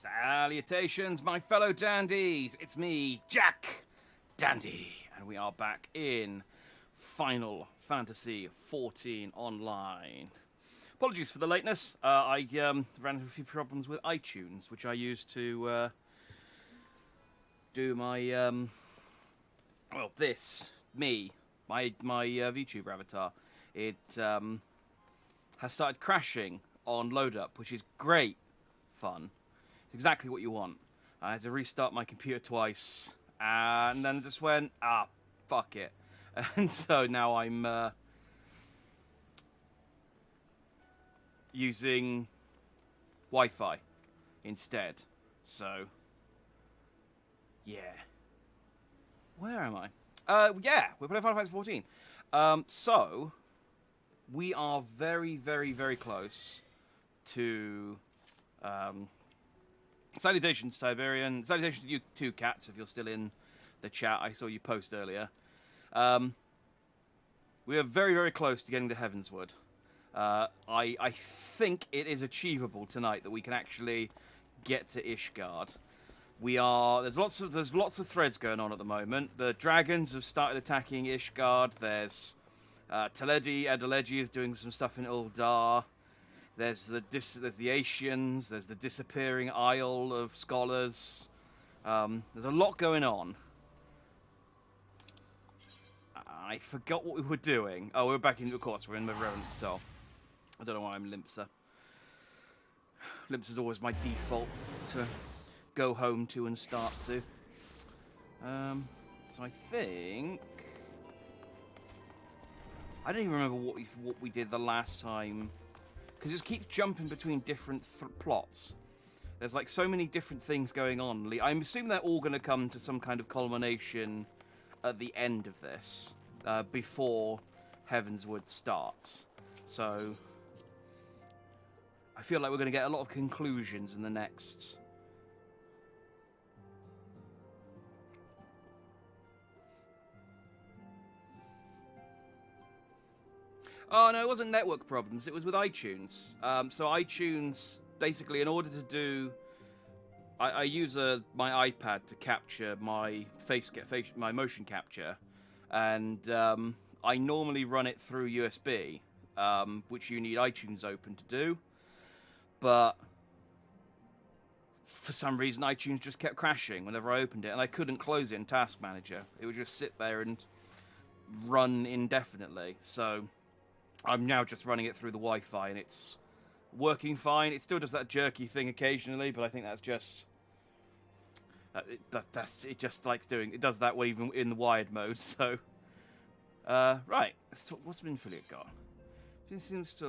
Salutations, my fellow dandies! It's me, Jack Dandy, and we are back in Final Fantasy XIV Online. Apologies for the lateness. I ran into a few problems with iTunes, which I use to do my my VTuber avatar. It has started crashing on load up, which is great fun. It's exactly what you want. I had to restart my computer twice, and then just went, fuck it. And so now I'm using Wi-Fi instead. So, yeah. Where am I? Yeah, we're playing Final Fantasy XIV. So, we are very, very, very close to... salutations, Tiberian. Salutations to you two cats, if you're still in the chat. I saw you post earlier. We are very, very close to getting to Heavensward. I think it is achievable tonight that we can actually get to Ishgard. There's lots of threads going on at the moment. The dragons have started attacking Ishgard. There's Adeleji is doing some stuff in Uldar. There's the Asians. There's the disappearing Isle of Scholars. There's a lot going on. I forgot what we were doing. Oh, we're back in, of course, we're in the Revenant's Toll. I don't know why I'm Limpsa. Limpsa is always my default to go home to and start to. So I think... I don't even remember what we did the last time. Because it just keeps jumping between different plots. There's like so many different things going on. I'm assuming they're all going to come to some kind of culmination at the end of this. Before Heavensward starts. So... I feel like we're going to get a lot of conclusions in the next... Oh, no, it wasn't network problems. It was with iTunes. So iTunes, basically, in order to do... I use my iPad to capture my my motion capture. And I normally run it through USB, which you need iTunes open to do. But for some reason, iTunes just kept crashing whenever I opened it, and I couldn't close it in Task Manager. It would just sit there and run indefinitely. So I'm now just running it through the Wi-Fi, and it's working fine. It still does that jerky thing occasionally, but I think that's just... it just likes doing... It does that even in the wired mode, so... right. What's Minfilia got? It seems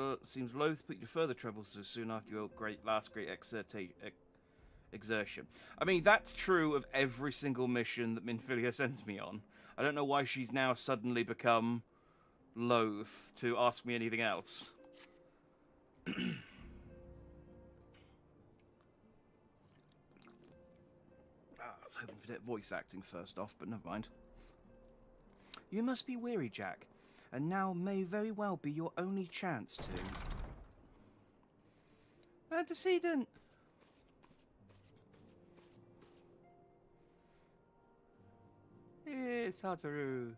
loath to put your further troubles so soon after your last great exertion. I mean, that's true of every single mission that Minfilia sends me on. I don't know why she's now suddenly become loath to ask me anything else. I was hoping for that voice acting first off, but never mind. You must be weary, Jack, and now may very well be your only chance to... Antecedent! It's Hataru.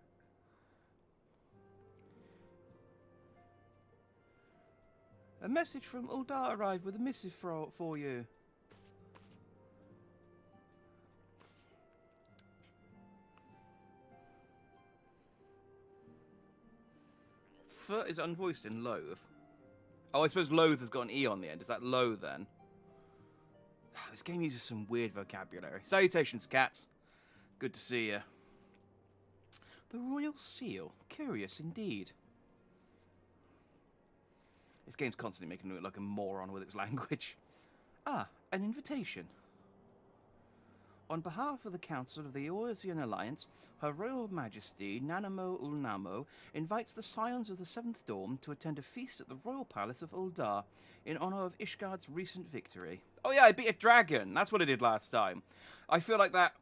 A message from Uldar arrived with a missive for you. Furt is unvoiced in loathe. Oh, I suppose loathe has got an E on the end. Is that low then? This game uses some weird vocabulary. Salutations, cats. Good to see you. The Royal Seal. Curious indeed. This game's constantly making me look like a moron with its language. Ah, an invitation. On behalf of the Council of the Eorzean Alliance, Her Royal Majesty Nanamo Ulnamo invites the Scions of the Seventh Dawn to attend a feast at the Royal Palace of Uldar in honor of Ishgard's recent victory. Oh yeah, I beat a dragon. That's what I did last time. I feel like that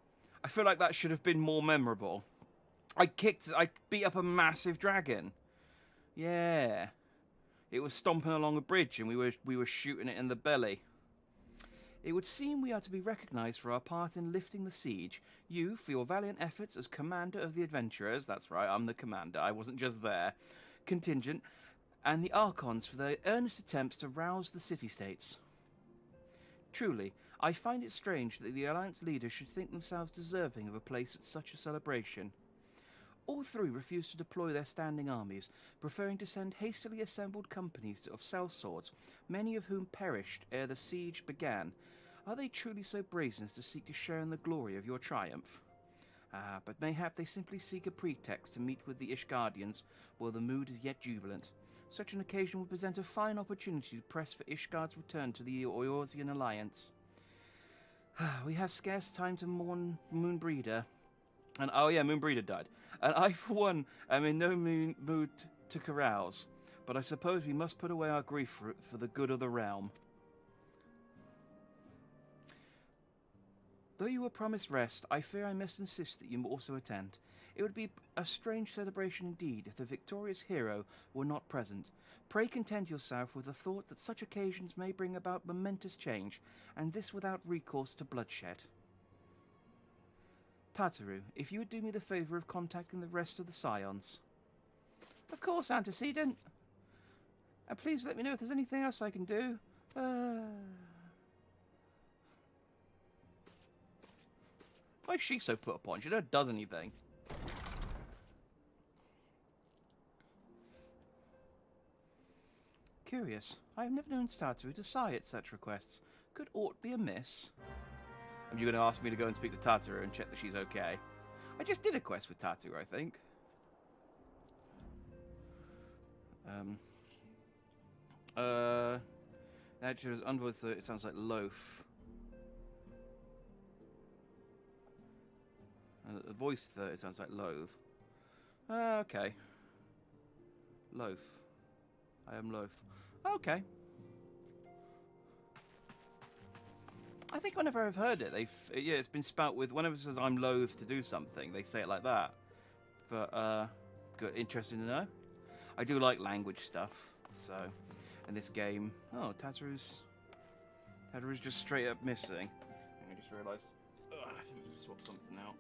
should have been more memorable. I beat up a massive dragon. Yeah. It was stomping along a bridge and we were shooting it in the belly. It would seem we are to be recognised for our part in lifting the siege. You, for your valiant efforts as commander of the adventurers, that's right, I'm the commander, I wasn't just there, contingent, and the Archons for their earnest attempts to rouse the city-states. Truly, I find it strange that the Alliance leaders should think themselves deserving of a place at such a celebration. All three refused to deploy their standing armies, preferring to send hastily assembled companies of sellswords, many of whom perished ere the siege began. Are they truly so brazen as to seek to share in the glory of your triumph? But mayhap they simply seek a pretext to meet with the Ishgardians while the mood is yet jubilant. Such an occasion would present a fine opportunity to press for Ishgard's return to the Eorzean Alliance. We have scarce time to mourn Moonbreeder. And oh yeah, Moonbreeder died. And I, for one, am in no mood to carouse. But I suppose we must put away our grief for the good of the realm. Though you were promised rest, I fear I must insist that you also attend. It would be a strange celebration indeed if the victorious hero were not present. Pray content yourself with the thought that such occasions may bring about momentous change, and this without recourse to bloodshed. Tataru, if you would do me the favour of contacting the rest of the Scions. Of course, Antecedent. And please let me know if there's anything else I can do. Why is she so put upon? She never does anything. Curious. I have never known Tataru to sigh at such requests. Could aught be amiss? Are you going to ask me to go and speak to Tataru and check that she's okay? I just did a quest with Tataru, I think. Actually, it was Unward, it sounds like loaf. The voice, it sounds like loathe. Okay. Loaf. I am loath. Okay. I think whenever I've heard it, yeah, it's been spout with, whenever it says I'm loath to do something, they say it like that. But, good, interesting to know. I do like language stuff, so, in this game, oh, Tataru's just straight up missing. I just realised, I didn't just swap something out.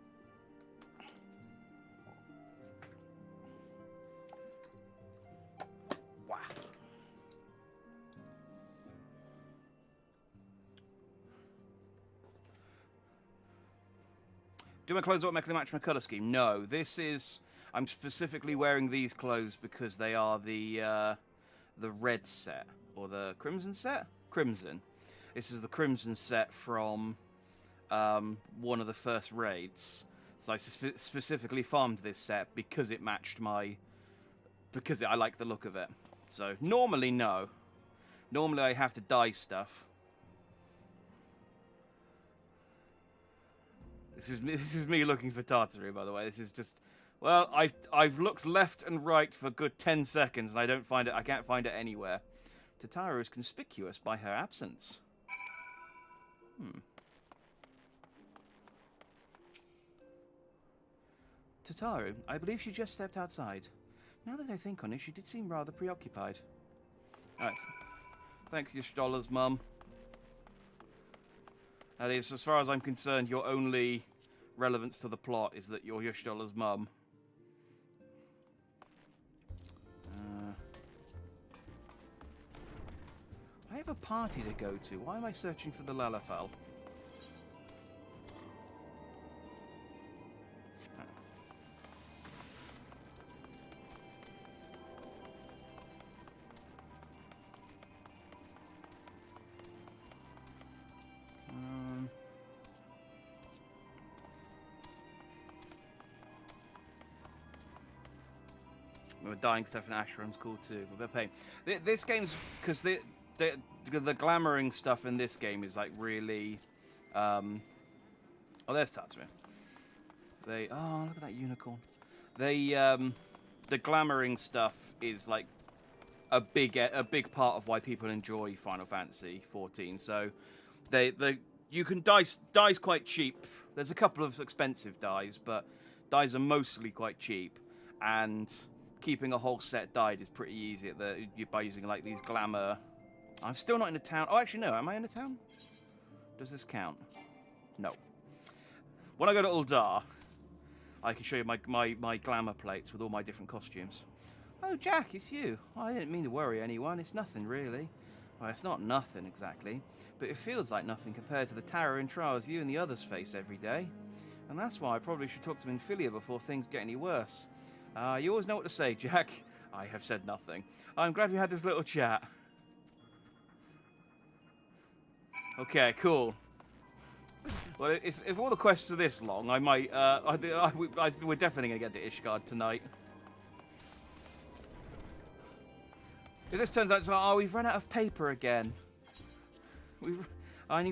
Wow. Do my clothes automatically match my colour scheme? No, this is... I'm specifically wearing these clothes because they are the red set. Or the crimson set? Crimson. This is the crimson set from one of the first raids. So I specifically farmed this set because it matched my... Because I like the look of it. So, normally, no. Normally I have to dye stuff. This is me looking for Tataru, by the way. This is just... Well, I've looked left and right for a good 10 seconds, and I don't find it. I can't find it anywhere. Tataru is conspicuous by her absence. Tataru, I believe she just stepped outside. Now that I think on it, she did seem rather preoccupied. Alright. Thanks, Y'shtola's mum. That is, as far as I'm concerned, your only relevance to the plot is that you're Y'shtola's mum. I have a party to go to. Why am I searching for the Lalafell? Dying Stefan Asheron's cool too, but pain. This game's because the glamoring stuff in this game is like really. Oh, there's Tatsuya. Oh, look at that unicorn. The glamoring stuff is like a big part of why people enjoy Final Fantasy 14. So you can dyes quite cheap. There's a couple of expensive dyes, but dyes are mostly quite cheap, and keeping a whole set dyed is pretty easy by using like these glamour. I'm still not in a town. Oh, actually no. Am I in a town? Does this count? No. When I go to Uldar, I can show you my glamour plates with all my different costumes. Oh, Jack, it's you. I didn't mean to worry anyone. It's nothing, really. Well, it's not nothing, exactly. But it feels like nothing compared to the towering trials you and the others face every day. And that's why I probably should talk to Minfilia before things get any worse. You always know what to say, Jack. I have said nothing. I'm glad we had this little chat. Okay, cool. Well, if all the quests are this long, I might, we're definitely going to get to Ishgard tonight. If this turns out to, oh, we've run out of paper again. We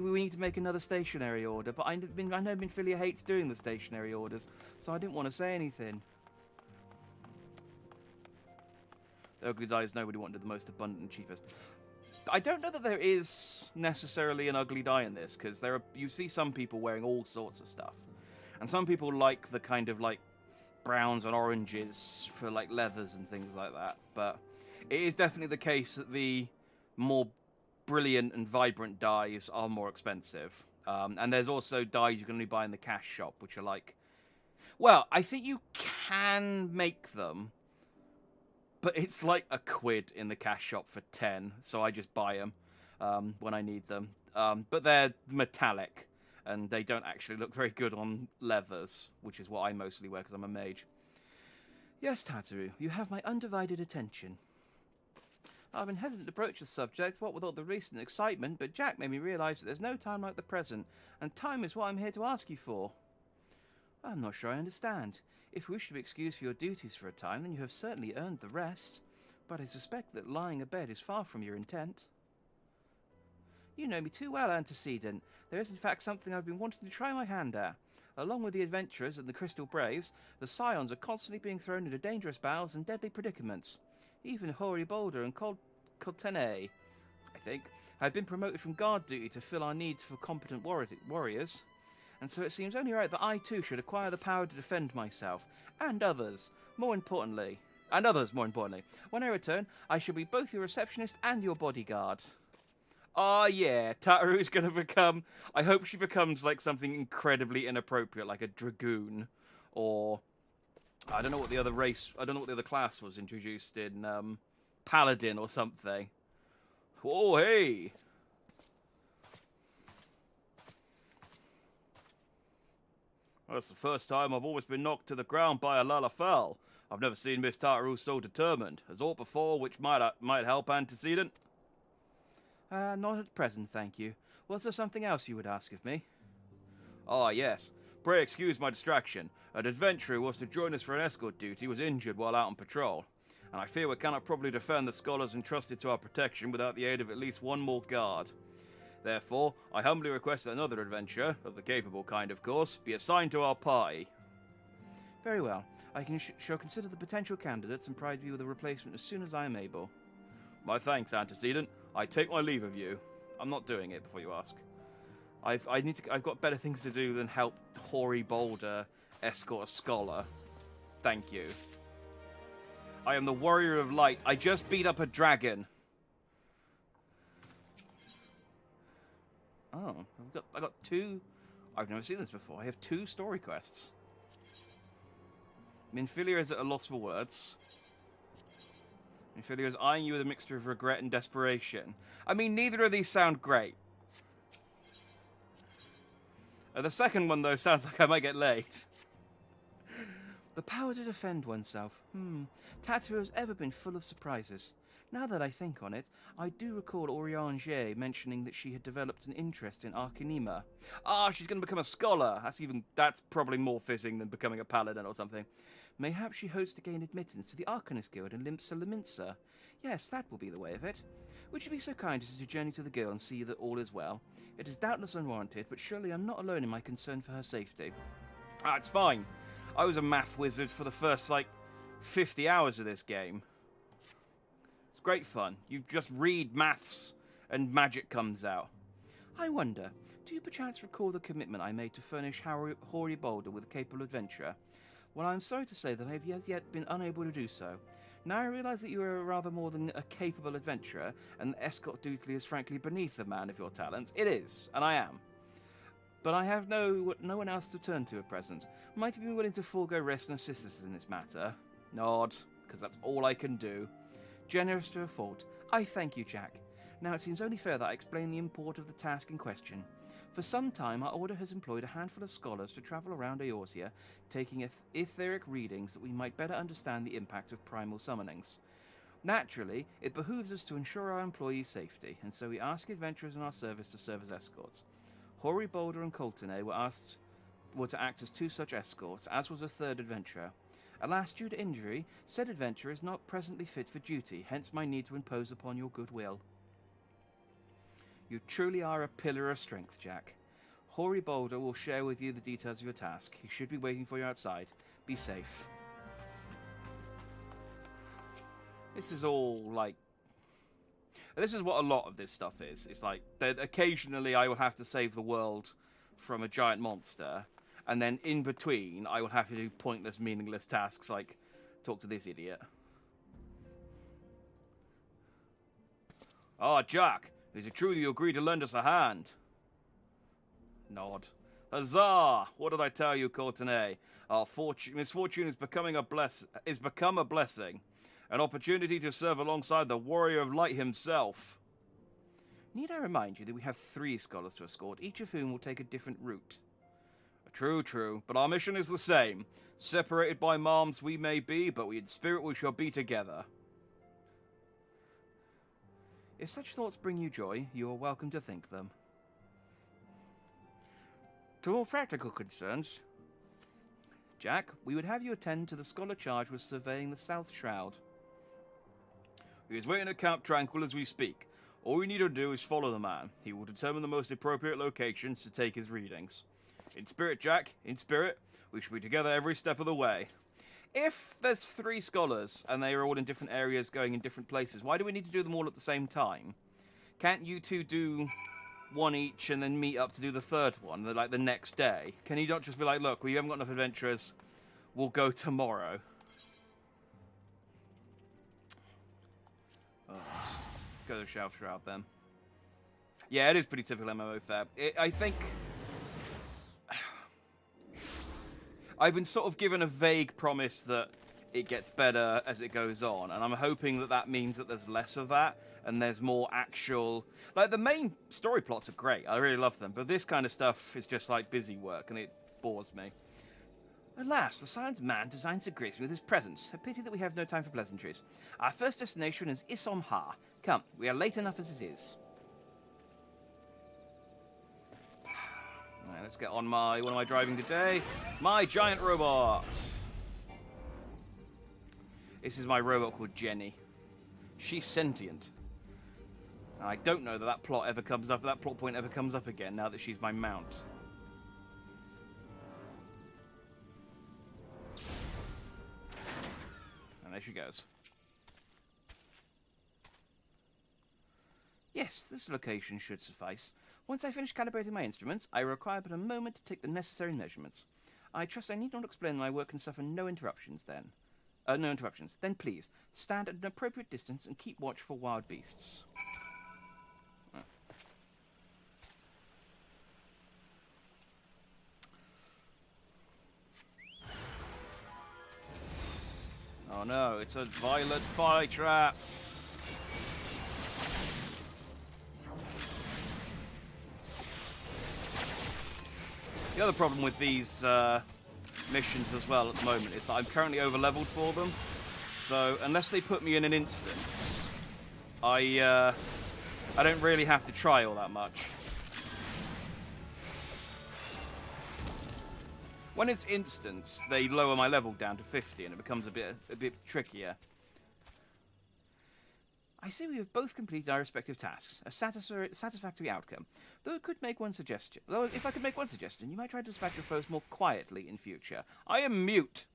need to make another stationary order, but I know Minfilia hates doing the stationary orders, so I didn't want to say anything. The ugly die is nobody wanted the most abundant and cheapest. I don't know that there is necessarily an ugly dye in this, because you see some people wearing all sorts of stuff. And some people like the kind of like browns and oranges for like leathers and things like that. But it is definitely the case that the more brilliant and vibrant dyes are more expensive. And there's also dyes you can only buy in the cash shop, which are like... Well, I think you can make them, but it's like £1 in the cash shop for 10, so I just buy them when I need them. But they're metallic, and they don't actually look very good on leathers, which is what I mostly wear because I'm a mage. Yes, Tataru, you have my undivided attention. I've been hesitant to approach the subject, what with all the recent excitement, but Jack made me realise that there's no time like the present, and time is what I'm here to ask you for. I'm not sure I understand. If you wish to be excused for your duties for a time, then you have certainly earned the rest. But I suspect that lying abed is far from your intent. You know me too well, Antecedent. There is in fact something I've been wanting to try my hand at. Along with the adventurers and the Crystal Braves, the Scions are constantly being thrown into dangerous battles and deadly predicaments. Even Hoary Boulder and Coltene, I think, have been promoted from guard duty to fill our needs for competent warriors. And so it seems only right that I too should acquire the power to defend myself, and others, more importantly. When I return, I shall be both your receptionist and your bodyguard. Oh yeah, Tataru's gonna become... I hope she becomes like something incredibly inappropriate, like a dragoon, or... I don't know what the other race... I don't know what the other class was introduced in, Paladin or something. Oh, hey! Well, that's the first time I've always been knocked to the ground by a Lalafell. I've never seen Miss Tataru so determined. Has aught before which might help Antecedent? Not at present, thank you. Was there something else you would ask of me? Ah, yes. Pray excuse my distraction. An adventurer who was to join us for an escort duty was injured while out on patrol, and I fear we cannot properly defend the scholars entrusted to our protection without the aid of at least one more guard. Therefore, I humbly request that another adventurer, of the capable kind of course, be assigned to our party. Very well. I shall consider the potential candidates and provide you with a replacement as soon as I am able. My thanks, Antecedent. I take my leave of you. I'm not doing it before you ask. I've got better things to do than help Hoary Boulder escort a scholar. Thank you. I am the Warrior of Light. I just beat up a dragon. Oh, I got two... I've never seen this before. I have 2 story quests. Minfilia is at a loss for words. Minfilia is eyeing you with a mixture of regret and desperation. I mean, neither of these sound great. The second one, though, sounds like I might get late. The power to defend oneself. Tataru has ever been full of surprises. Now that I think on it, I do recall Oriange mentioning that she had developed an interest in Arcanema. Ah, she's going to become a scholar. That's probably more fitting than becoming a paladin or something. Mayhap she hopes to gain admittance to the Arcanist Guild in Limpsa Laminsa. Yes, that will be the way of it. Would you be so kind as to journey to the guild and see that all is well? It is doubtless unwarranted, but surely I'm not alone in my concern for her safety. Ah, it's fine. I was a math wizard for the first, 50 hours of this game. It's great fun. You just read maths and magic comes out. I wonder, do you perchance recall the commitment I made to furnish Hoary Boulder with a capable adventurer? Well, I'm sorry to say that I have as yet been unable to do so. Now I realise that you are rather more than a capable adventurer, and escort duty is frankly beneath a man of your talents. It is, and I am. But I have no one else to turn to at present. Might you be willing to forego rest and assist us in this matter? Nod, because that's all I can do. Generous to a fault. I thank you, Jack. Now it seems only fair that I explain the import of the task in question. For some time, our order has employed a handful of scholars to travel around Eorzea, taking etheric readings that we might better understand the impact of primal summonings. Naturally, it behooves us to ensure our employees' safety, and so we ask adventurers in our service to serve as escorts. Hoary Boulder and Coltonay were to act as two such escorts, as was a third adventurer. Alas, due to injury, said adventurer is not presently fit for duty, hence my need to impose upon your goodwill. You truly are a pillar of strength, Jack. Hoary Boulder will share with you the details of your task. He should be waiting for you outside. Be safe. This is all, like... This is what a lot of this stuff is. It's like, that occasionally I will have to save the world from a giant monster, and then in between I will have to do pointless, meaningless tasks like talk to this idiot. Ah, Jack, is it true that you agreed to lend us a hand? Nod. Huzzah! What did I tell you, Courtenay? Our misfortune is become a blessing. An opportunity to serve alongside the Warrior of Light himself. Need I remind you that we have 3 scholars to escort, each of whom will take a different route? True, true, but our mission is the same. Separated by malms we may be, but in spirit we shall be together. If such thoughts bring you joy, you are welcome to think them. To all practical concerns, Jack, we would have you attend to the scholar charged with surveying the South Shroud. He is waiting at Camp Tranquil as we speak. All we need to do is follow the man. He will determine the most appropriate locations to take his readings. In spirit, Jack, in spirit, we shall be together every step of the way. If there's 3 scholars, and they are all in different areas going in different places, why do we need to do them all at the same time? Can't you two do one each and then meet up to do the third one, like the next day? Can you not just be like, look, we haven't got enough adventurers, we'll go tomorrow? Oh, let's go to the South Shroud then. Yeah, it is pretty typical MMO fare. I think... I've been sort of given a vague promise that it gets better as it goes on, and I'm hoping that that means that there's less of that, and there's more actual... Like, the main story plots are great, I really love them, but this kind of stuff is just like busy work, and it bores me. Alas, the silent man designs to grace me with his presence. A pity that we have no time for pleasantries. Our first destination is Isom Ha. Come, we are late enough as it is. Right, let's get on my... What am I driving today? My giant robot! This is my robot called Jenny. She's sentient. And I don't know that that plot point ever comes up again now that she's my mount. And there she goes. Yes, this location should suffice. Once I finish calibrating my instruments, I require but a moment to take the necessary measurements. I trust I need not explain that my work can suffer no interruptions then. No interruptions. Then please, stand at an appropriate distance and keep watch for wild beasts. Oh no, it's a violent fly trap! The other problem with these missions as well at the moment is that I'm currently over-leveled for them. So, unless they put me in an instance, I don't really have to try all that much. When it's instance, they lower my level down to 50 and it becomes a bit trickier. I see we have both completed our respective tasks, a satisfactory outcome. Though if I could make one suggestion, you might try to dispatch your foes more quietly in future. I am mute.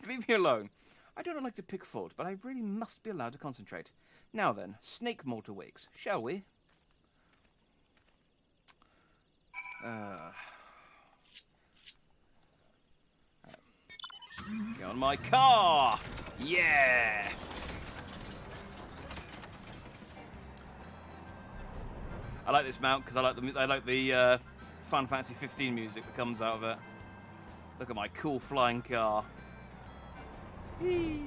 Leave me alone. I do not like to pick fault, but I really must be allowed to concentrate. Now then, snake mortar wigs, shall we? Get on my car! Yeah! I like this mount because I like the Final Fantasy 15 music that comes out of it. Look at my cool flying car. Whee!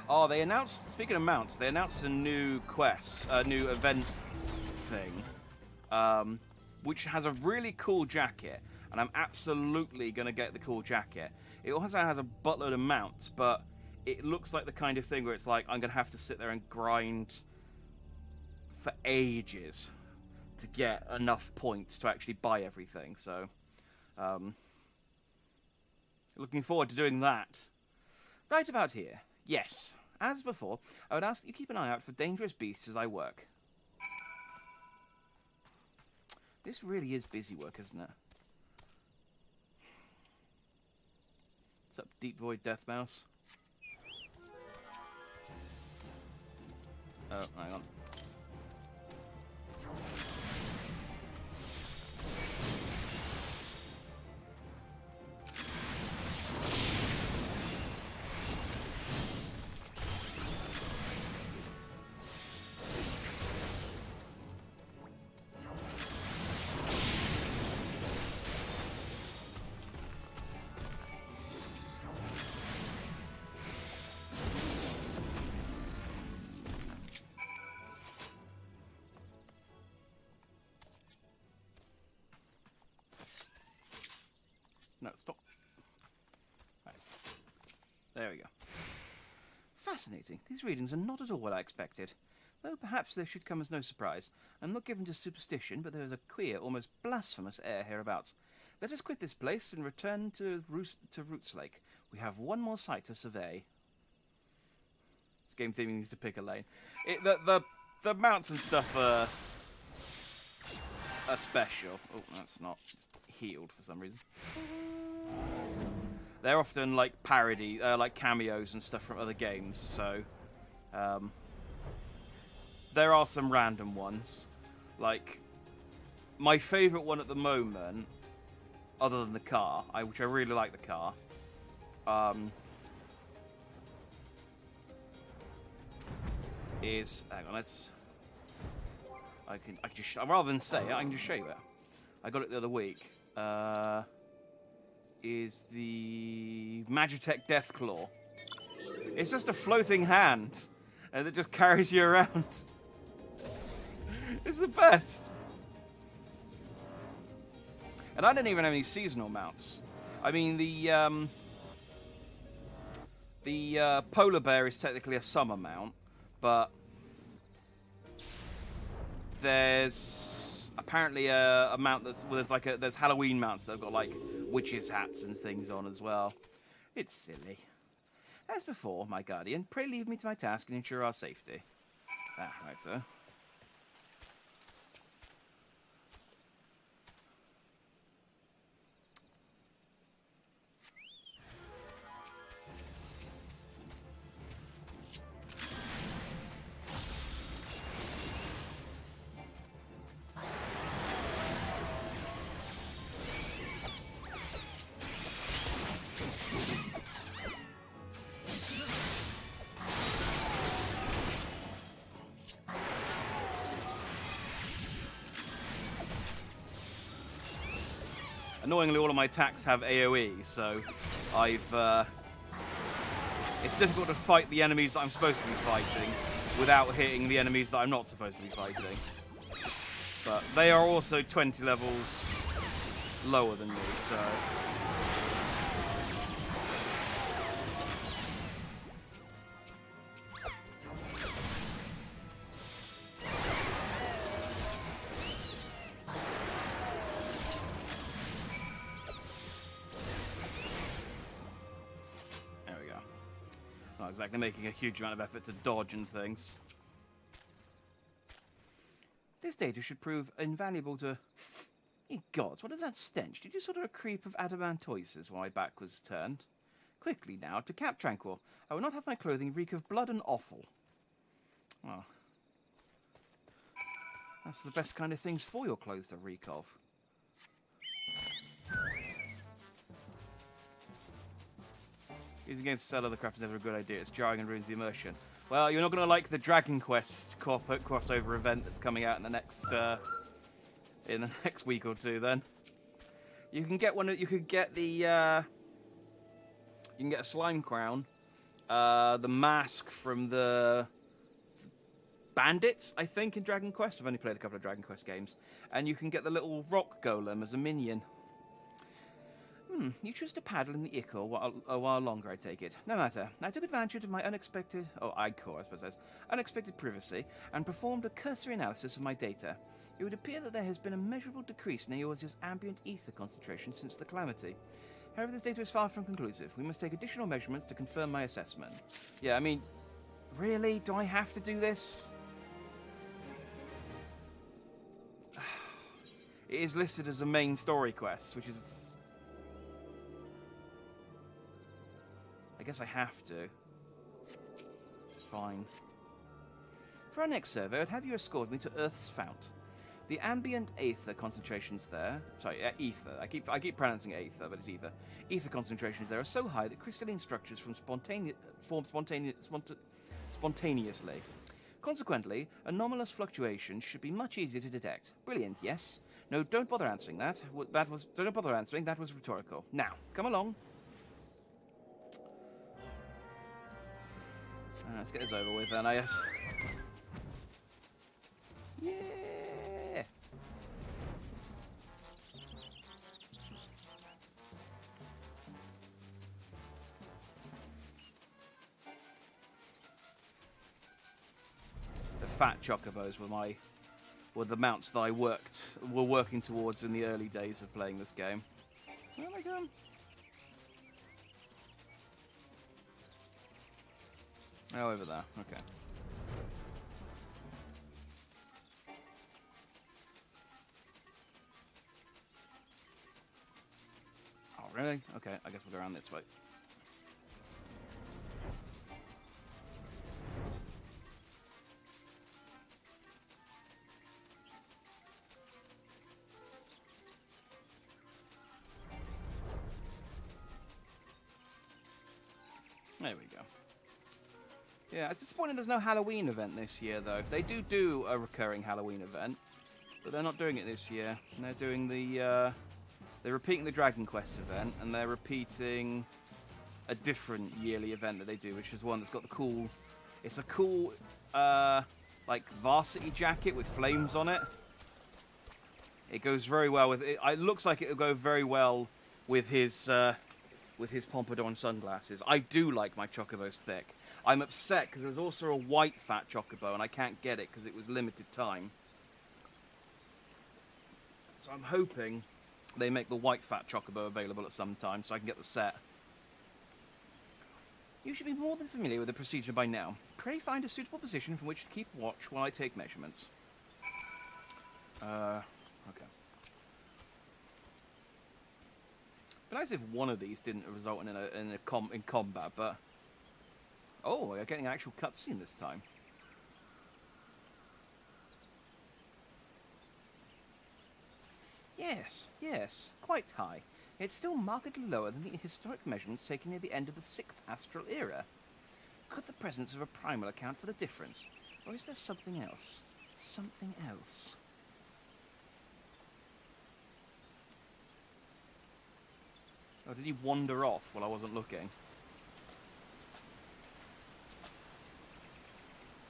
Oh, they announced, speaking of mounts, they announced a new quest, a new event thing, which has a really cool jacket, and I'm absolutely going to get the cool jacket. It also has a buttload of mounts, but it looks like the kind of thing where it's like, I'm going to have to sit there and grind for ages to get enough points to actually buy everything, so, looking forward to doing that. Right about here, yes. As before, I would ask that you keep an eye out for dangerous beasts as I work. This really is busy work, isn't it? What's up, Deep Void Death Mouse? Oh, hang on. No, stop. Right. There we go. Fascinating. These readings are not at all what I expected. Though perhaps they should come as no surprise. I'm not given to superstition, but there is a queer, almost blasphemous air hereabouts. Let us quit this place and return to Roots Lake. We have one more site to survey. This game theming needs to pick a lane. The mounts and stuff are special. Oh, that's not healed for some reason. They're often like parody, like cameos and stuff from other games, so there are some random ones. Like, my favourite one at the moment, other than the car, which I really like the car, is, hang on, let's, I can just, rather than say it, I can just show you it. I got it the other week. Is the Magitech Deathclaw. It's just a floating hand, and it just carries you around. It's the best. And I don't even have any seasonal mounts. I mean, the polar bear is technically a summer mount, but there's apparently a mount there's Halloween mounts that have got like witches' hats and things on as well. It's silly. As before, my guardian, pray leave me to my task and ensure our safety. Ah, right, sir. Annoyingly, all of my attacks have AoE, so it's difficult to fight the enemies that I'm supposed to be fighting without hitting the enemies that I'm not supposed to be fighting. But they are also 20 levels lower than me, so... Exactly making a huge amount of effort to dodge and things. This data should prove invaluable to... Ye gods, what is that stench? Did you sort of a creep of adamantoises while my back was turned? Quickly now, to Cap Tranquil. I will not have my clothing reek of blood and offal. Well, that's the best kind of things for your clothes to reek of. Using games to sell other crap is never a good idea. It's jarring and ruins the immersion. Well, you're not going to like the Dragon Quest crossover event that's coming out in the next in the next week or two. Then you can get one. You could get the. You can get a slime crown, the mask from the bandits, I think, in Dragon Quest. I've only played a couple of Dragon Quest games, and you can get the little rock golem as a minion. You choose to paddle in the ichor a while longer, I take it. No matter. I took advantage of my unexpected... Oh, ichor, I suppose that's... unexpected privacy, and performed a cursory analysis of my data. It would appear that there has been a measurable decrease in Eorzea's ambient ether concentration since the calamity. However, this data is far from conclusive. We must take additional measurements to confirm my assessment. Yeah, I mean... Really? Do I have to do this? It is listed as a main story quest, which is... I guess I have to. Fine. For our next survey, I'd have you escort me to Earth's fount. The ambient aether concentrations there... Sorry, ether. I keep pronouncing it aether, but it's ether. Ether concentrations there are so high that crystalline structures form spontaneously. Consequently, anomalous fluctuations should be much easier to detect. Brilliant, yes? No, don't bother answering that. Don't bother answering. That was rhetorical. Now, come along. Let's get this over with then, I guess. Yeah! The fat chocobos were the mounts that I were working towards in the early days of playing this game. Where am I going? Oh, over there. Okay. Oh, really? Okay, I guess we'll go around this way. There we go. Yeah, it's disappointing there's no Halloween event this year, though. They do a recurring Halloween event, but they're not doing it this year. And they're doing the, they're repeating the Dragon Quest event, and they're repeating a different yearly event that they do, which is one that's got the cool... It's a cool, like, varsity jacket with flames on it. It goes very well with... It looks like it'll go very well with his pompadour and sunglasses. I do like my chocobos thick. I'm upset because there's also a white fat chocobo and I can't get it because it was limited time. So I'm hoping they make the white fat chocobo available at some time so I can get the set. You should be more than familiar with the procedure by now. Pray find a suitable position from which to keep watch while I take measurements. Okay. But nice if one of these didn't result in combat, but... Oh, we're getting an actual cutscene this time. Yes, quite high. It's still markedly lower than the historic measurements taken near the end of the 6th Astral Era. Could the presence of a primal account for the difference? Or is there something else? Something else? Oh, did he wander off while I wasn't looking?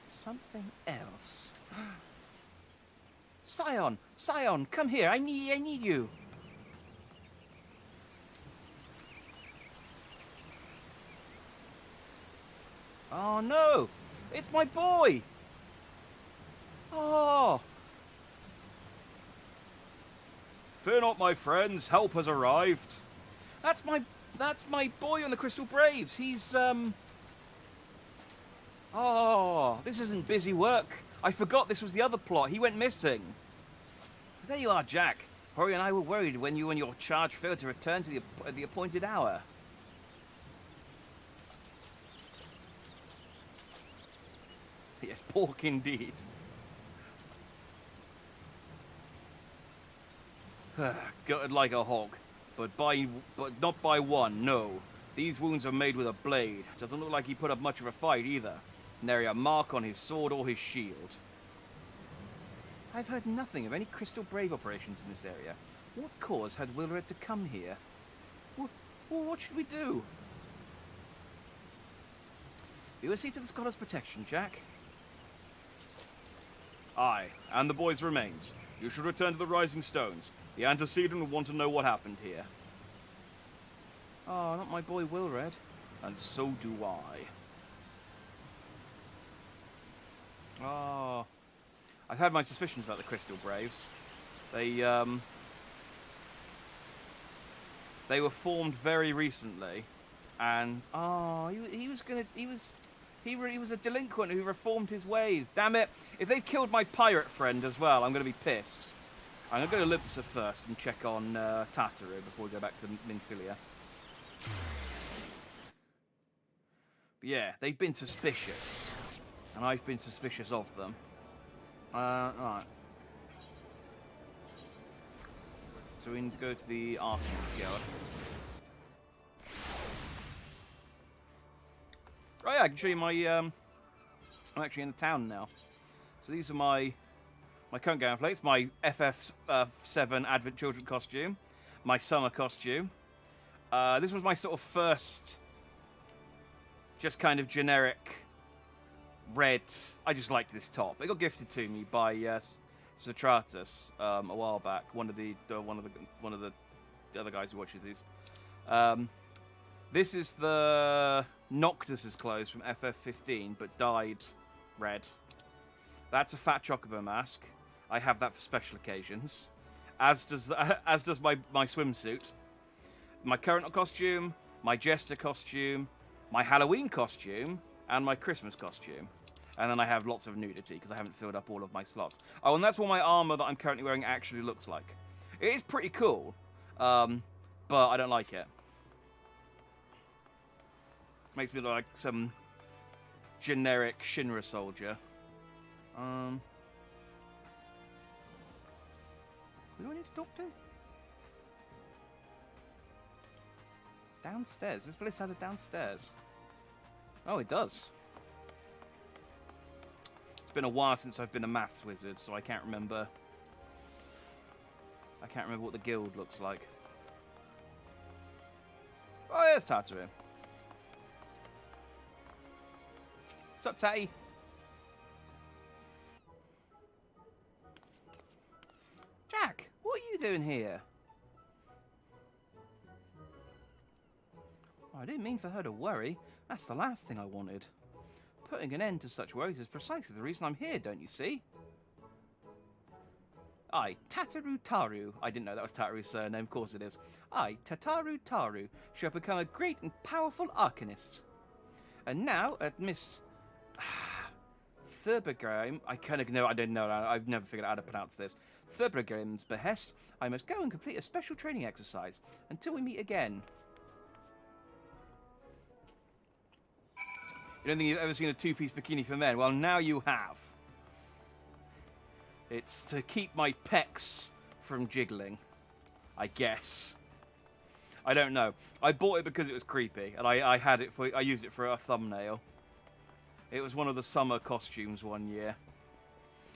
Something else. Scion! Scion, come here. I need you. Oh no! It's my boy! Oh! Fear not, my friends. Help has arrived. That's my boy on the Crystal Braves. He's Oh, this isn't busy work. I forgot this was the other plot. He went missing. There you are, Jack. Hori and I were worried when you and your charge failed to return to the appointed hour. Yes, pork indeed. Gutted like a hog, but not by one, no. These wounds are made with a blade. Doesn't look like he put up much of a fight either. Nary a mark on his sword or his shield. I've heard nothing of any Crystal Brave operations in this area. What cause had Wilred to come here? What should we do? You will see to the Scholar's protection, Jack. Aye, and the boy's remains. You should return to the Rising Stones. The Antecedent will want to know what happened here. Oh, not my boy Wilred. And so do I. Oh, I've had my suspicions about the Crystal Braves. They were formed very recently, and he was a delinquent who reformed his ways. Damn it! If they've killed my pirate friend as well, I'm going to be pissed. I'm going to go to Limpsa first and check on Tataru before we go back to Minfilia. But yeah, they've been suspicious, and I've been suspicious of them. Alright. So we need to go to the Arcanist Guild. Oh yeah, I can show you my, I'm actually in the town now. So these are my current game plates, my FF7 Advent Children costume, my summer costume. This was my sort of first, just kind of generic red. I just liked this top. It got gifted to me by Zatratus a while back. One of the other guys who watches these. This is the Noctis's clothes from FF15, but dyed red. That's a Fat Chocobo mask. I have that for special occasions. As does my swimsuit. My current costume, my Jester costume, my Halloween costume, and my Christmas costume. And then I have lots of nudity, because I haven't filled up all of my slots. Oh, and that's what my armor that I'm currently wearing actually looks like. It is pretty cool, but I don't like it. Makes me look like some generic Shinra soldier. Who do I need to talk to? Downstairs. This place had a downstairs. Oh, it does. It's been a while since I've been a maths wizard, so I can't remember. I can't remember what the guild looks like. Oh, there's Tataru. Sup, Tatty? Jack, what are you doing here? Oh, I didn't mean for her to worry. That's the last thing I wanted. Putting an end to such worries is precisely the reason I'm here, don't you see? I, Tataru Taru. I didn't know that was Tataru's surname, of course it is. I, Tataru Taru, shall become a great and powerful Arcanist. And now, at Miss Thurbergrim, I don't know, I've never figured out how to pronounce this. Thurbergrim's behest, I must go and complete a special training exercise. Until we meet again. You don't think you've ever seen a two-piece bikini for men? Well, now you have. It's to keep my pecs from jiggling, I guess. I don't know. I bought it because it was creepy, and I used it for a thumbnail. It was one of the summer costumes one year.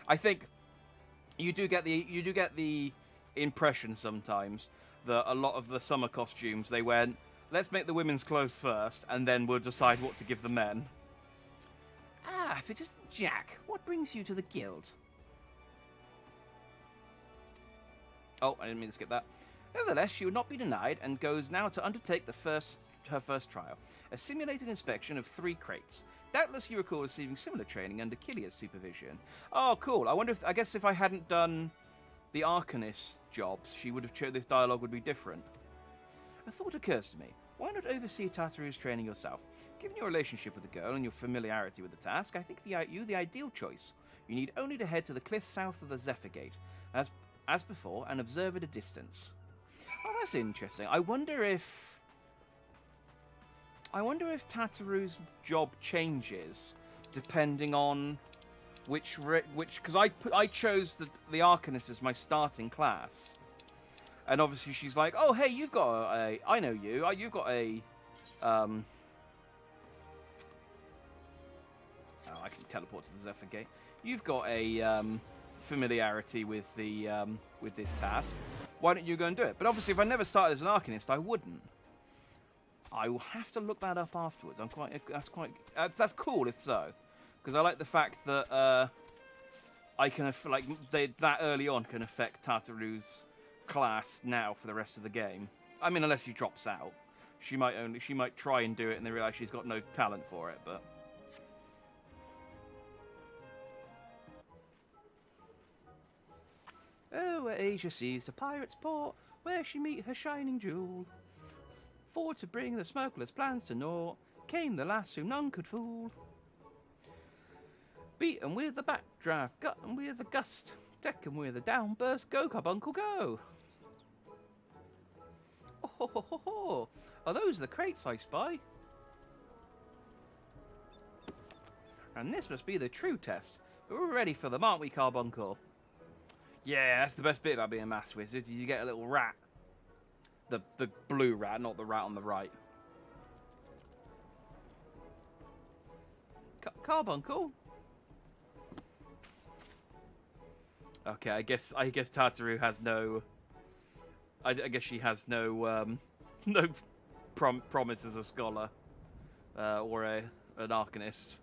I think you do get the impression sometimes that a lot of the summer costumes, they went, let's make the women's clothes first, and then we'll decide what to give the men. Ah, if it isn't Jack, what brings you to the guild? Oh, I didn't mean to skip that. Nevertheless, she would not be denied, and goes now to undertake her first trial. A simulated inspection of 3 crates. Doubtless you recall receiving similar training under Kilia's supervision. Oh, cool. I guess if I hadn't done the Arcanist jobs, she would have this dialogue would be different. A thought occurs to me. Why not oversee Tataru's training yourself? Given your relationship with the girl and your familiarity with the task, I think you the ideal choice. You need only to head to the cliffs south of the Zephyr Gate, as before, and observe at a distance. Oh, that's interesting. I wonder if Tataru's job changes depending on which because I chose the Arcanist as my starting class. And obviously she's like, oh, hey, you've got I know you. You've got a, oh, I can teleport to the Zephyr Gate. You've got a familiarity with the with this task. Why don't you go and do it? But obviously, if I never started as an Arcanist, I wouldn't. I will have to look that up afterwards. That's cool if so, because I like the fact that I can that early on can affect Tartaru's class now for the rest of the game. I mean, unless she drops out, she might try and do it and then realise she's got no talent for it. But oh, where Asia sees the pirate's port, where she meet her shining jewel. For to bring the smuggler's plans to naught, came the lass whom none could fool. Beat 'em with the backdraft, gut 'em with the gust, deck 'em with a downburst, go carbuncle go! Oh ho ho ho ho! Are those the crates I spy? And this must be the true test, but we're ready for them, aren't we, carbuncle? Yeah, that's the best bit about being a mass wizard, you get a little rat. The blue rat, not the rat on the right. Carbuncle? Okay, I guess Tartaru has no. I guess she has no no promise as a scholar or an Arcanist.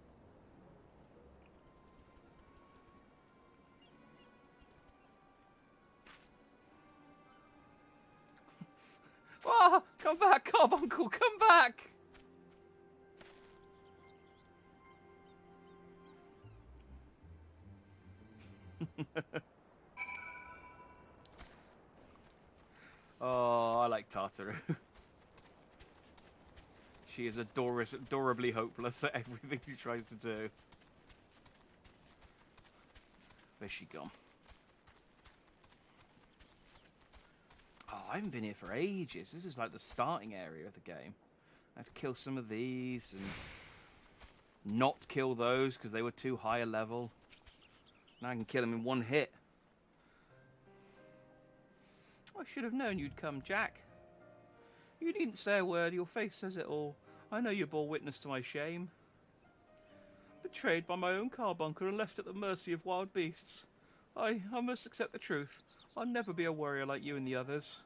Oh, come back, Carbuncle, come back! Oh, I like Tartaru. She is adorably hopeless at everything she tries to do. Where's she gone? Oh, I haven't been here for ages. This is like the starting area of the game. I have to kill some of these and not kill those because they were too high a level. Now I can kill them in one hit. I should have known you'd come, Jack. You needn't say a word, your face says it all. I know you bore witness to my shame. Betrayed by my own carbuncle and left at the mercy of wild beasts. I must accept the truth. I'll never be a warrior like you and the others.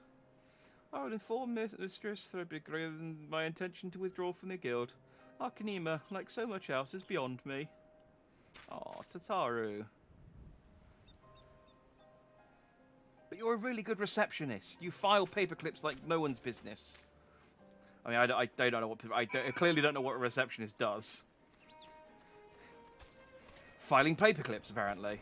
I will inform Mistress Thurbergrim my intention to withdraw from the guild. Arcanema, like so much else, is beyond me. Oh, Tataru. But you're a really good receptionist. You file paperclips like no one's business. I mean, I don't know what... I clearly don't know what a receptionist does. Filing paperclips, apparently.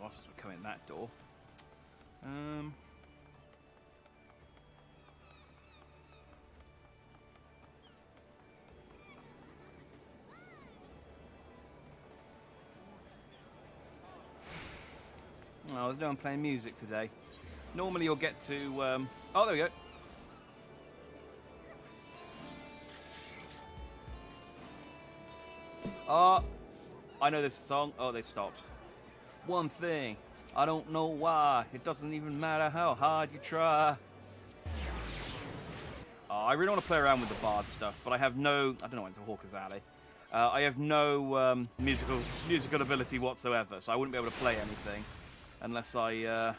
Bosses will come in that door. Oh, there's no one playing music today. Normally you'll get to... Oh, there we go. Oh, I know this song. Oh, they stopped. One thing, I don't know why. It doesn't even matter how hard you try. Oh, I really want to play around with the bard stuff, but I have no... I don't know why into Hawker's Alley. I have no musical ability whatsoever, so I wouldn't be able to play anything unless I...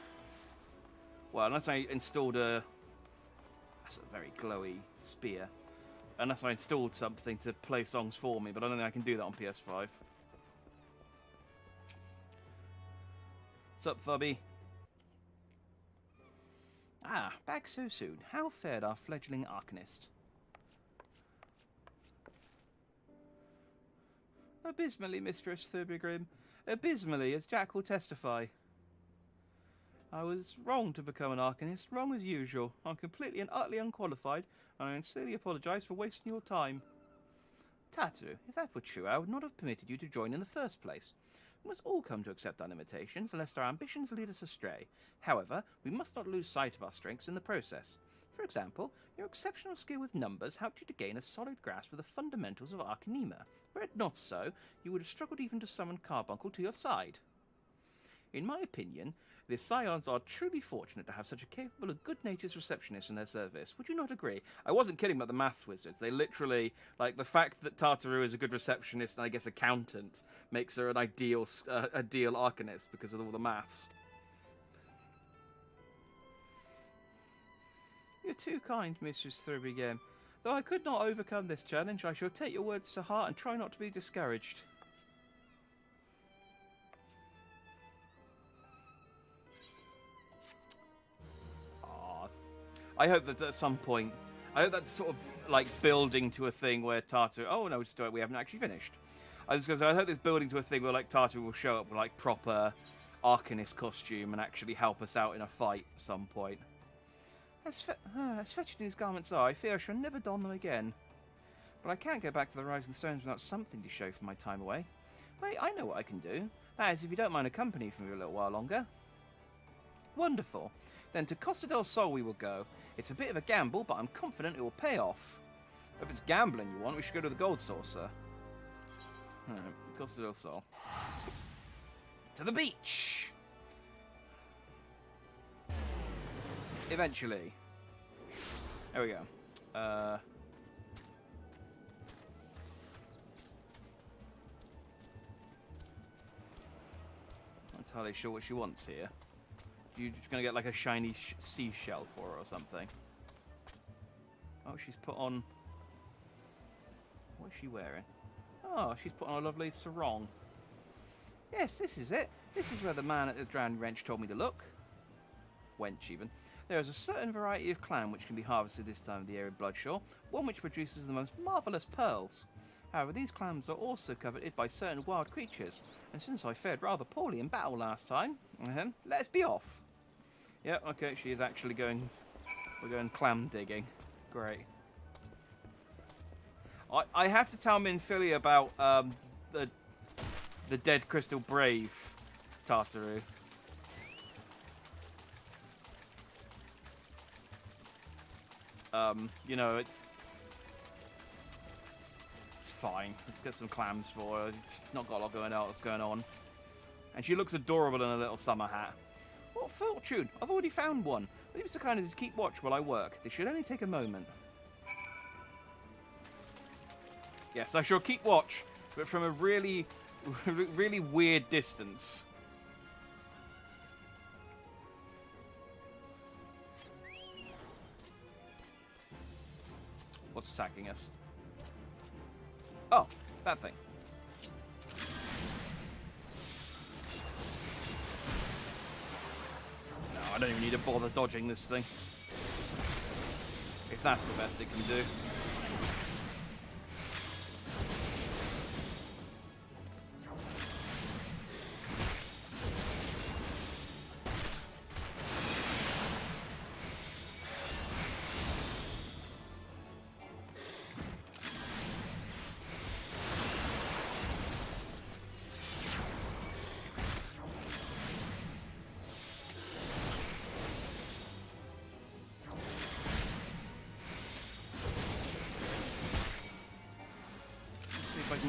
unless I installed a... That's a very glowy spear. Unless I installed something to play songs for me, but I don't think I can do that on PS5. What's up, Thubby? Ah, back so soon. How fared our fledgling Arcanist? Abysmally, Mistress Thurbergrim. Abysmally, as Jack will testify. I was wrong to become an Arcanist, wrong as usual. I'm completely and utterly unqualified, and I sincerely apologise for wasting your time. Tatu, if that were true, I would not have permitted you to join in the first place. We must all come to accept our limitations, lest our ambitions lead us astray. However, we must not lose sight of our strengths in the process. For example, your exceptional skill with numbers helped you to gain a solid grasp of the fundamentals of Arcanema. Were it not so, you would have struggled even to summon Carbuncle to your side. In my opinion, the Scions are truly fortunate to have such a capable and good-natured receptionist in their service. Would you not agree? I wasn't kidding about the maths wizards. They literally, like, the fact that Tartaru is a good receptionist and I guess accountant makes her an ideal arcanist because of all the maths. You're too kind, Mistress Thrubigem. Though I could not overcome this challenge, I shall take your words to heart and try not to be discouraged. I hope that at some point, I hope that's sort of like building to a thing where Tartaru. Oh no, we haven't actually finished. I was going to say, I hope it's building to a thing where like Tartaru will show up with like proper Arcanist costume and actually help us out in a fight at some point. As fetching these garments are, I fear I shall never don them again. But I can't go back to the Rising Stones without something to show for my time away. Wait, I know what I can do. That is, if you don't mind accompanying me a little while longer. Wonderful. Then to Costa del Sol we will go. It's a bit of a gamble, but I'm confident it will pay off. If it's gambling you want, we should go to the Gold Saucer. Costa del Sol. To the beach! Eventually. There we go. Not entirely sure what she wants here. You're just going to get like a shiny seashell for her or something. Oh, she's put on... What is she wearing? Oh, she's put on a lovely sarong. Yes, this is it. This is where the man at the Drowned Wrench told me to look. Wench, even. There is a certain variety of clam which can be harvested this time of the year in Bloodshore, one which produces the most marvellous pearls. However, these clams are also coveted by certain wild creatures, and since I fared rather poorly in battle last time, let us be off. Yeah, okay, she is actually going... We're going clam digging. Great. I have to tell Minfilia about the dead Crystal Brave Tartaru. You know, it's fine. Let's get some clams for her. She's not got a lot going on. What's going on? And she looks adorable in a little summer hat. What fortune! I've already found one. Leave us the kind of to keep watch while I work. This should only take a moment. Yes, I shall keep watch, but from a really, really weird distance. What's attacking us? Oh, that thing. No, I don't even need to bother dodging this thing. If that's the best it can do.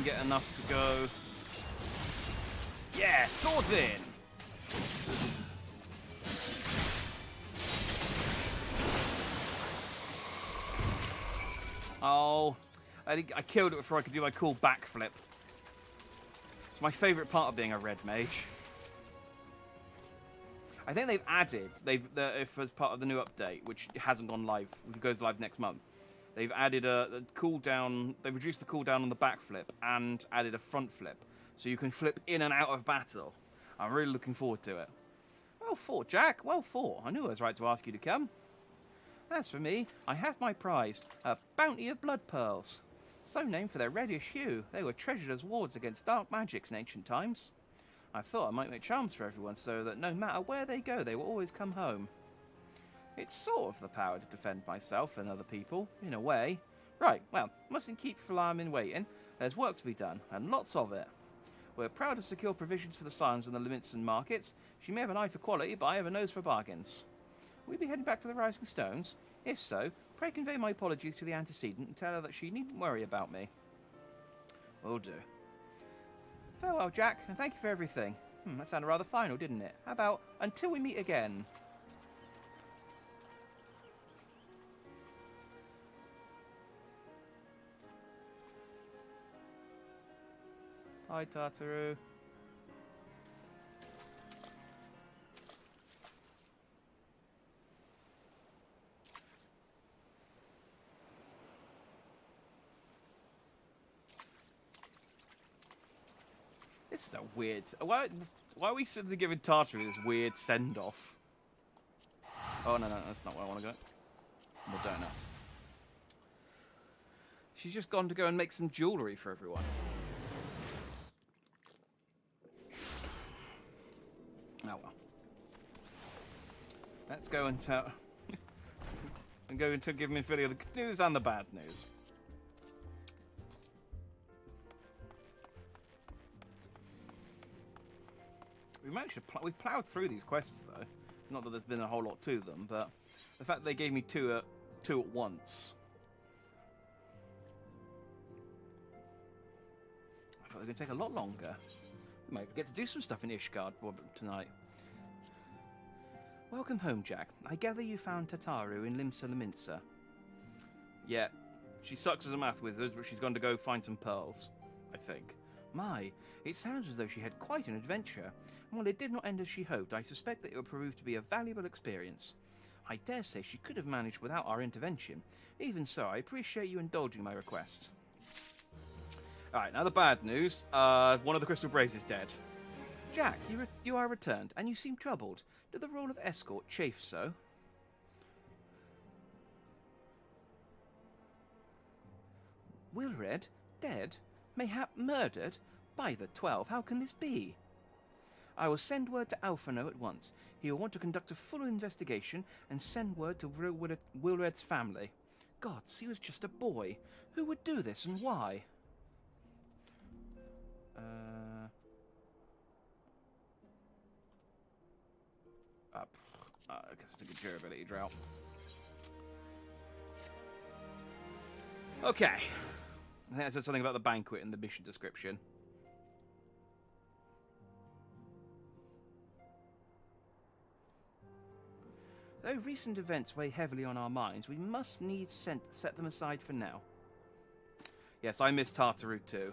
Get enough to go. Yeah, swords in. Oh, I killed it before I could do my cool backflip. It's my favourite part of being a red mage. I think they've added, if as part of the new update, which hasn't gone live, it goes live next month. They've added a cooldown. They've reduced the cooldown on the backflip and added a front flip, so you can flip in and out of battle. I'm really looking forward to it. Well fought, Jack. Well fought. I knew I was right to ask you to come. As for me, I have my prize, a bounty of blood pearls. So named for their reddish hue, they were treasured as wards against dark magics in ancient times. I thought I might make charms for everyone so that no matter where they go, they will always come home. It's sort of the power to defend myself and other people, in a way. Right, well, mustn't keep Flamin waiting. There's work to be done, and lots of it. We're proud to secure provisions for the Scions on the limits and markets. She may have an eye for quality, but I have a nose for bargains. Will we be heading back to the Rising Stones? If so, pray convey my apologies to the antecedent and tell her that she needn't worry about me. Will do. Farewell, Jack, and thank you for everything. That sounded rather final, didn't it? How about until we meet again? Hi, Tartaru. This is a weird... Why are we suddenly giving Tartaru this weird send-off? Oh, no, that's not where I want to go. Moderna. She's just gone to go and make some jewellery for everyone. Oh, well. Let's go and tell... and go into give Minfilia the good news and the bad news. We managed to we've ploughed through these quests though. Not that there's been a whole lot to them, but the fact that they gave me two at once. I thought they were going to take a lot longer. We might get to do some stuff in Ishgard tonight. Welcome home, Jack. I gather you found Tataru in Limsa Laminsa. Yeah, she sucks as a math wizard, but she's gone to go find some pearls, I think. My, it sounds as though she had quite an adventure. And while it did not end as she hoped, I suspect that it would prove to be a valuable experience. I dare say she could have managed without our intervention. Even so, I appreciate you indulging my request. Alright, now the bad news. One of the crystal brays is dead. Jack, you are returned, and you seem troubled. Did the role of escort chafe so? Wilred? Dead? Mayhap murdered? By the 12, how can this be? I will send word to Alphino at once. He will want to conduct a full investigation and send word to Wilred's family. Gods, he was just a boy. Who would do this and why? I guess it's a good durability drought. Okay. I think I said something about the banquet in the mission description. Though recent events weigh heavily on our minds, we must needs set them aside for now. Yes, I miss Tartaru too.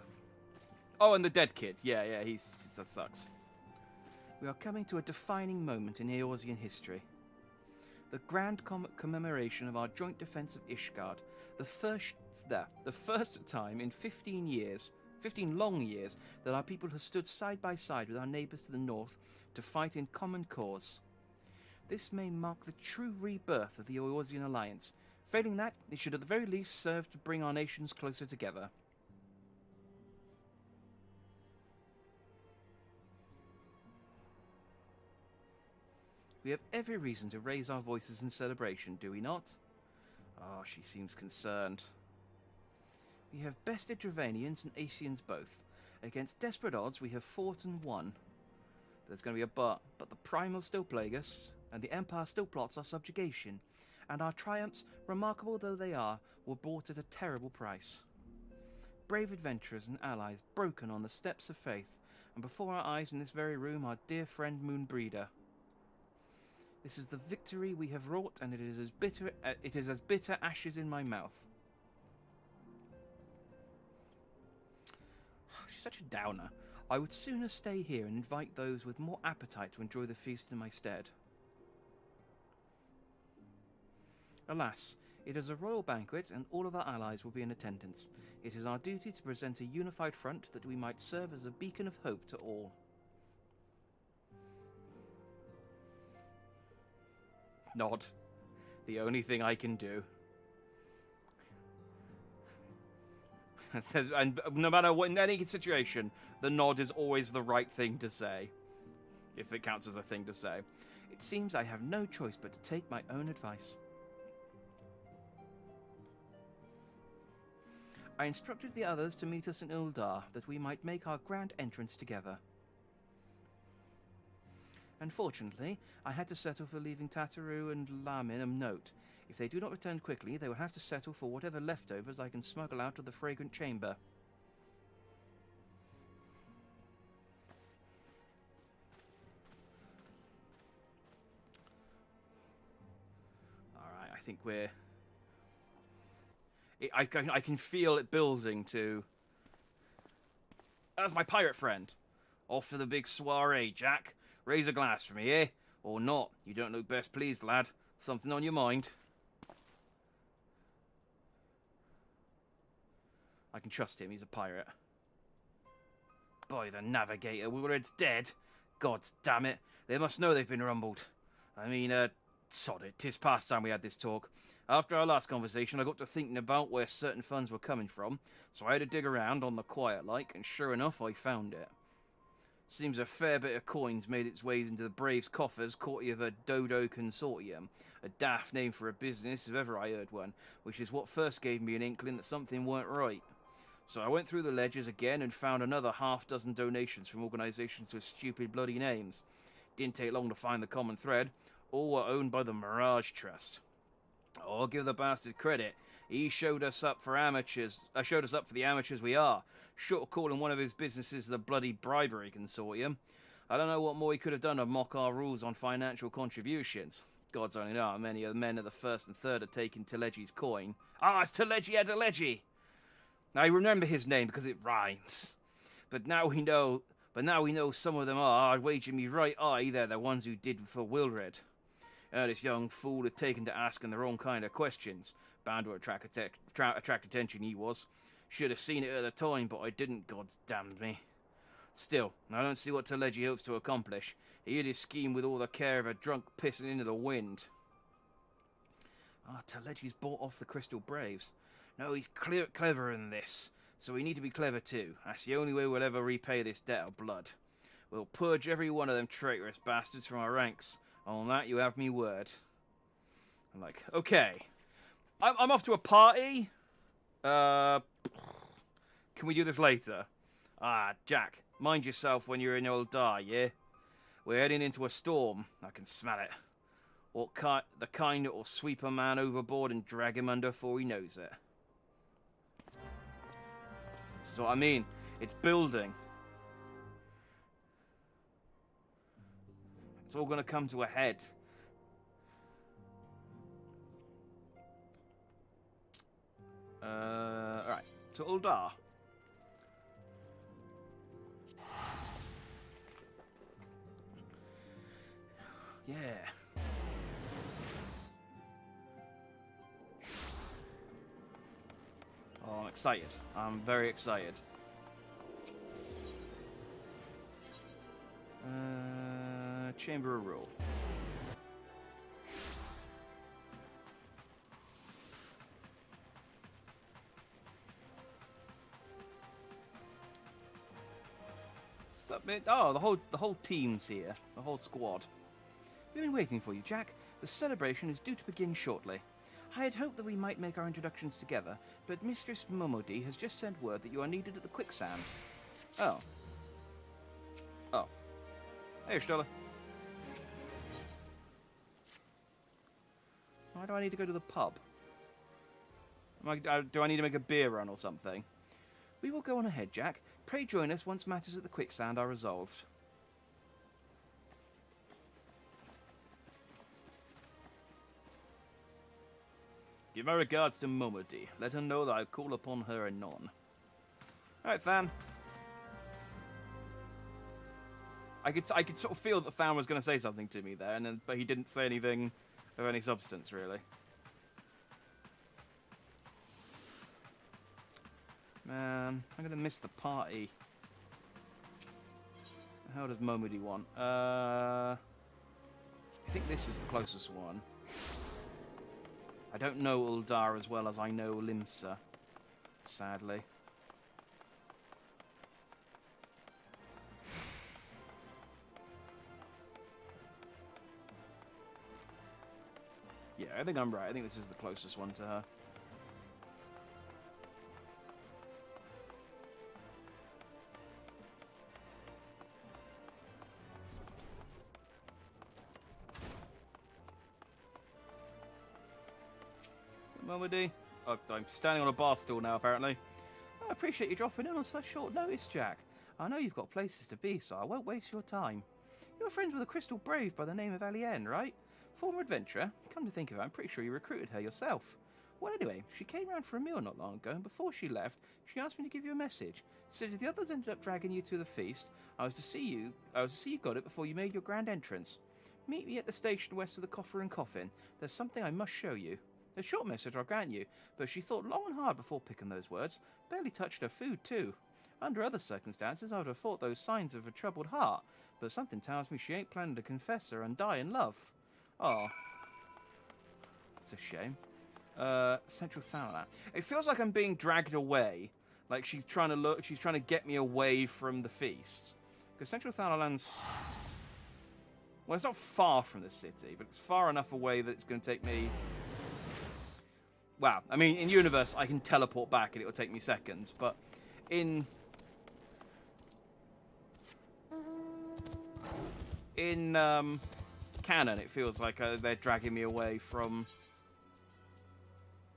Oh, and the dead kid. Yeah, that sucks. We are coming to a defining moment in Eorzean history. The grand commemoration of our joint defense of Ishgard. The first time in 15 long years, that our people have stood side by side with our neighbours to the north to fight in common cause. This may mark the true rebirth of the Eorzean alliance. Failing that, it should at the very least serve to bring our nations closer together. We have every reason to raise our voices in celebration, do we not? Ah, she seems concerned. We have bested Dravanians and Asians both. Against desperate odds, we have fought and won. There's going to be a but the Primals still plague us, and the Empire still plots our subjugation, and our triumphs, remarkable though they are, were bought at a terrible price. Brave adventurers and allies broken on the steps of faith, and before our eyes in this very room, our dear friend Moonbreeder. This is the victory we have wrought, and it is as bitter ashes in my mouth. She's such a downer. I would sooner stay here and invite those with more appetite to enjoy the feast in my stead. Alas, it is a royal banquet, and all of our allies will be in attendance. It is our duty to present a unified front that we might serve as a beacon of hope to all. Nod. The only thing I can do. And no matter what, in any situation, the nod is always the right thing to say. If it counts as a thing to say. It seems I have no choice but to take my own advice. I instructed the others to meet us in Uldar, that we might make our grand entrance together. Unfortunately, I had to settle for leaving Tataru and Lamin a note. If they do not return quickly, they will have to settle for whatever leftovers I can smuggle out of the fragrant chamber. Alright, I think we're... I can feel it building to... That's my pirate friend. Off for the big soiree, Jack. Raise a glass for me, eh? Or not. You don't look best pleased, lad. Something on your mind? I can trust him. He's a pirate. By the navigator, Wilred's dead. God damn it. They must know they've been rumbled. I mean, sod it. 'Tis past time we had this talk. After our last conversation, I got to thinking about where certain funds were coming from, so I had to dig around on the quiet like, and sure enough, I found it. Seems a fair bit of coins made its ways into the Braves' coffers, courtesy of a Dodo Consortium. A daft name for a business, if ever I heard one, which is what first gave me an inkling that something weren't right. So I went through the ledgers again and found another half-dozen donations from organisations with stupid bloody names. Didn't take long to find the common thread. All were owned by the Mirage Trust. Oh, I'll give the bastard credit. He showed us up for amateurs. Showed us up for the amateurs we are. Short of calling one of his businesses the bloody bribery consortium. I don't know what more he could have done to mock our rules on financial contributions. Gods only know how many of the men of the first and third are taking Telegi's coin. Ah, it's Telegi Adelegi! I remember his name because it rhymes. But now we know some of them are, I'd wager me right eye they're the ones who did for Wilred. This young fool had taken to asking the wrong kind of questions. Bound to attract attention, he was. Should have seen it at the time, but I didn't, God's damned me. Still, I don't see what Telegi hopes to accomplish. He hid his scheme with all the care of a drunk pissing into the wind. Ah, Telegi's bought off the Crystal Braves. No, he's cleverer than this. So we need to be clever too. That's the only way we'll ever repay this debt of blood. We'll purge every one of them traitorous bastards from our ranks. On that, you have me word. I'm like, okay. I'm off to a party. Can we do this later? Ah, Jack, mind yourself when you're in Uldar, yeah? We're heading into a storm. I can smell it. The kind that will sweep a man overboard and drag him under before he knows it. That's what I mean. It's building. It's all going to come to a head. Alright. To Uldar. Yeah. Oh, I'm excited. I'm very excited. Chamber of Rule. Submit. Oh, the whole team's here. The whole squad. We've been waiting for you, Jack. The celebration is due to begin shortly. I had hoped that we might make our introductions together, but Mistress Momodi has just sent word that you are needed at the quicksand. Oh. Oh. Hey, Stella. Why do I need to go to the pub? Do I need to make a beer run or something? We will go on ahead, Jack. Pray join us once matters at the quicksand are resolved. Give my regards to Momodi. Let her know that I call upon her anon. Alright, Than. I could sort of feel that Than was going to say something to me there, but he didn't say anything of any substance, really. Man, I'm going to miss the party. How does Momodi want? I think this is the closest one. I don't know Uldar as well as I know Limsa, sadly. Yeah, I think I'm right. I think this is the closest one to her. Momody. Oh, I'm standing on a bar stool now, apparently. I appreciate you dropping in on such short notice, Jack. I know you've got places to be, so I won't waste your time. You're friends with a crystal brave by the name of Alienne, right? Former adventurer. Come to think of it, I'm pretty sure you recruited her yourself. Well, anyway, she came round for a meal not long ago, and before she left, she asked me to give you a message. Said if the others ended up dragging you to the feast, I was to see you got it before you made your grand entrance. Meet me at the station west of the Coffer and Coffin. There's something I must show you. A short message, I'll grant you, but she thought long and hard before picking those words. Barely touched her food, too. Under other circumstances, I would have thought those signs of a troubled heart, but something tells me she ain't planning to confess her and die in love. Oh. It's a shame. Central Thalalan. It feels like I'm being dragged away. Like she's trying to get me away from the feast. Because Central Thalalan's... Well, it's not far from the city, but it's far enough away that it's going to take me... Wow. I mean, in universe, I can teleport back and it will take me seconds, but in canon, it feels like they're dragging me away from...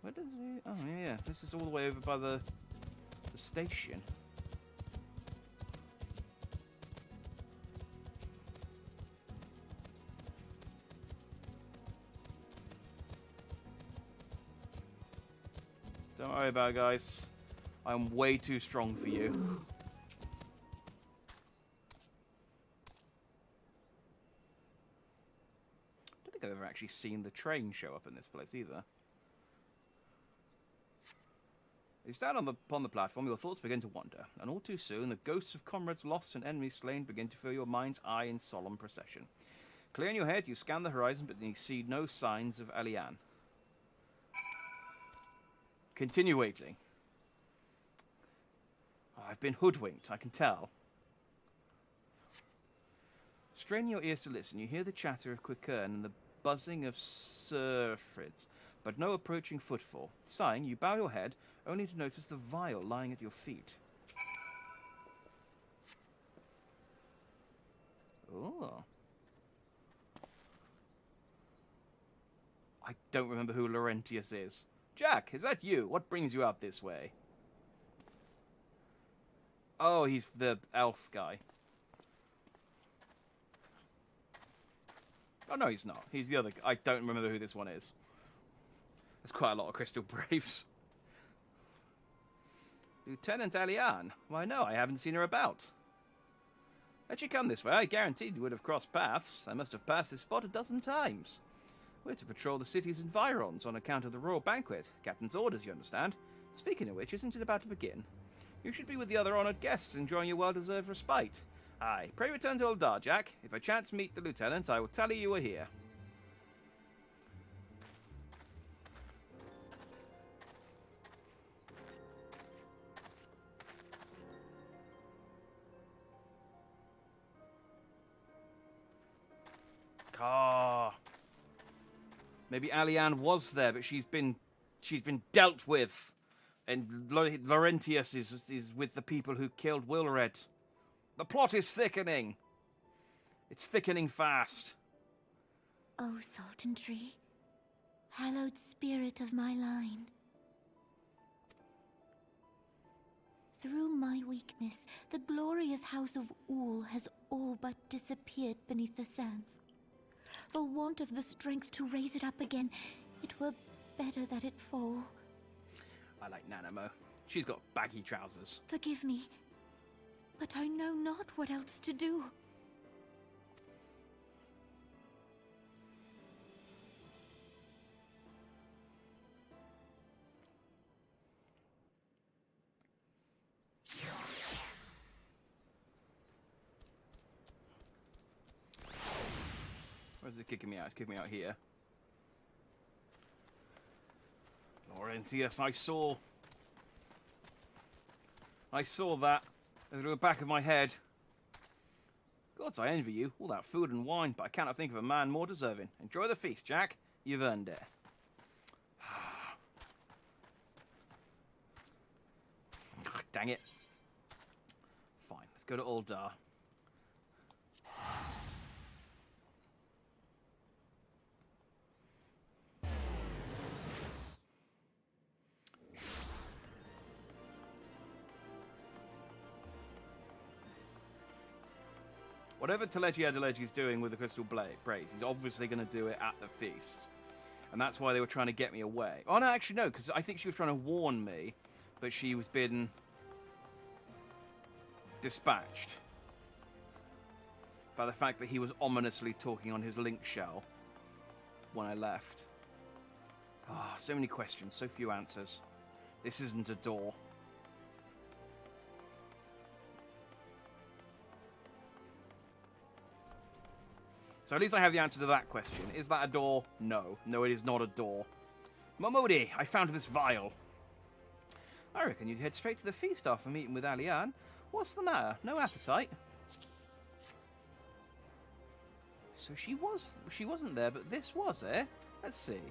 Where does he... Oh, yeah. This is all the way over by the station. Don't worry about it, guys. I'm way too strong for you. I don't think I've ever actually seen the train show up in this place either. You stand upon the platform, your thoughts begin to wander, and all too soon the ghosts of comrades lost and enemies slain begin to fill your mind's eye in solemn procession. Clear in your head, you scan the horizon, but you see no signs of Alienne. Continue waiting. Oh, I've been hoodwinked, I can tell. Strain your ears to listen. You hear the chatter of Quickern and the buzzing of surfrids, but no approaching footfall. Sighing, you bow your head, only to notice the vial lying at your feet. Oh. I don't remember who Laurentius is. Jack, is that you? What brings you out this way? Oh, he's the elf guy. Oh, no, he's not. He's the other guy. I don't remember who this one is. There's quite a lot of Crystal Braves. Lieutenant Alienne? Why, no, I haven't seen her about. Had she come this way, I guaranteed we would have crossed paths. I must have passed this spot a dozen times. We're to patrol the city's environs on account of the royal banquet. Captain's orders, you understand. Speaking of which, isn't it about to begin? You should be with the other honoured guests, enjoying your well-deserved respite. Aye, pray return to Uldar, Jack. If I chance meet the lieutenant, I will tell you were here. Ah. Maybe Alienne was there, but she's been dealt with, and Laurentius is with the people who killed Wilred. The plot is thickening. It's thickening fast. O Sultan Tree, hallowed spirit of my line. Through my weakness, the glorious house of Ul has all but disappeared beneath the sands. For want of the strength to raise it up again, it were better that it fall. I like Nanamo. She's got baggy trousers. Forgive me, but I know not what else to do. Where's it kicking me out? It's kicking me out here. Laurentius, I saw that through the back of my head. Gods, I envy you. All that food and wine, but I cannot think of a man more deserving. Enjoy the feast, Jack. You've earned it. Dang it. Fine, let's go to Uldar. Whatever Telegi's doing with the crystal braids, he's obviously going to do it at the feast. And that's why they were trying to get me away. Oh, no, actually, no, because I think she was trying to warn me, but she was being dispatched by the fact that he was ominously talking on his link shell when I left. Ah, so many questions, so few answers. This isn't a door. So at least I have the answer to that question. Is that a door? No. No, it is not a door. Momodi, I found this vial. I reckon you'd head straight to the feast after meeting with Alian. What's the matter? No appetite? So she wasn't there, but this was, eh? Let's see.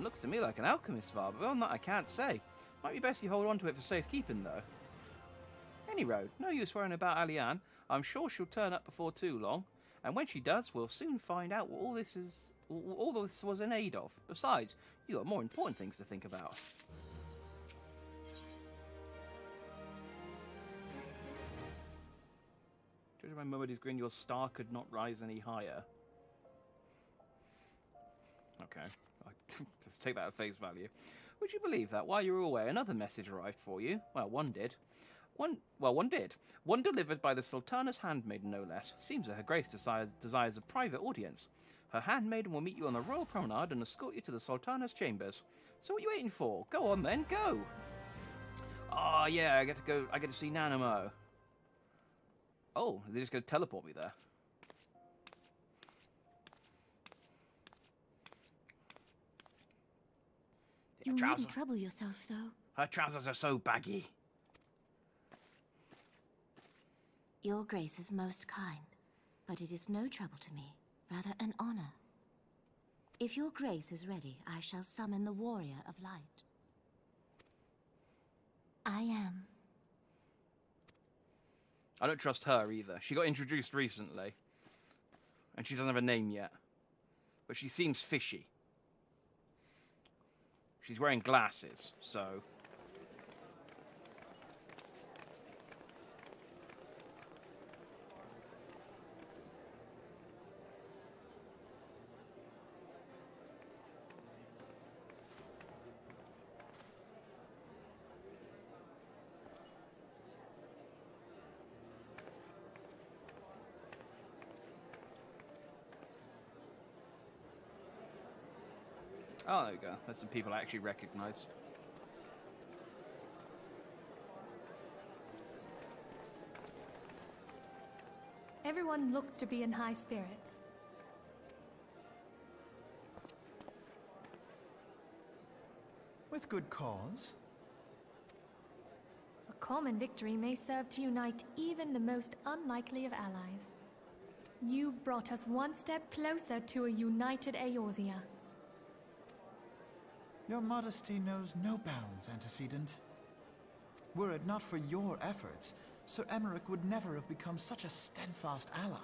Looks to me like an alchemist vial, but on that I can't say. Might be best you hold on to it for safekeeping, though. Any road, no use worrying about Alian. I'm sure she'll turn up before too long. And when she does, we'll soon find out what all this was in aid of. Besides, you got more important things to think about. Judging by Momody's grin, your star could not rise any higher. Okay, let's take that at face value. Would you believe that while you were away, another message arrived for you? Well, one did. One did. One delivered by the Sultana's handmaiden, no less. Seems that her grace desires a private audience. Her handmaiden will meet you on the royal promenade and escort you to the Sultana's chambers. So what are you waiting for? Go on then, go! Oh yeah, I get to see Nanamo. Oh, they're just going to teleport me there. You wouldn't trouble yourself so. Her trousers are so baggy. Your grace is most kind, but it is no trouble to me, rather an honor. If your grace is ready, I shall summon the warrior of light. I am. I don't trust her either. She got introduced recently, and she doesn't have a name yet. But she seems fishy. She's wearing glasses, so... Oh, there we go. There's some people I actually recognize. Everyone looks to be in high spirits. With good cause. A common victory may serve to unite even the most unlikely of allies. You've brought us one step closer to a united Eorzea. Your modesty knows no bounds, Antecedent. Were it not for your efforts, Sir Emmerich would never have become such a steadfast ally.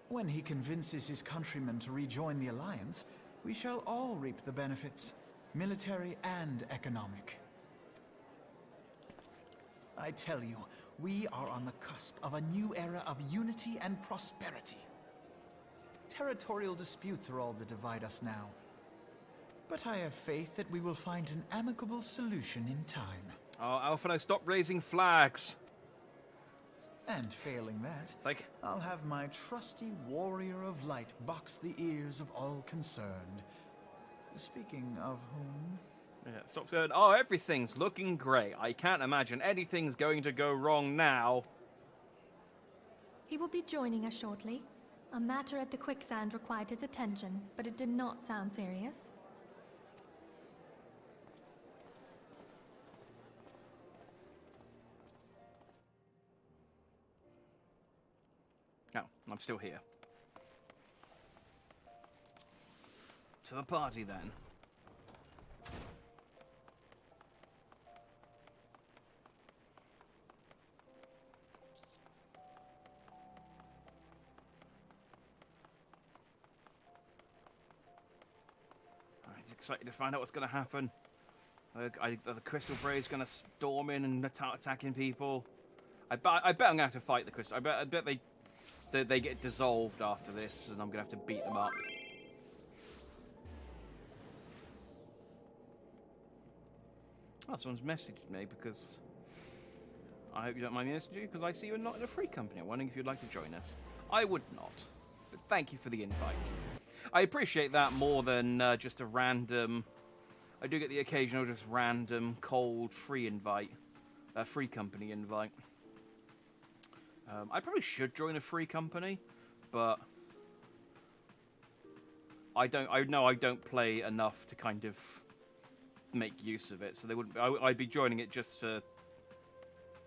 When he convinces his countrymen to rejoin the Alliance, we shall all reap the benefits, military and economic. I tell you, we are on the cusp of a new era of unity and prosperity. Territorial disputes are all that divide us now. But I have faith that we will find an amicable solution in time. Oh, Alphino, stop raising flags! And failing that, It's like... I'll have my trusty warrior of light box the ears of all concerned. Speaking of whom... Yeah, stop going, oh, everything's looking great. I can't imagine anything's going to go wrong now. He will be joining us shortly. A matter at the quicksand required his attention, but it did not sound serious. No, I'm still here. To the party, then. Excited to find out what's going to happen. The crystal braid's going to storm in and attacking people. I bet I'm gonna have to fight the crystal. I bet they get dissolved after this, and I'm gonna have to beat them up. Oh, someone's messaged me because I hope you don't mind me messaging you because I see you're not in a free company. I'm wondering if you'd like to join us. I would not, but thank you for the invite. I appreciate that more than just a random. I do get the occasional just random cold free invite, free company invite. I probably should join a free company, but I know I don't play enough to kind of make use of it, so they wouldn't. I'd be joining it just for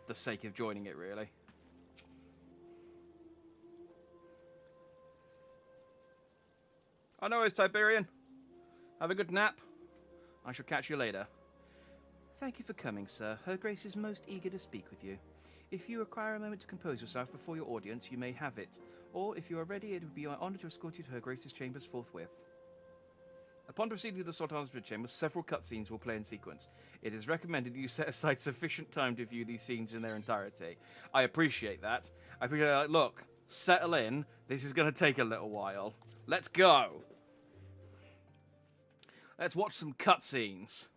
the sake of joining it, really. Oh no, it's Tiberian. Have a good nap. I shall catch you later. Thank you for coming, sir. Her Grace is most eager to speak with you. If you require a moment to compose yourself before your audience, you may have it. Or, if you are ready, it would be my honor to escort you to Her Grace's chambers forthwith. Upon proceeding to the Sultan's bedchamber, several cutscenes will play in sequence. It is recommended that you set aside sufficient time to view these scenes in their entirety. I appreciate that. I appreciate that. Look, settle in. This is going to take a little while. Let's go. Let's watch some cutscenes.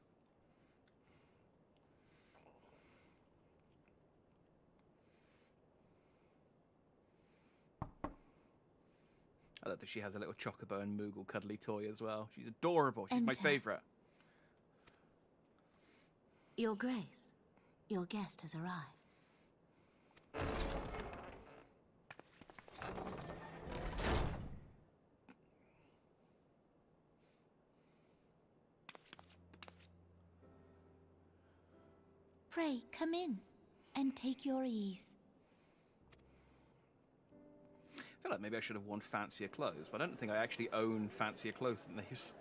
I love that she has a little Chocobo and Moogle cuddly toy as well. She's adorable. She's my favourite. Your Grace, your guest has arrived. Pray, come in and take your ease. I feel like maybe I should have worn fancier clothes, but I don't think I actually own fancier clothes than these.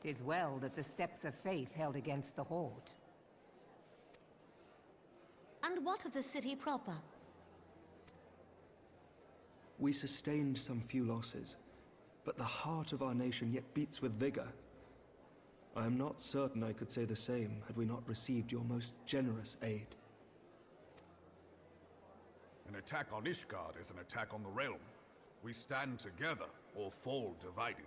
"'Tis well that the steps of faith held against the Horde." And what of the city proper? We sustained some few losses, but the heart of our nation yet beats with vigor. I am not certain I could say the same had we not received your most generous aid. An attack on Ishgard is an attack on the realm. We stand together or fall divided.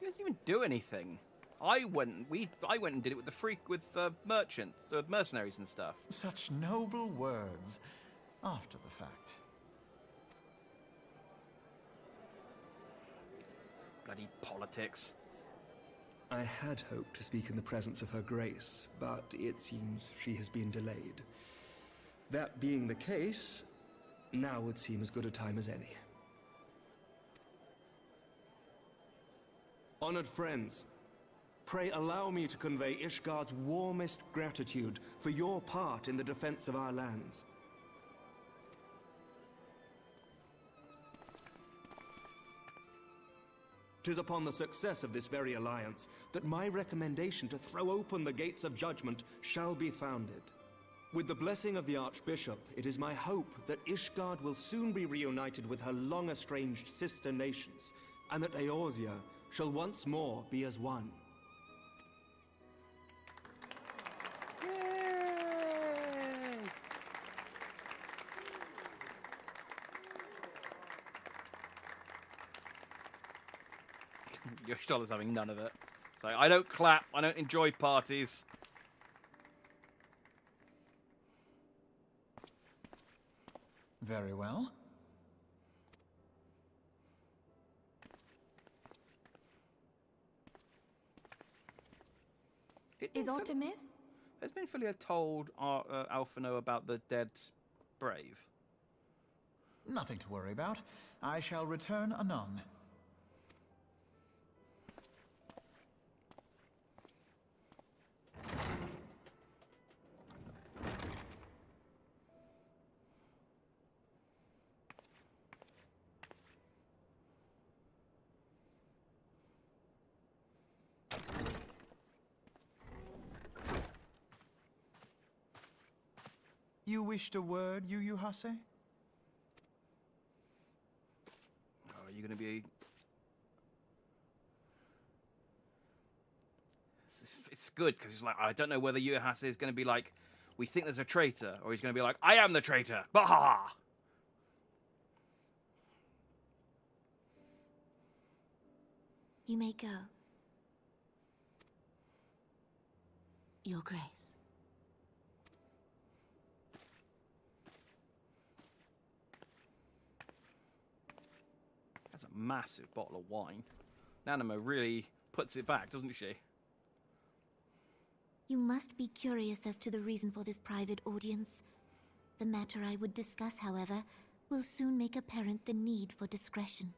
He doesn't even do anything. I went and did it with merchants, mercenaries and stuff. Such noble words after the fact. Bloody politics. I had hoped to speak in the presence of Her Grace, but it seems she has been delayed. That being the case, now would seem as good a time as any. Honored friends, pray allow me to convey Ishgard's warmest gratitude for your part in the defense of our lands. "'Tis upon the success of this very alliance that my recommendation to throw open the gates of judgment shall be founded. With the blessing of the Archbishop, it is my hope that Ishgard will soon be reunited with her long-estranged sister nations, and that Eorzea shall once more be as one." Yay! Yoshtola's having none of it. So I don't clap. I don't enjoy parties. Very well. Is Artemis? Has Minfilia told Alphino about the dead brave? Nothing to worry about. I shall return anon. You wished a word, Yu Hase? going to be... It's good, because he's like, I don't know whether Yuhasa is going to be like, we think there's a traitor, or he's going to be like, I am the traitor! Bah! You may go. Your Grace. That's a massive bottle of wine. Nanamo really puts it back, doesn't she? You must be curious as to the reason for this private audience. The matter I would discuss, however, will soon make apparent the need for discretion.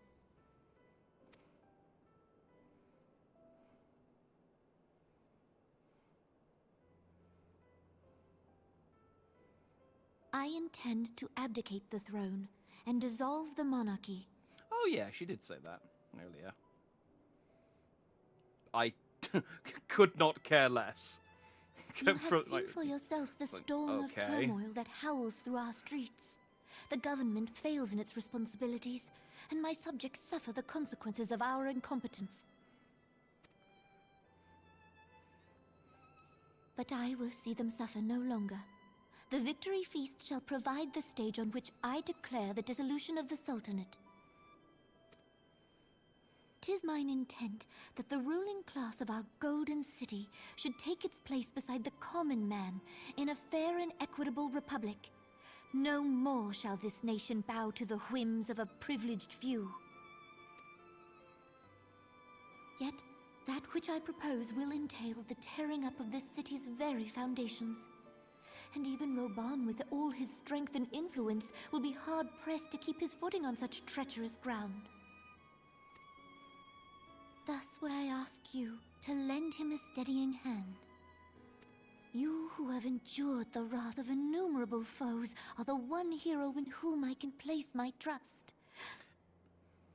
I intend to abdicate the throne and dissolve the monarchy. Oh yeah, she did say that earlier. I could not care less. You have seen for yourself the storm of turmoil that howls through our streets. The government fails in its responsibilities, and my subjects suffer the consequences of our incompetence. But I will see them suffer no longer. The victory feast shall provide the stage on which I declare the dissolution of the Sultanate. 'Tis mine intent that the ruling class of our golden city should take its place beside the common man in a fair and equitable republic. No more shall this nation bow to the whims of a privileged few. Yet, that which I propose will entail the tearing up of this city's very foundations. And even Roban, with all his strength and influence, will be hard-pressed to keep his footing on such treacherous ground. Thus would I ask you to lend him a steadying hand. You who have endured the wrath of innumerable foes are the one hero in whom I can place my trust.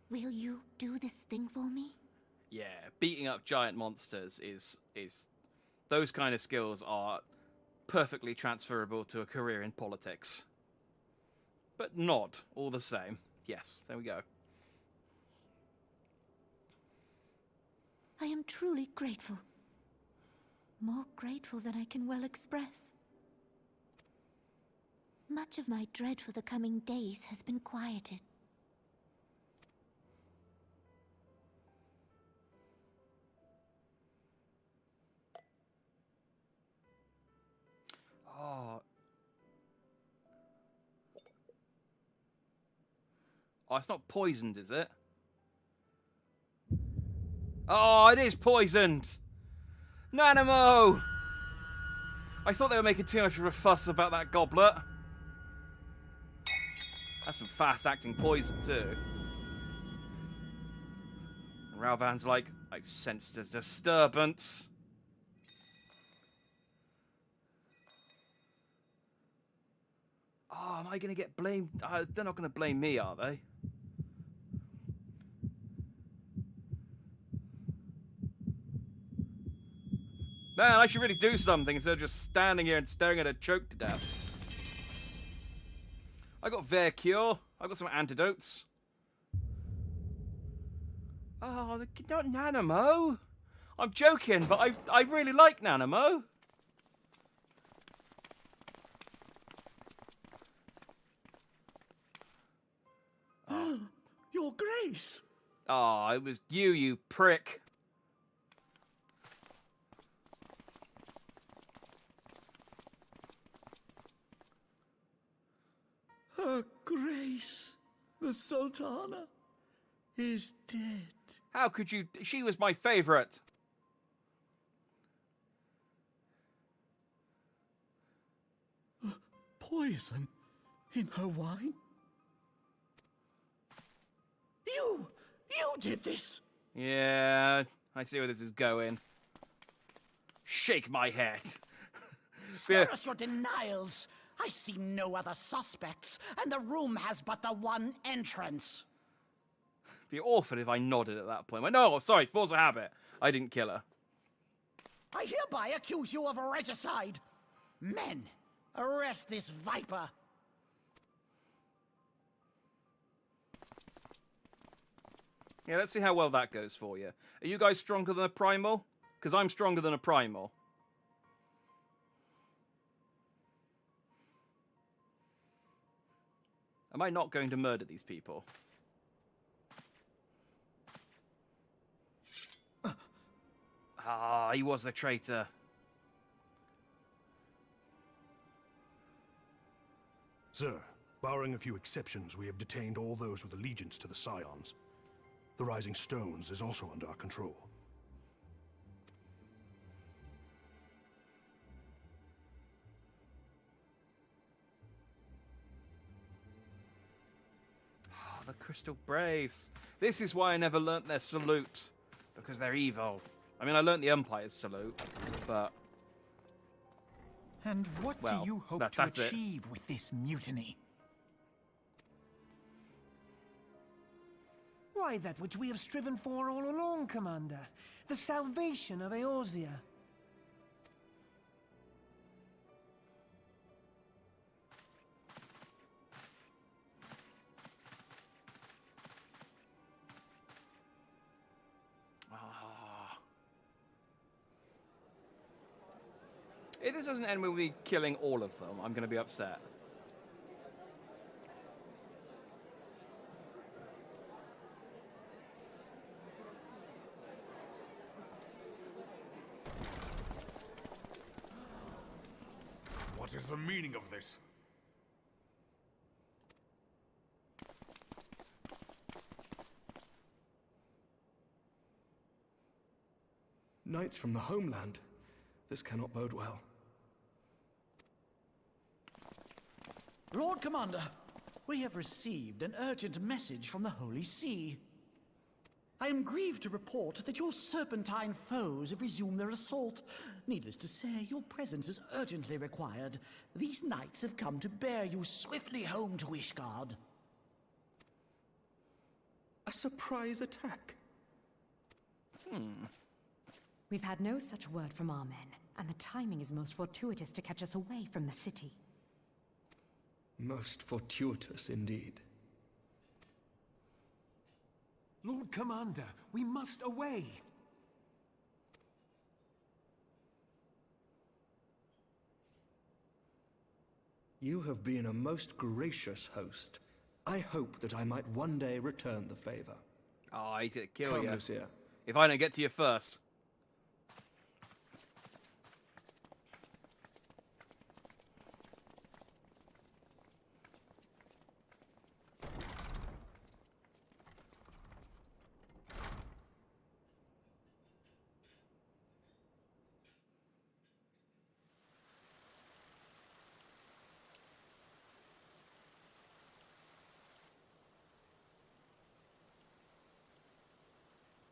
Will you do this thing for me? Yeah, beating up giant monsters is those kind of skills are perfectly transferable to a career in politics. But not all the same. Yes, there we go. I am truly grateful. More grateful than I can well express. Much of my dread for the coming days has been quieted. Oh, it's not poisoned, is it? Oh, it is poisoned! Nanamo! I thought they were making too much of a fuss about that goblet. That's some fast-acting poison, too. And Ralvan's like, I've sensed a disturbance. Oh, am I going to get blamed? They're not going to blame me, are they? Man, I should really do something instead of just standing here and staring at her choke to death. I got Ver Cure. I got some antidotes. Oh, not Nanamo. I'm joking, but I really like Nanamo. Oh. Your Grace! Oh, it was you prick. Her Grace, the Sultana, is dead. How could you? She was my favorite. Poison in her wine? You did this! Yeah, I see where this is going. Shake my head. Spare us your denials. I see no other suspects, and the room has but the one entrance. It'd be awful if I nodded at that point. No, sorry, force of habit. I didn't kill her. I hereby accuse you of regicide. Men, arrest this viper. Yeah, let's see how well that goes for you. Are you guys stronger than a primal? Because I'm stronger than a primal. Am I not going to murder these people? Ah, he was the traitor. Sir, barring a few exceptions, we have detained all those with allegiance to the Scions. The Rising Stones is also under our control. Ah, the Crystal Braves. This is why I never learnt their salute. Because they're evil. I mean, I learnt the Empire's salute, but... And what do you hope to achieve with this mutiny? Why, that which we have striven for all along, Commander. The salvation of Eorzea. If this doesn't end with me killing all of them, I'm going to be upset. What is the meaning of this? Knights from the homeland. This cannot bode well. Lord Commander, we have received an urgent message from the Holy See. I am grieved to report that your serpentine foes have resumed their assault. Needless to say, your presence is urgently required. These knights have come to bear you swiftly home to Ishgard. A surprise attack? We've had no such word from our men, and the timing is most fortuitous to catch us away from the city. Most fortuitous indeed. Lord Commander, we must away. You have been a most gracious host. I hope that I might one day return the favor. Oh, he's going to kill Come, you. Lucia. If I don't get to you first.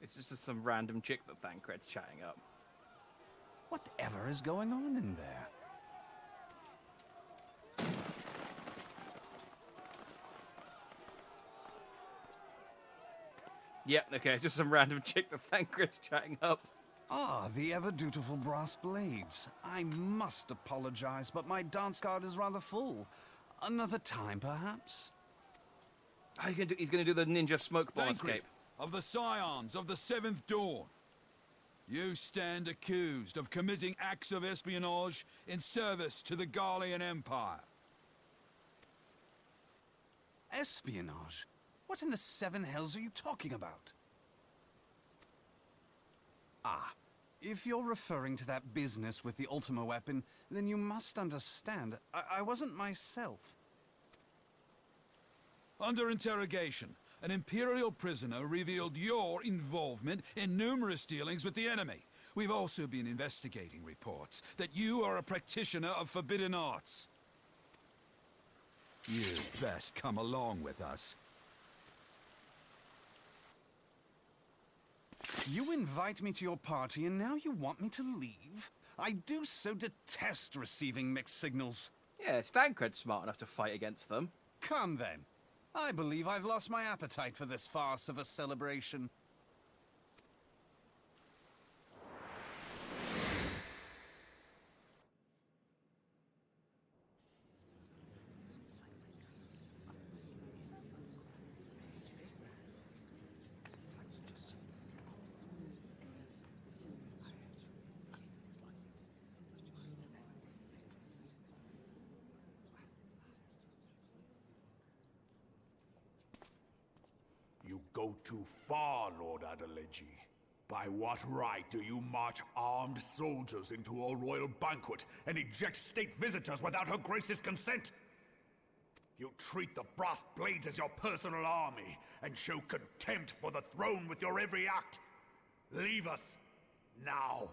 It's just some random chick that Thancred's chatting up. Whatever is going on in there? Yep, okay, it's just some random chick that Thancred's chatting up. Ah, the ever-dutiful brass blades. I must apologize, but my dance card is rather full. Another time, perhaps? Oh, he's going to do the ninja smoke bomb escape. Of the Scions of the Seventh Dawn. You stand accused of committing acts of espionage in service to the Garlean Empire. Espionage? What in the seven hells are you talking about? Ah, if you're referring to that business with the Ultima weapon, then you must understand, I wasn't myself. Under interrogation, an Imperial prisoner revealed your involvement in numerous dealings with the enemy. We've also been investigating reports that you are a practitioner of forbidden arts. You'd best come along with us. You invite me to your party and now you want me to leave? I do so detest receiving mixed signals. Yeah, Thancred's smart enough to fight against them. Come then. I believe I've lost my appetite for this farce of a celebration. go too far, Lord Adeleji. By what right do you march armed soldiers into a royal banquet and eject state visitors without her grace's consent? You treat the brass blades as your personal army and show contempt for the throne with your every act. Leave us, now.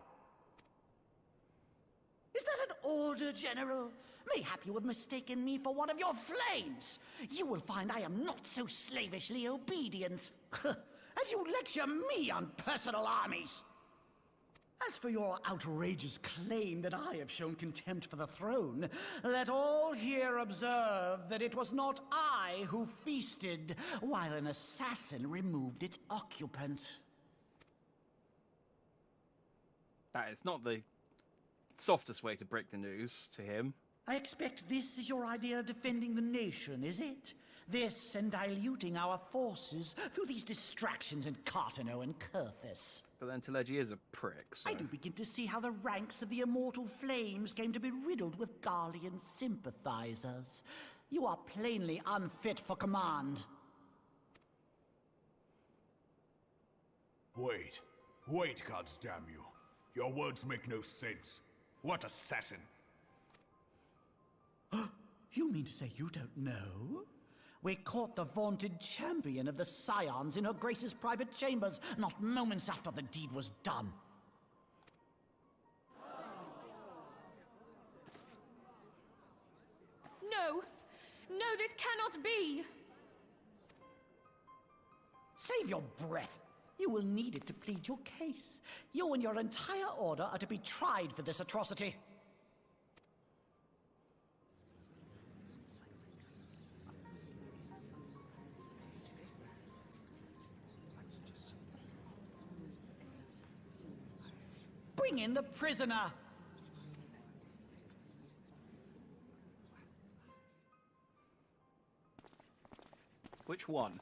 Is that an order, General? Mayhap you have mistaken me for one of your flames. You will find I am not so slavishly obedient. As you lecture me on personal armies. As for your outrageous claim that I have shown contempt for the throne, let all here observe that it was not I who feasted while an assassin removed its occupant. That is not the softest way to break the news to him. I expect this is your idea of defending the nation, is it? This and diluting our forces through these distractions in Cartano and Kurthis. But then Teleji is a prick, so... I do begin to see how the ranks of the Immortal Flames came to be riddled with Garlean sympathizers. You are plainly unfit for command. Wait, goddamn you. Your words make no sense. What assassin? You mean to say you don't know? We caught the vaunted champion of the Scions in her Grace's private chambers, not moments after the deed was done. No! No, this cannot be! Save your breath. You will need it to plead your case. You and your entire order are to be tried for this atrocity. Bring in the prisoner! Which one?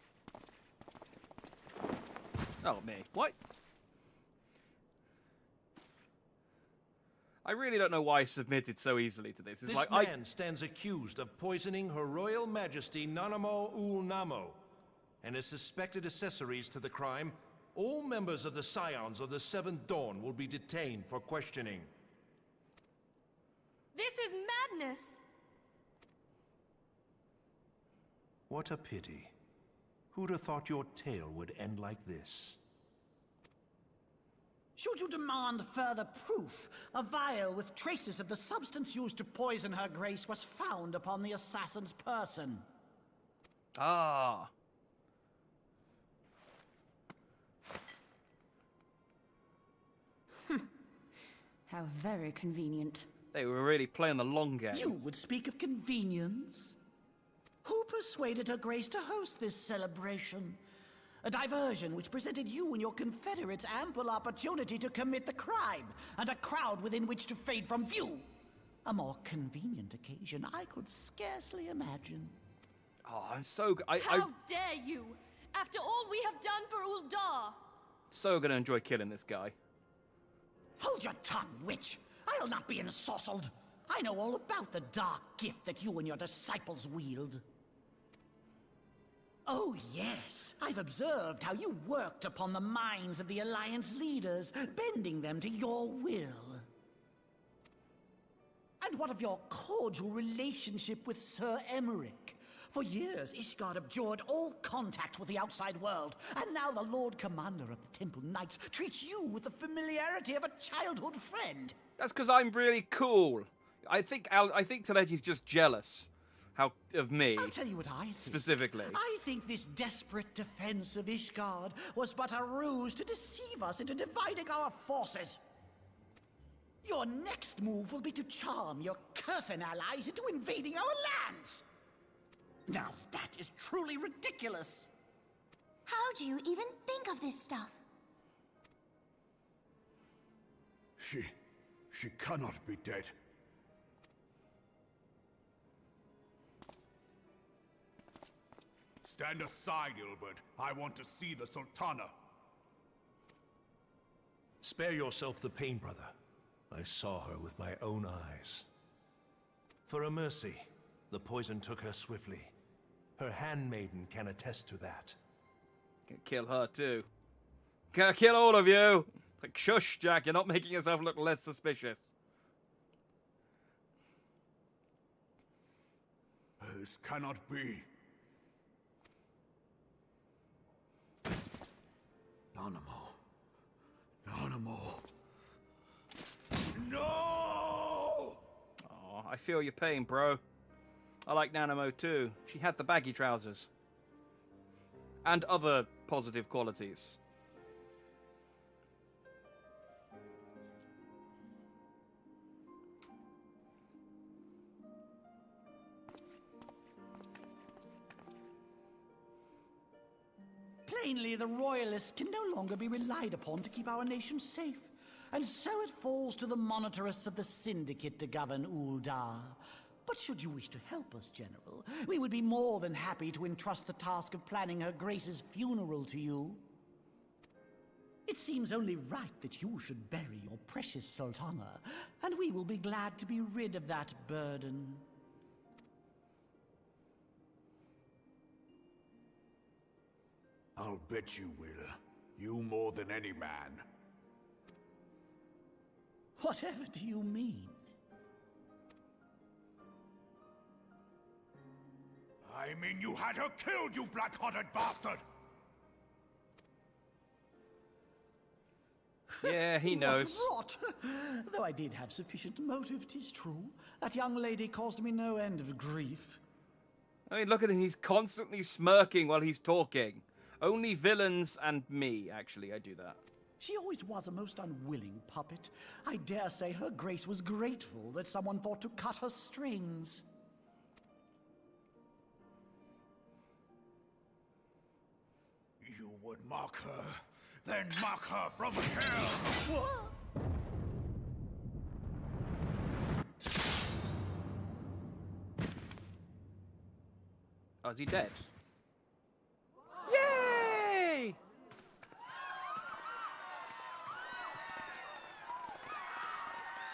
Oh, me. What? I really don't know why I submitted so easily to this. It's This like man stands accused of poisoning Her Royal Majesty Nanamo Ul Namo, and as suspected accessories to the crime, all members of the Scions of the Seventh Dawn will be detained for questioning. This is madness! What a pity. Who'd have thought your tale would end like this? Should you demand further proof, a vial with traces of the substance used to poison her grace was found upon the assassin's person. Ah. How very convenient. They were really playing the long game. You would speak of convenience? Who persuaded her grace to host this celebration? A diversion which presented you and your confederates ample opportunity to commit the crime, and a crowd within which to fade from view. A more convenient occasion I could scarcely imagine. Oh, I'm so... How dare you! After all we have done for Uldar! So gonna enjoy killing this guy. Hold your tongue, witch! I'll not be ensorcelled! I know all about the dark gift that you and your disciples wield. Oh, yes. I've observed how you worked upon the minds of the Alliance leaders, bending them to your will. And what of your cordial relationship with Sir Emmerich? For years, Ishgard abjured all contact with the outside world, and now the Lord Commander of the Temple Knights treats you with the familiarity of a childhood friend. That's because I'm really cool. I think Teleji's just jealous of me. I'll tell you what I think. Specifically. I think this desperate defense of Ishgard was but a ruse to deceive us into dividing our forces. Your next move will be to charm your Kurthan allies into invading our lands. Now that is truly ridiculous. How do you even think of this stuff? She cannot be dead. Stand aside, Ilbert. I want to see the Sultana. Spare yourself the pain, brother. I saw her with my own eyes. For a mercy, the poison took her swiftly. Her handmaiden can attest to that. Gonna kill her too. Gonna kill all of you! Like, shush, Jack, you're not making yourself look less suspicious. This cannot be. Nanamo. Nanamo. No! Oh, I feel your pain, bro. I like Nanamo too. She had the baggy trousers. And other positive qualities. Plainly, the Royalists can no longer be relied upon to keep our nation safe. And so it falls to the monitorists of the Syndicate to govern Uldar. But should you wish to help us, General, we would be more than happy to entrust the task of planning Her Grace's funeral to you. It seems only right that you should bury your precious Sultana, and we will be glad to be rid of that burden. I'll bet you will. You more than any man. Whatever do you mean? I mean you had her killed, you black-hearted bastard! Yeah, he knows. What rot! Though I did have sufficient motive, 'tis true. That young lady caused me no end of grief. I mean, look at him, he's constantly smirking while he's talking. Only villains and me, actually, I do that. She always was a most unwilling puppet. I dare say Her Grace was grateful that someone thought to cut her strings. You would mock her, then mock her from hell! What? Oh, is he dead? Yay!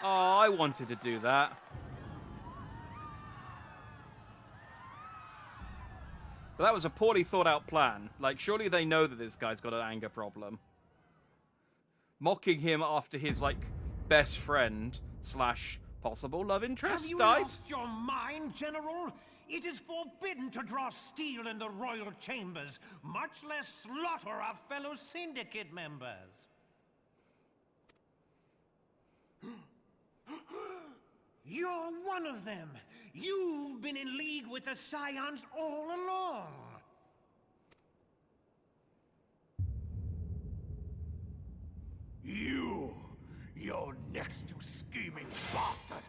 Oh, I wanted to do that. But that was a poorly thought out plan. Like, surely they know that this guy's got an anger problem. Mocking him after his, like, best friend slash possible love interest Have you died? lost your mind, General? It is forbidden to draw steel in the royal chambers, much less slaughter our fellow syndicate members. You're one of them. You've been in league with the Scions all along. You're next, you scheming bastard!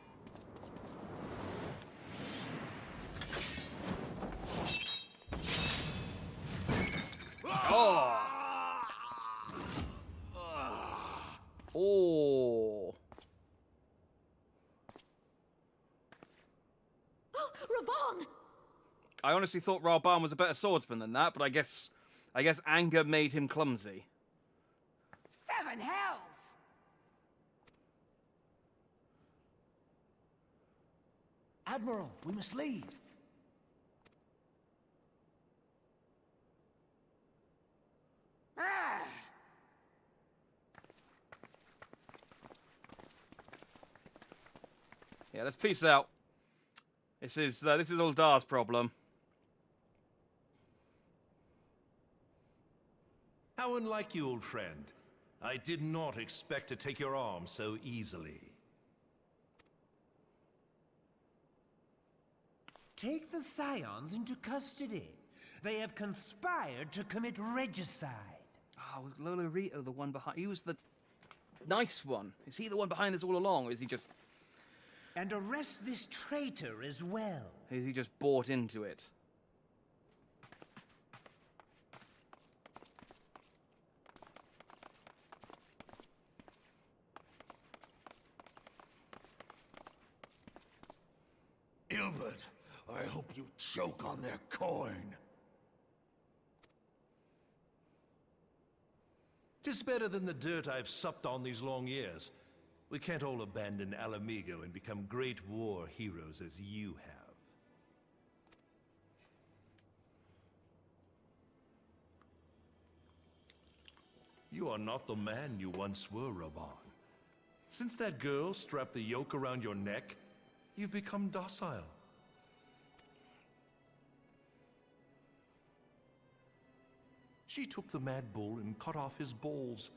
Oh! Oh! Raban! I honestly thought Raban was a better swordsman than that, but I guess anger made him clumsy. 7 hells! Admiral, we must leave. Ah! Yeah, let's peace out. This is Uldar's problem. How unlike you, old friend. I did not expect to take your arm so easily. Take the Scions into custody. They have conspired to commit regicide. Oh, was Lolo Rito the one behind? He was the nice one. Is he the one behind this all along, or is he just... And arrest this traitor as well. Is he just bought into it? Ilbert, I hope you choke on their coin. 'Tis better than the dirt I've supped on these long years. We can't all abandon Alamigo and become great war heroes as you have. You are not the man you once were, Raban. Since that girl strapped the yoke around your neck, you've become docile. She took the mad bull and cut off his balls,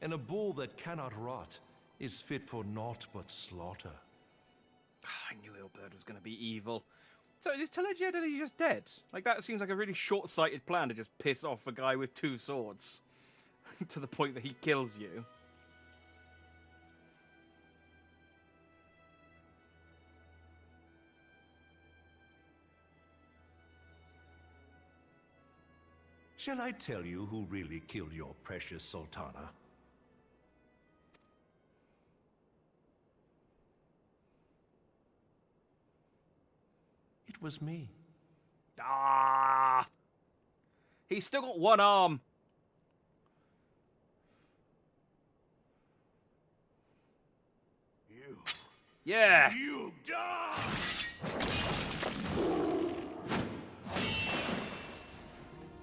and a bull that cannot rot is fit for naught but slaughter. I knew Ilberd was going to be evil. So just tell Ed that he's just dead. Like, that seems like a really short-sighted plan to just piss off a guy with 2 swords. To the point that he kills you. Shall I tell you who really killed your precious Sultana? It was me. Ah! He's still got 1 arm. You. Yeah. You die!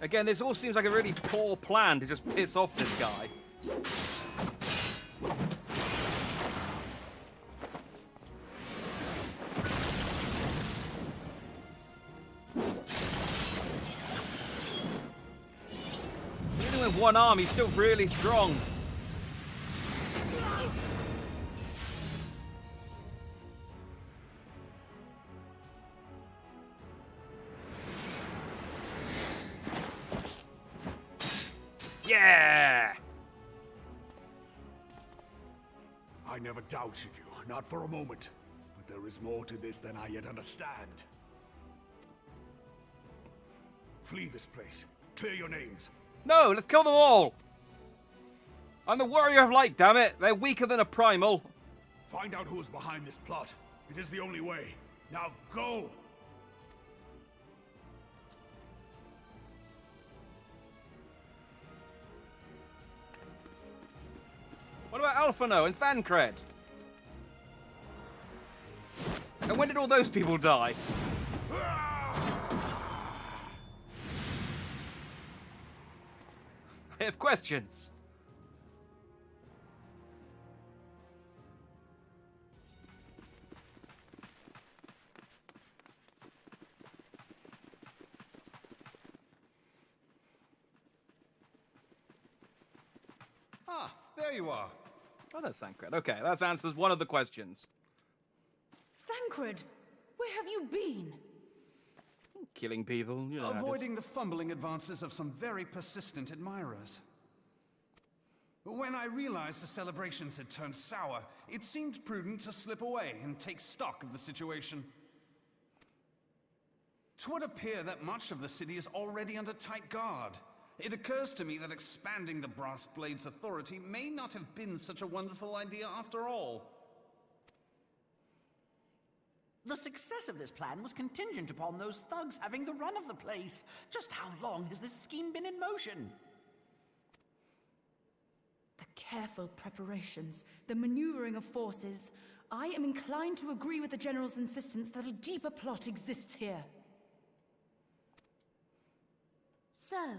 Again, this all seems like a really poor plan to just piss off this guy. Even with 1 arm, he's still really strong. Yeah! I never doubted you, not for a moment. But there is more to this than I yet understand. Flee this place. Clear your names. No, let's kill them all! I'm the Warrior of Light, damn it! They're weaker than a primal. Find out who is behind this plot. It is the only way. Now go! What about Alphano and Thancred? And when did all those people die? I have questions. Ah, there you are. Oh, that's Thancred. Okay, that answers one of the questions. Thancred, where have you been? Killing people, you know. how it is. Avoiding the fumbling advances of some very persistent admirers. When I realized the celebrations had turned sour, it seemed prudent to slip away and take stock of the situation. 'Twould appear that much of the city is already under tight guard. It occurs to me that expanding the Brass Blade's authority may not have been such a wonderful idea after all. The success of this plan was contingent upon those thugs having the run of the place. Just how long has this scheme been in motion? The careful preparations, the maneuvering of forces. I am inclined to agree with the General's insistence that a deeper plot exists here. So,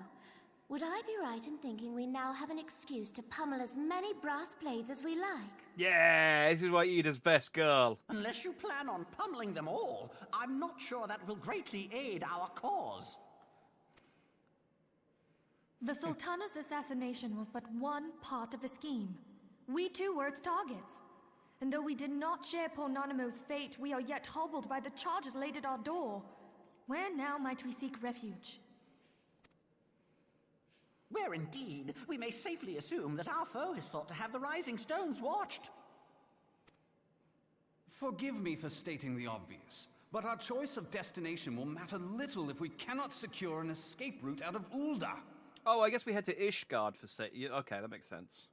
would I be right in thinking we now have an excuse to pummel as many brass blades as we like? Yeah, this is why Ida's best girl. Unless you plan on pummeling them all, I'm not sure that will greatly aid our cause. The Sultana's assassination was but one part of the scheme. We too were its targets. And though we did not share poor Nanamo's fate, we are yet hobbled by the charges laid at our door. Where now might we seek refuge? Where indeed, we may safely assume that our foe has thought to have the Rising Stones watched. Forgive me for stating the obvious, but our choice of destination will matter little if we cannot secure an escape route out of Ul'dah. Oh, I guess we head to Ishgard for okay, that makes sense.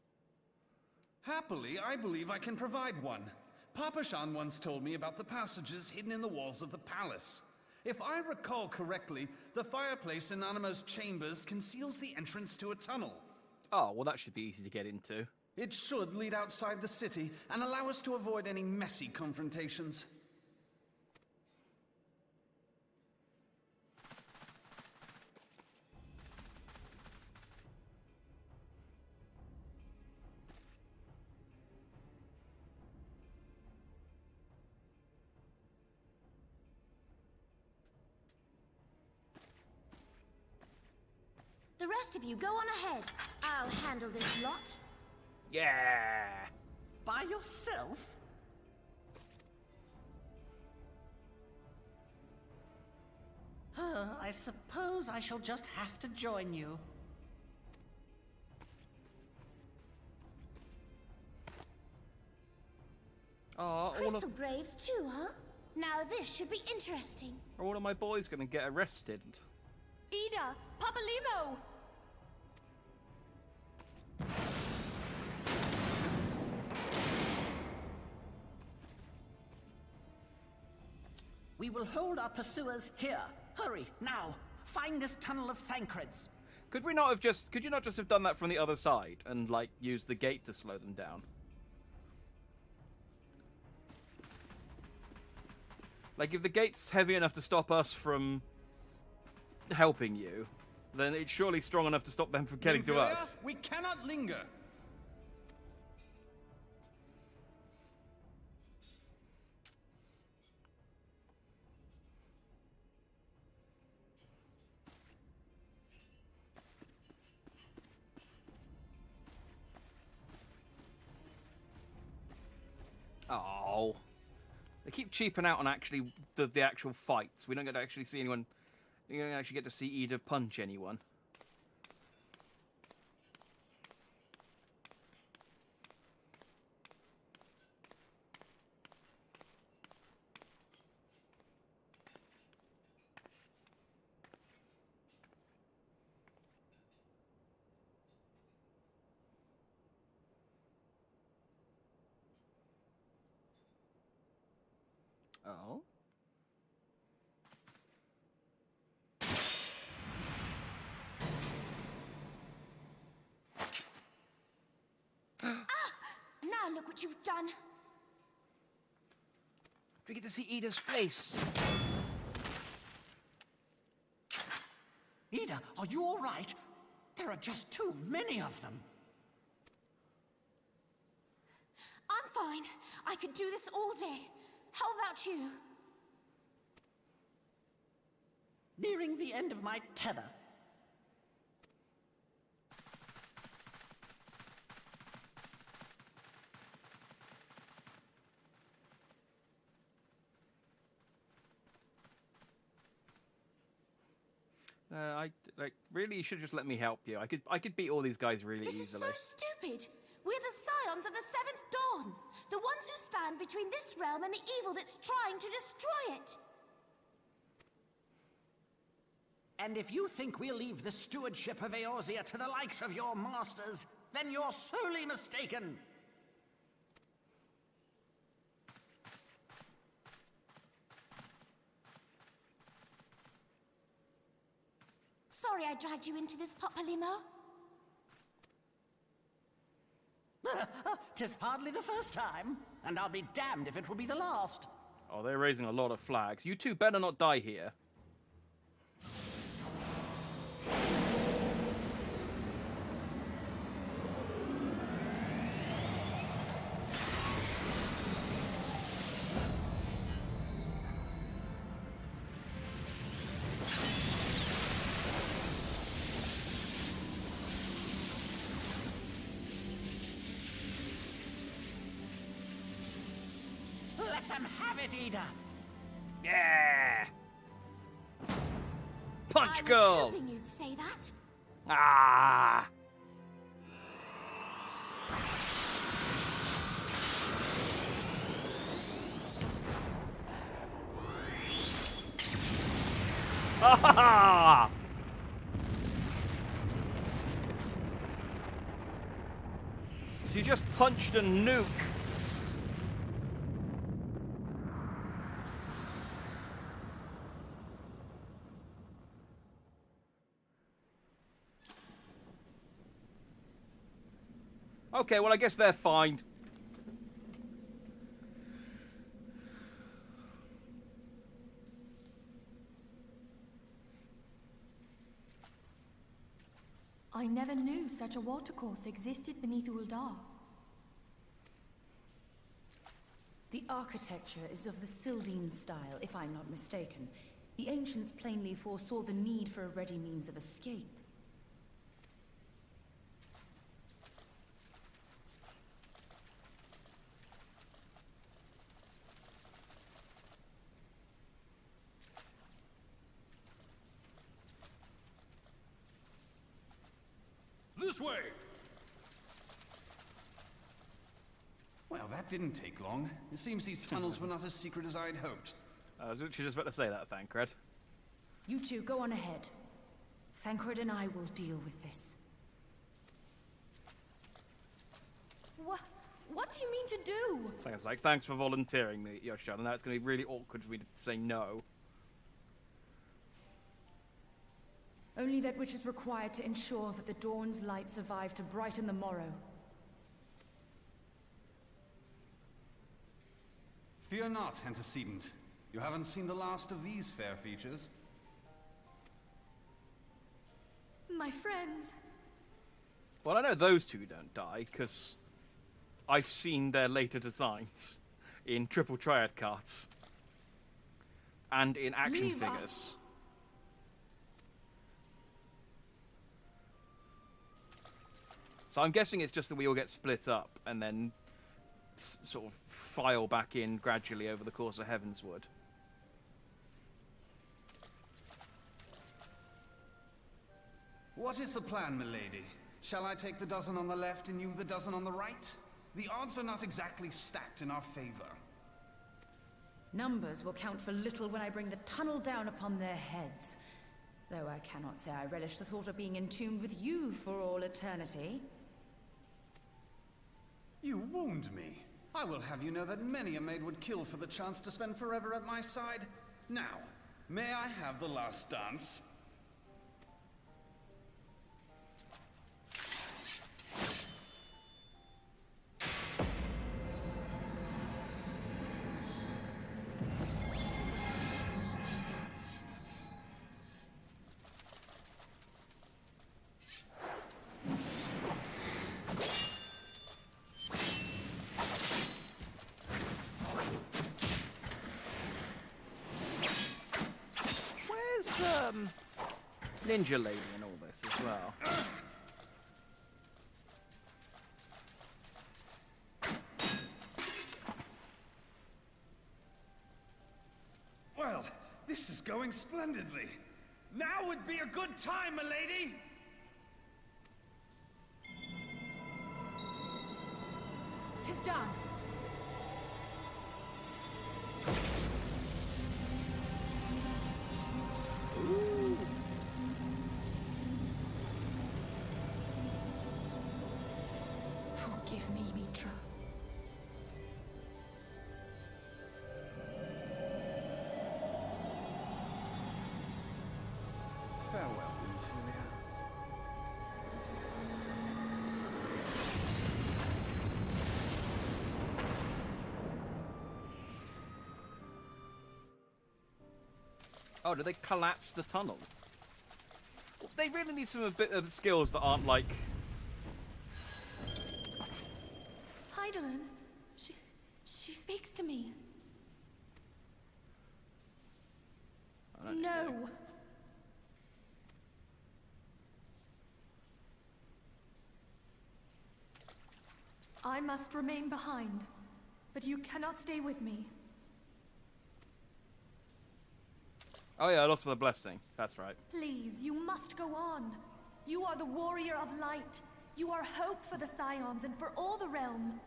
Happily, I believe I can provide one. Papa Shan once told me about the passages hidden in the walls of the palace. If I recall correctly, the fireplace in Anamo's chambers conceals the entrance to a tunnel. Oh, well that should be easy to get into. It should lead outside the city and allow us to avoid any messy confrontations. The rest of you go on ahead. I'll handle this lot. Yeah. By yourself? I suppose I shall just have to join you. Crystal Braves too, huh? Now this should be interesting. Are all of my boys going to get arrested? Ida! Papa Limo! We will hold our pursuers here. Hurry, now! Find this tunnel of Thancreds. Could you not just have done that from the other side and, like, used the gate to slow them down? Like, if the gate's heavy enough to stop us from helping you, then it's surely strong enough to stop them from getting to us. We cannot linger. Oh. They keep cheaping out on actually the actual fights. We don't get to actually see anyone. You don't actually get to see Ida punch anyone. Oh. Now look what you've done. We get to see Ida's face. Ida, are you all right? There are just too many of them. I'm fine. I could do this all day. How about you? Nearing the end of my tether. Really, you should just let me help you. I could beat all these guys really easily. This is so stupid. We're the scions of the Seventh Dawn. The ones who stand between this realm and the evil that's trying to destroy it. And if you think we'll leave the stewardship of Eorzea to the likes of your masters, then you're sorely mistaken. Sorry I dragged you into this, Papa Limo. 'Tis hardly the first time, and I'll be damned if it will be the last. Oh, they're raising a lot of flags. You two better not die here. Let them have it, Ida. Yeah. Punch I girl. was hoping you'd say that. Ah. Ah! She just punched a nuke. Okay, well, I guess they're fine. I never knew such a watercourse existed beneath Uldar. The architecture is of the Sildine style, if I'm not mistaken. The ancients plainly foresaw the need for a ready means of escape. This way! Well, that didn't take long. It seems these tunnels were not as secret as I'd hoped. I was literally just about to say that, Thancred. You two, go on ahead. Thancred and I will deal with this. What do you mean to do? Thancred's like, thanks for volunteering me, Yoshida. Now it's going to be really awkward for me to say no. Only that which is required to ensure that the dawn's light survive to brighten the morrow. Fear not, antecedent. You haven't seen the last of these fair features. My friends. Well, I know those two don't die, because I've seen their later designs in Triple Triad cards. And in action Leave figures. us. So I'm guessing it's just that we all get split up and then sort of file back in gradually over the course of Heavensward. What is the plan, milady? Shall I take the dozen on the left and you the dozen on the right? The odds are not exactly stacked in our favor. Numbers will count for little when I bring the tunnel down upon their heads. Though I cannot say I relish the thought of being entombed with you for all eternity. You wound me. I will have you know that many a maid would kill for the chance to spend forever at my side. Now, may I have the last dance? Ninja lady and all this as well. Well, this is going splendidly. Now would be a good time, milady! Tis done. Forgive me, Mitra. Farewell, Infilia. Oh, do they collapse the tunnel? Well, they really need some bit of skills that aren't like... Heidelin, she speaks to me. No. I must remain behind, but you cannot stay with me. Oh yeah, I lost my blessing. That's right. Please, you must go on. You are the warrior of light. You are hope for the Scions and for all the realm.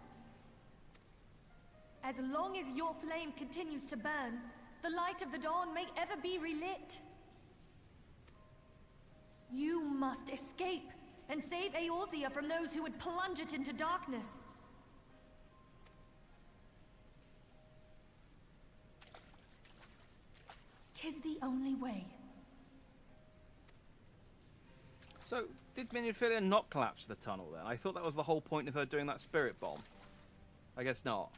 As long as your flame continues to burn, the light of the dawn may ever be relit. You must escape and save Eorzea from those who would plunge it into darkness. Tis the only way. So, did Minifillia not collapse the tunnel then? I thought that was the whole point of her doing that spirit bomb. I guess not.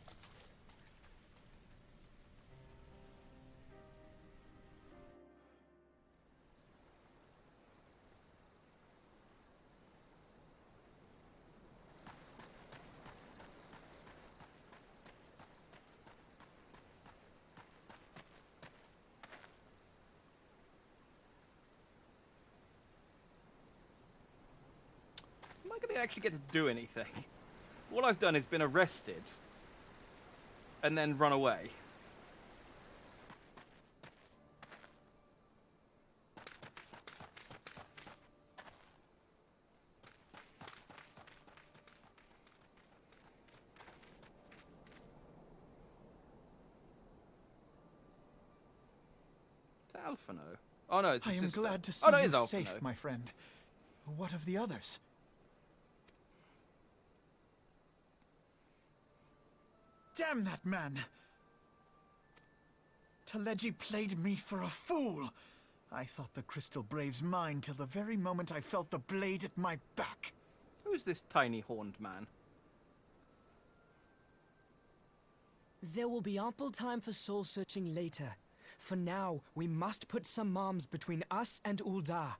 Am I going to actually get to do anything? All I've done is been arrested and then run away. It's Alphino. Oh no, it's his I am sister. glad to see oh, no, it you is Alphino. safe, my friend. What of the others? Damn that man! Teleji played me for a fool! I thought the Crystal Brave's mine till the very moment I felt the blade at my back. Who is this tiny horned man? There will be ample time for soul-searching later. For now, we must put some arms between us and Ul'dah.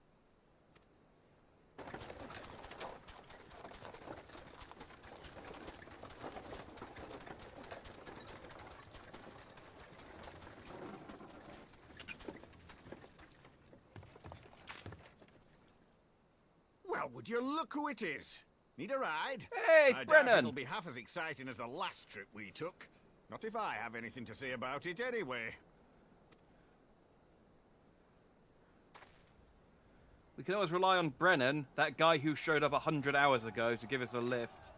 Well, would you look who it is? Need a ride? Hey, it's I doubt Brennan. it'll be half as exciting as the last trip we took. Not if I have anything to say about it anyway. We can always rely on Brennan, that guy who showed up 100 hours ago, to give us a lift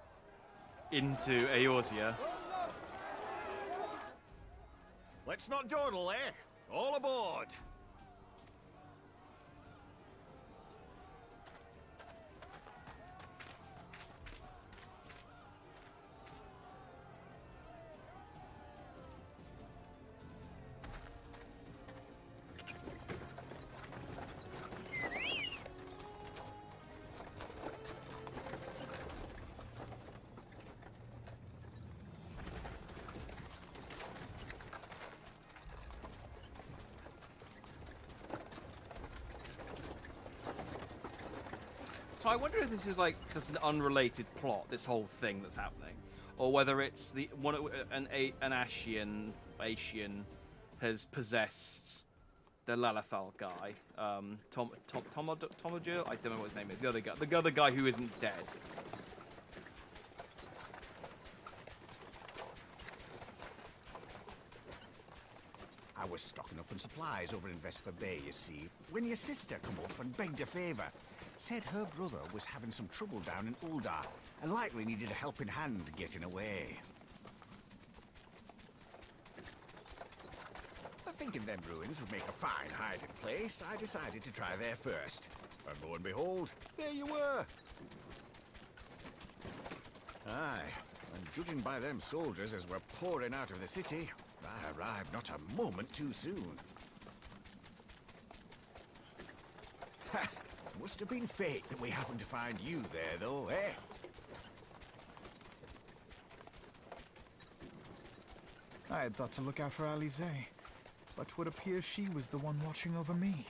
into Eorzea. Let's not dawdle, eh? All aboard! So I wonder if this is like just an unrelated plot, this whole thing that's happening, or whether it's the an Ashian has possessed the Lalafal guy, Tomojo. I don't know what his name is. The other guy who isn't dead. I was stocking up on supplies over in Vesper Bay, you see, when your sister come up and begged a favour. Said her brother was having some trouble down in Ul'dah, and likely needed a helping hand getting away. Thinking them ruins would make a fine hiding place, I decided to try there first. And lo and behold, there you were! Aye, and judging by them soldiers as were pouring out of the city, I arrived not a moment too soon. Ha! Must have been fate that we happened to find you there, though, eh? I had thought to look out for Alize, but it would appear she was the one watching over me.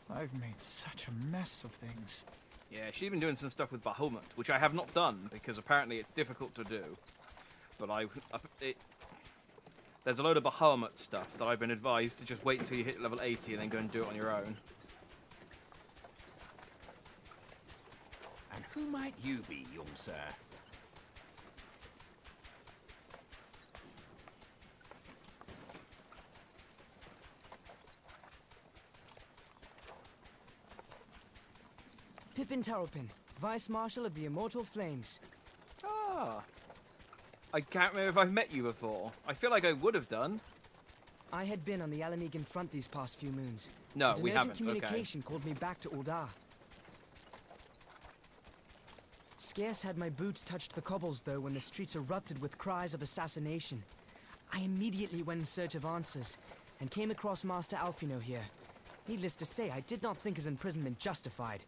I've made such a mess of things. Yeah, she's been doing some stuff with Bahamut, which I have not done, because apparently it's difficult to do. But there's a load of Bahamut stuff that I've been advised to just wait until you hit level 80 and then go and do it on your own. And who might you be, young sir? Pippin Taropin, Vice Marshal of the Immortal Flames. Ah. I can't remember if I've met you before. I feel like I would have done. I had been on the Alamegan front these past few moons. No, but we an urgent haven't. communication called me back to Ul'dah. Scarce had my boots touched the cobbles, though, when the streets erupted with cries of assassination. I immediately went in search of answers, and came across Master Alphino here. Needless to say, I did not think his imprisonment justified.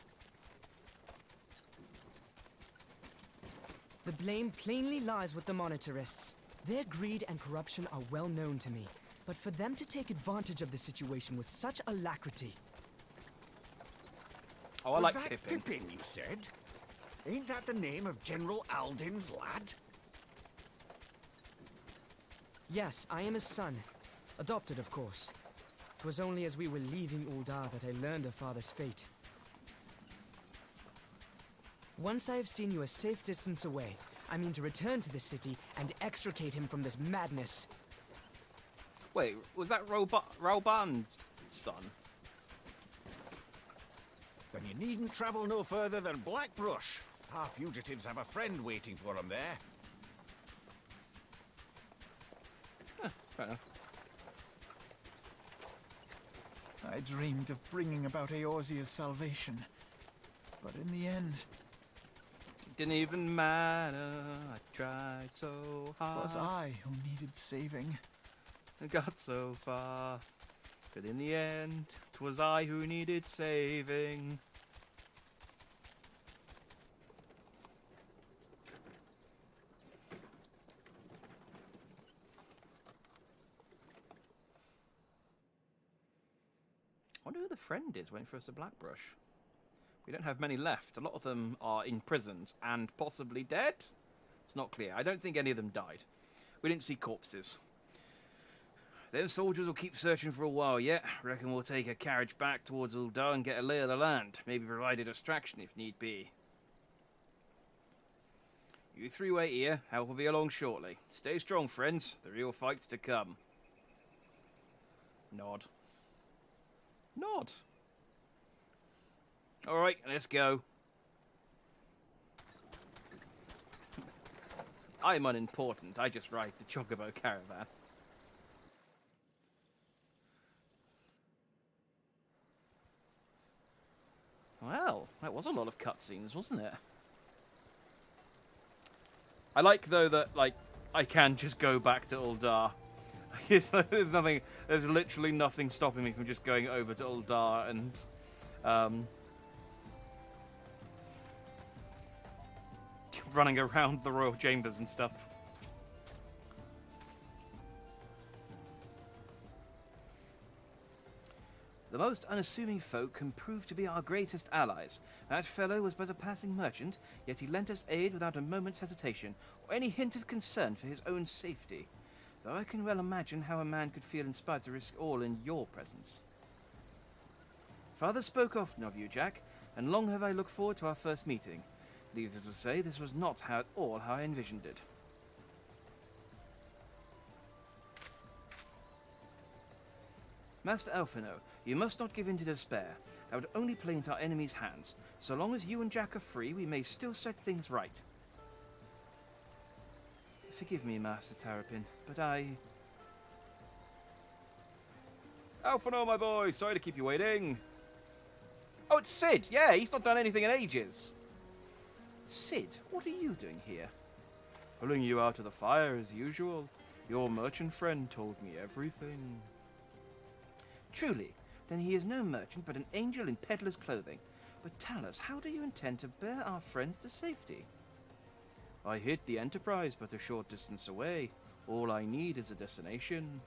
The blame plainly lies with the Monetarists. Their greed and corruption are well known to me, but for them to take advantage of the situation with such alacrity... Oh, I Was like that Pippin. Pippin, you said? Ain't that the name of General Alden's lad? Yes, I am his son. Adopted, of course. 'Twas only as we were leaving Ul'dah that I learned of father's fate. Once I have seen you a safe distance away, I mean to return to the city and extricate him from this madness. Wait, was that Rauban's son? Then you needn't travel no further than Blackbrush. Our fugitives have a friend waiting for them there. Fair enough. I dreamed of bringing about Eorzea's salvation. But in the end... It didn't even matter. I tried so hard. It was I who needed saving. I got so far. But in the end, 'twas I who needed saving. I wonder who the friend is waiting for us at Blackbrush. We don't have many left. A lot of them are imprisoned and possibly dead. It's not clear. I don't think any of them died. We didn't see corpses. Them soldiers will keep searching for a while yet. Reckon we'll take a carriage back towards Uldar and get a lay of the land. Maybe provide a distraction if need be. You three wait here. Help will be along shortly. Stay strong, friends. The real fight's to come. Nod. Nod. Alright, let's go. I'm unimportant. I just ride the Chocobo caravan. Well, that was a lot of cutscenes, wasn't it? I like, though, that, like, I can just go back to Uldar. There's literally nothing stopping me from just going over to Uldar and, running around the royal chambers and stuff. The most unassuming folk can prove to be our greatest allies. That fellow was but a passing merchant, yet he lent us aid without a moment's hesitation, or any hint of concern for his own safety. Though I can well imagine how a man could feel inspired to risk all in your presence. Father spoke often of you, Jack, and long have I looked forward to our first meeting. Needless to say, this was not at all how I envisioned it. Master Alphino, you must not give in to despair. I would only play into our enemy's hands. So long as you and Jack are free, we may still set things right. Forgive me, Master Terrapin, but I... Alphino, my boy! Sorry to keep you waiting. Oh, it's Sid! Yeah, he's not done anything in ages. Sid, what are you doing here? Pulling you out of the fire as usual. Your merchant friend told me everything. Truly, then he is no merchant but an angel in peddler's clothing. But tell us, how do you intend to bear our friends to safety? I hid the Enterprise but a short distance away. All I need is a destination.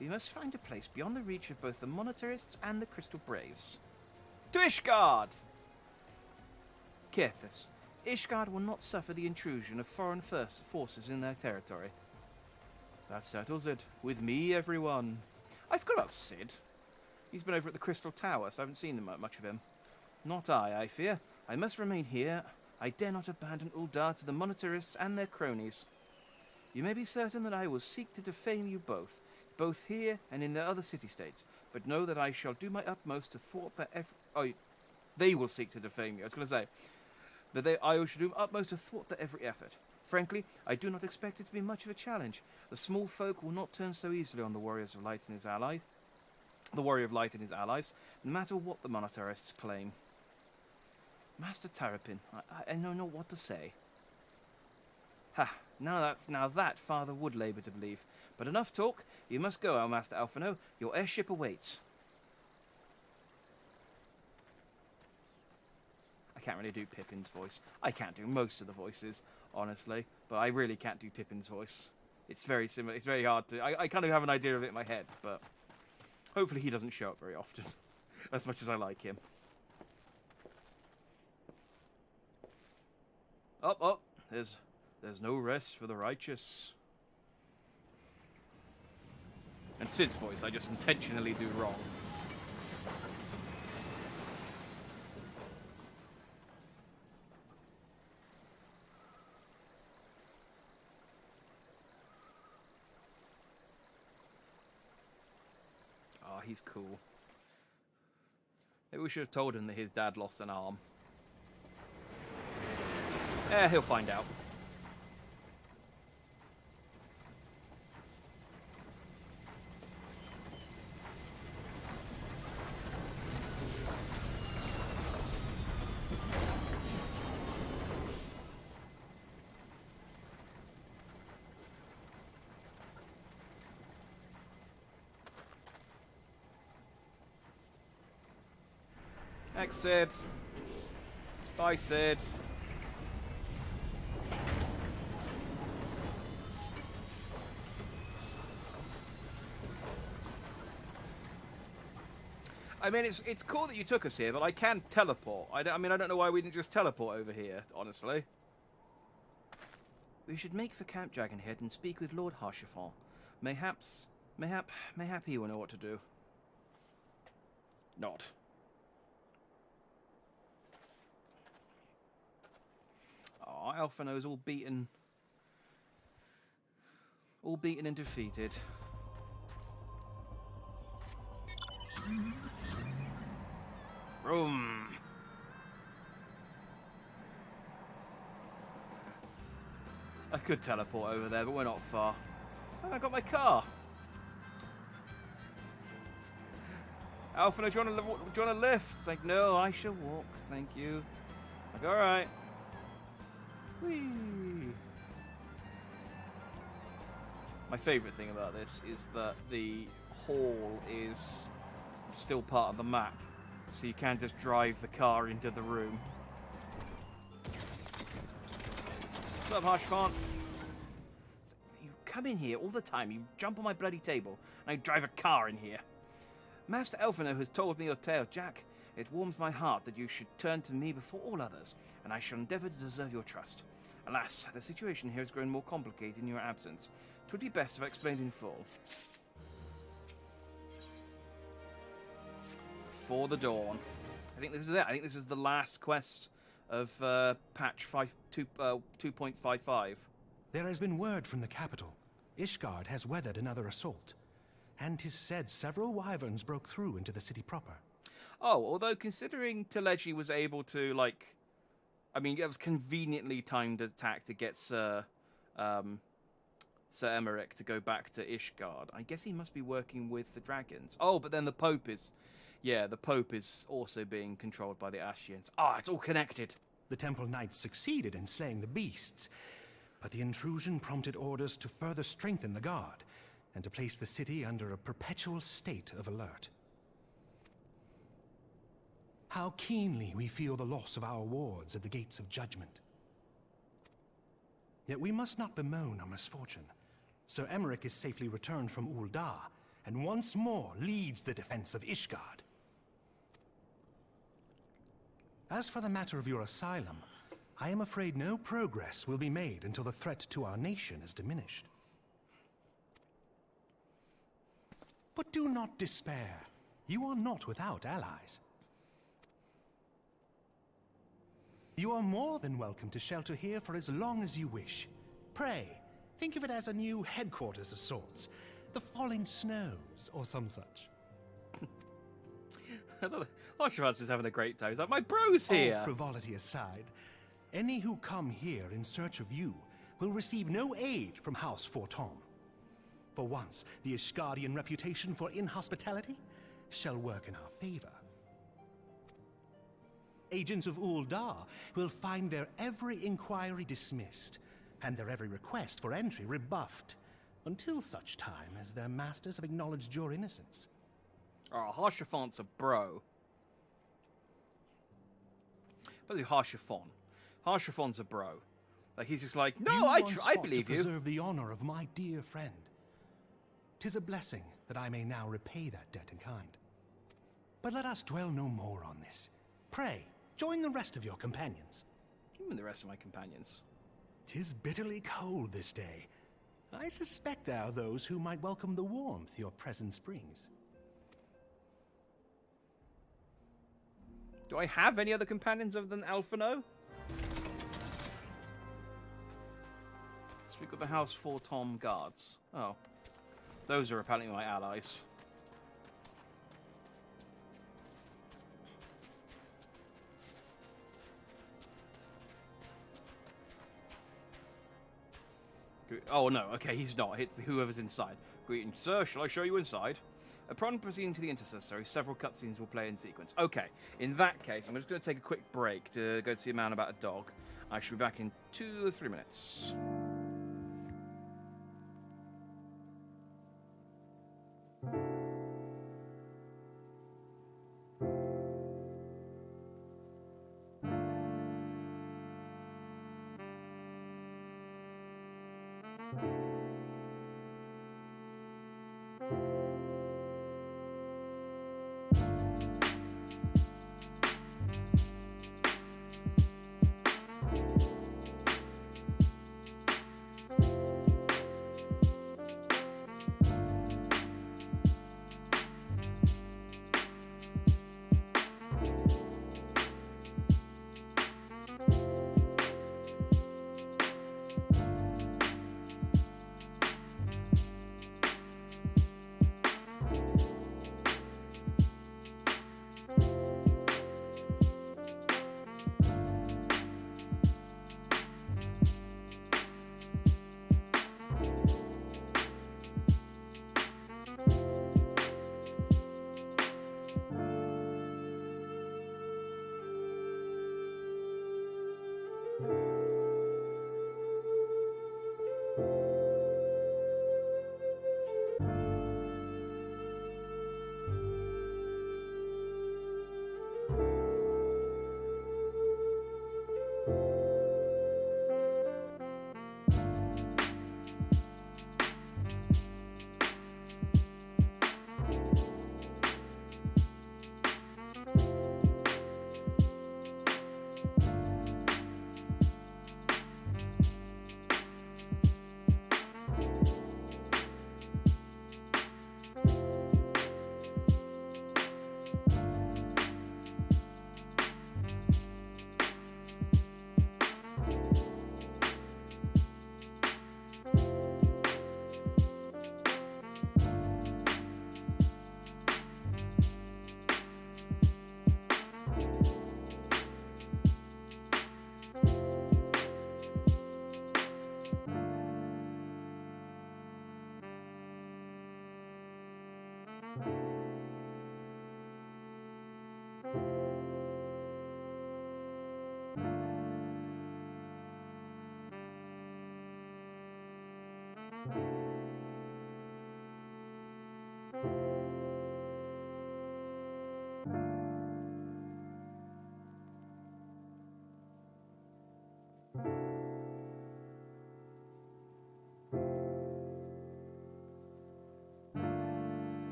We must find a place beyond the reach of both the Monetarists and the Crystal Braves. To Ishgard! Kethis, Ishgard will not suffer the intrusion of foreign forces in their territory. That settles it. With me, everyone. I forgot about Sid. He's been over at the Crystal Tower, so I haven't seen much of him. Not I fear. I must remain here. I dare not abandon Uldar to the Monetarists and their cronies. You may be certain that I will seek to defame you both here and in the other city-states, but know that I shall do my utmost to thwart their they will seek to defame you. I was going to say that I shall do my utmost to thwart their every effort. Frankly, I do not expect it to be much of a challenge. The small folk will not turn so easily on the Warriors of Light and his allies. The Warrior of Light and his allies, no matter what the Monetarists claim. Master Terrapin, I know not what to say. Ha! Now that Father would labour to believe. But enough talk. You must go, our Master Alphino. Your airship awaits. I can't really do Pippin's voice. I can't do most of the voices, honestly, but I really can't do Pippin's voice. It's very similar. It's very hard to... I kind of have an idea of it in my head, but hopefully he doesn't show up very often, as much as I like him. Up. There's no rest for the righteous. And Sid's voice, I just intentionally do wrong. Oh, he's cool. Maybe we should have told him that his dad lost an arm. He'll find out. Thanks, Sid. Bye, Sid. I mean, it's cool that you took us here, but I can teleport. I don't know why we didn't just teleport over here, honestly. We should make for Camp Dragonhead and speak with Lord Harshaphon. Mayhap he will know what to do. Not. Oh, Alphino's all beaten. All beaten and defeated. Room. I could teleport over there, but we're not far. And I got my car. Alphino, do you want a lift? It's like, no, I shall walk. Thank you. Like, all right. Whee. My favourite thing about this is that the hall is still part of the map, so you can just drive the car into the room. What's up, Harshfont? You come in here all the time, you jump on my bloody table, and I drive a car in here. Master Alphino has told me your tale, Jack. It warms my heart that you should turn to me before all others, and I shall endeavour to deserve your trust. Alas, the situation here has grown more complicated in your absence. 'Twould be best if I explained in full. For the Dawn. I think this is it. I think this is the last quest of patch 2.55. There has been word from the capital. Ishgard has weathered another assault. And 'tis said several wyverns broke through into the city proper. Oh, although considering Teleji was able to, like... I mean, it was conveniently timed attack to get Sir Emmerich to go back to Ishgard. I guess he must be working with the dragons. Oh, but then the Pope is... Yeah, the Pope is also being controlled by the Ashians. Ah, it's all connected. The Temple Knights succeeded in slaying the beasts, but the intrusion prompted orders to further strengthen the guard and to place the city under a perpetual state of alert. How keenly we feel the loss of our wards at the gates of judgment. Yet we must not bemoan our misfortune. Sir Emmerich is safely returned from Ul'dah, and once more leads the defense of Ishgard. As for the matter of your asylum, I am afraid no progress will be made until the threat to our nation is diminished. But do not despair. You are not without allies. You are more than welcome to shelter here for as long as you wish. Pray, think of it as a new headquarters of sorts. The Falling Snows, or some such. Oshravant's just having a great time. He's like, my bro's here! All frivolity aside, any who come here in search of you will receive no aid from House Fortom. For once, the Ishgardian reputation for inhospitality shall work in our favor. Agents of Ul'dah will find their every inquiry dismissed, and their every request for entry rebuffed, until such time as their masters have acknowledged your innocence. Oh, Harshaphon's a bro. But Harshaphon's a bro. Like, he's just like, no, I believe you. To preserve the honor of my dear friend. 'Tis a blessing that I may now repay that debt in kind. But let us dwell no more on this. Pray, join the rest of your companions. Even the rest of my companions. 'Tis bitterly cold this day. I suspect there are those who might welcome the warmth your presence brings. Do I have any other companions other than Alphino? Speak with the House Fortom guards. Oh. Those are apparently my allies. Oh no, okay, he's not. It's whoever's inside. Greetings, sir. Shall I show you inside? Upon proceeding to the intercessory, several cutscenes will play in sequence. Okay, in that case, I'm just going to take a quick break to go see a man about a dog. I shall be back in 2 or 3 minutes.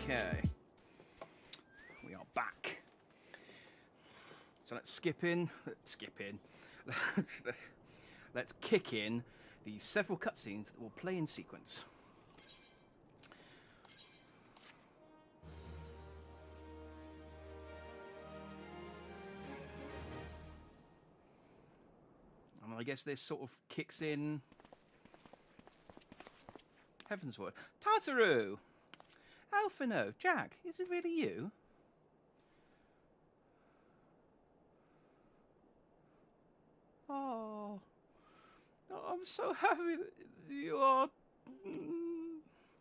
Okay. We are back. So let's skip in. Let's kick in the several cutscenes that will play in sequence. And I guess this sort of kicks in Heavensward. Tartaru! Alphino, Jack, is it really you? Oh, I'm so happy that you are.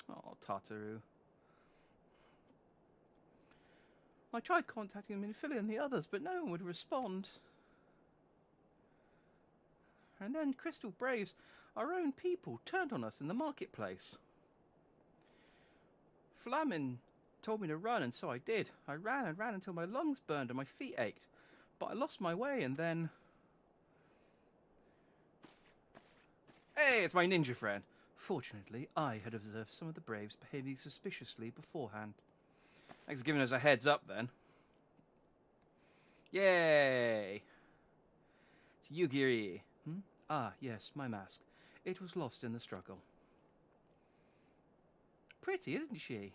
Oh, Tartaru. I tried contacting Minifili and the others, but no one would respond. And then Crystal Braves, our own people, turned on us in the marketplace. Flamin told me to run, and so I did. I ran and ran until my lungs burned and my feet ached. But I lost my way, and then... Hey, it's my ninja friend. Fortunately, I had observed some of the Braves behaving suspiciously beforehand. Thanks for giving us a heads up, then. Yay! It's Yugiri. Ah, yes, my mask. It was lost in the struggle. Pretty, isn't she?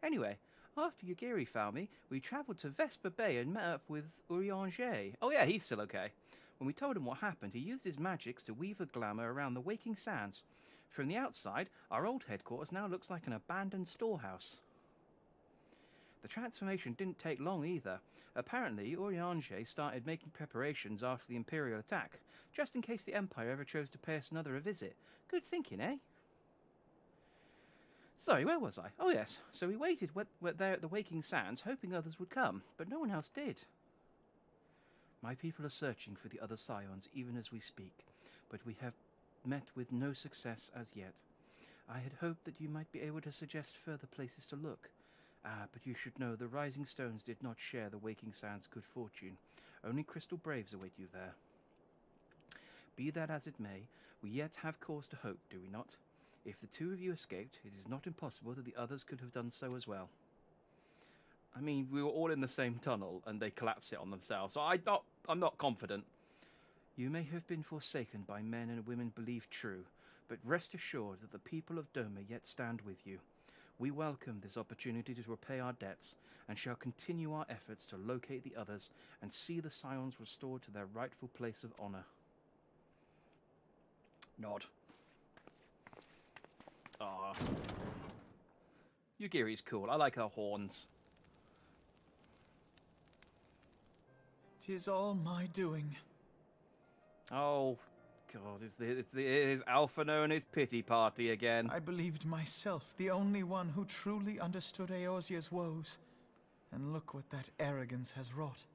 Anyway, after Yugiri found me, we travelled to Vesper Bay and met up with Urianger. Oh yeah, he's still okay. When we told him what happened, he used his magics to weave a glamour around the Waking Sands. From the outside, our old headquarters now looks like an abandoned storehouse. The transformation didn't take long either. Apparently, Urianger started making preparations after the Imperial attack, just in case the Empire ever chose to pay us another a visit. Good thinking, eh? Sorry, where was I? Oh yes, so we waited there at the Waking Sands, hoping others would come, but no one else did. My people are searching for the other Scions even as we speak, but we have met with no success as yet. I had hoped that you might be able to suggest further places to look. But you should know the Rising Stones did not share the Waking Sands' good fortune. Only Crystal Braves await you there. Be that as it may, we yet have cause to hope, do we not? If the two of you escaped, it is not impossible that the others could have done so as well. I mean, we were all in the same tunnel, and they collapsed it on themselves, so I'm not confident. You may have been forsaken by men and women believed true, but rest assured that the people of Doma yet stand with you. We welcome this opportunity to repay our debts, and shall continue our efforts to locate the others and see the Scions restored to their rightful place of honor. Nod. Ah. Yugiri's cool. I like her horns. 'Tis all my doing. Oh, God, it is Alphino and his pity party again. I believed myself the only one who truly understood Eorzea's woes. And look what that arrogance has wrought.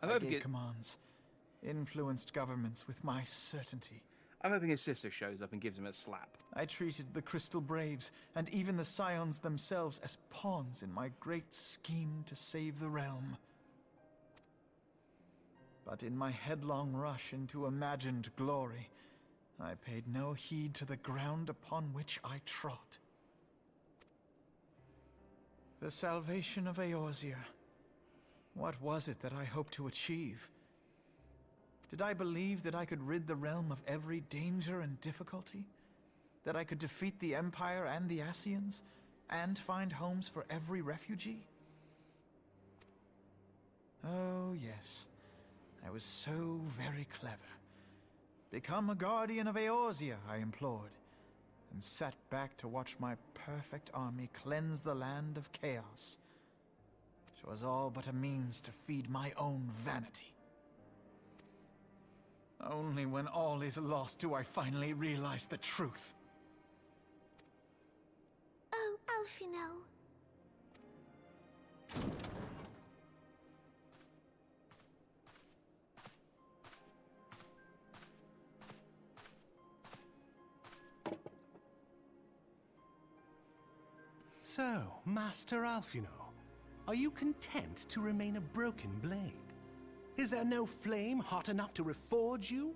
I gave commands, influenced governments with my certainty. I'm hoping his sister shows up and gives him a slap. I treated the Crystal Braves, and even the Scions themselves, as pawns in my great scheme to save the realm. But in my headlong rush into imagined glory, I paid no heed to the ground upon which I trod. The salvation of Eorzea. What was it that I hoped to achieve? Did I believe that I could rid the realm of every danger and difficulty? That I could defeat the Empire and the Ascians, and find homes for every refugee? Oh, yes. I was so very clever. Become a guardian of Eorzea, I implored, and sat back to watch my perfect army cleanse the land of chaos. 'Twas all but a means to feed my own vanity. Only when all is lost do I finally realize the truth. Oh, Alphino. So, Master Alphino, are you content to remain a broken blade? Is there no flame hot enough to reforge you?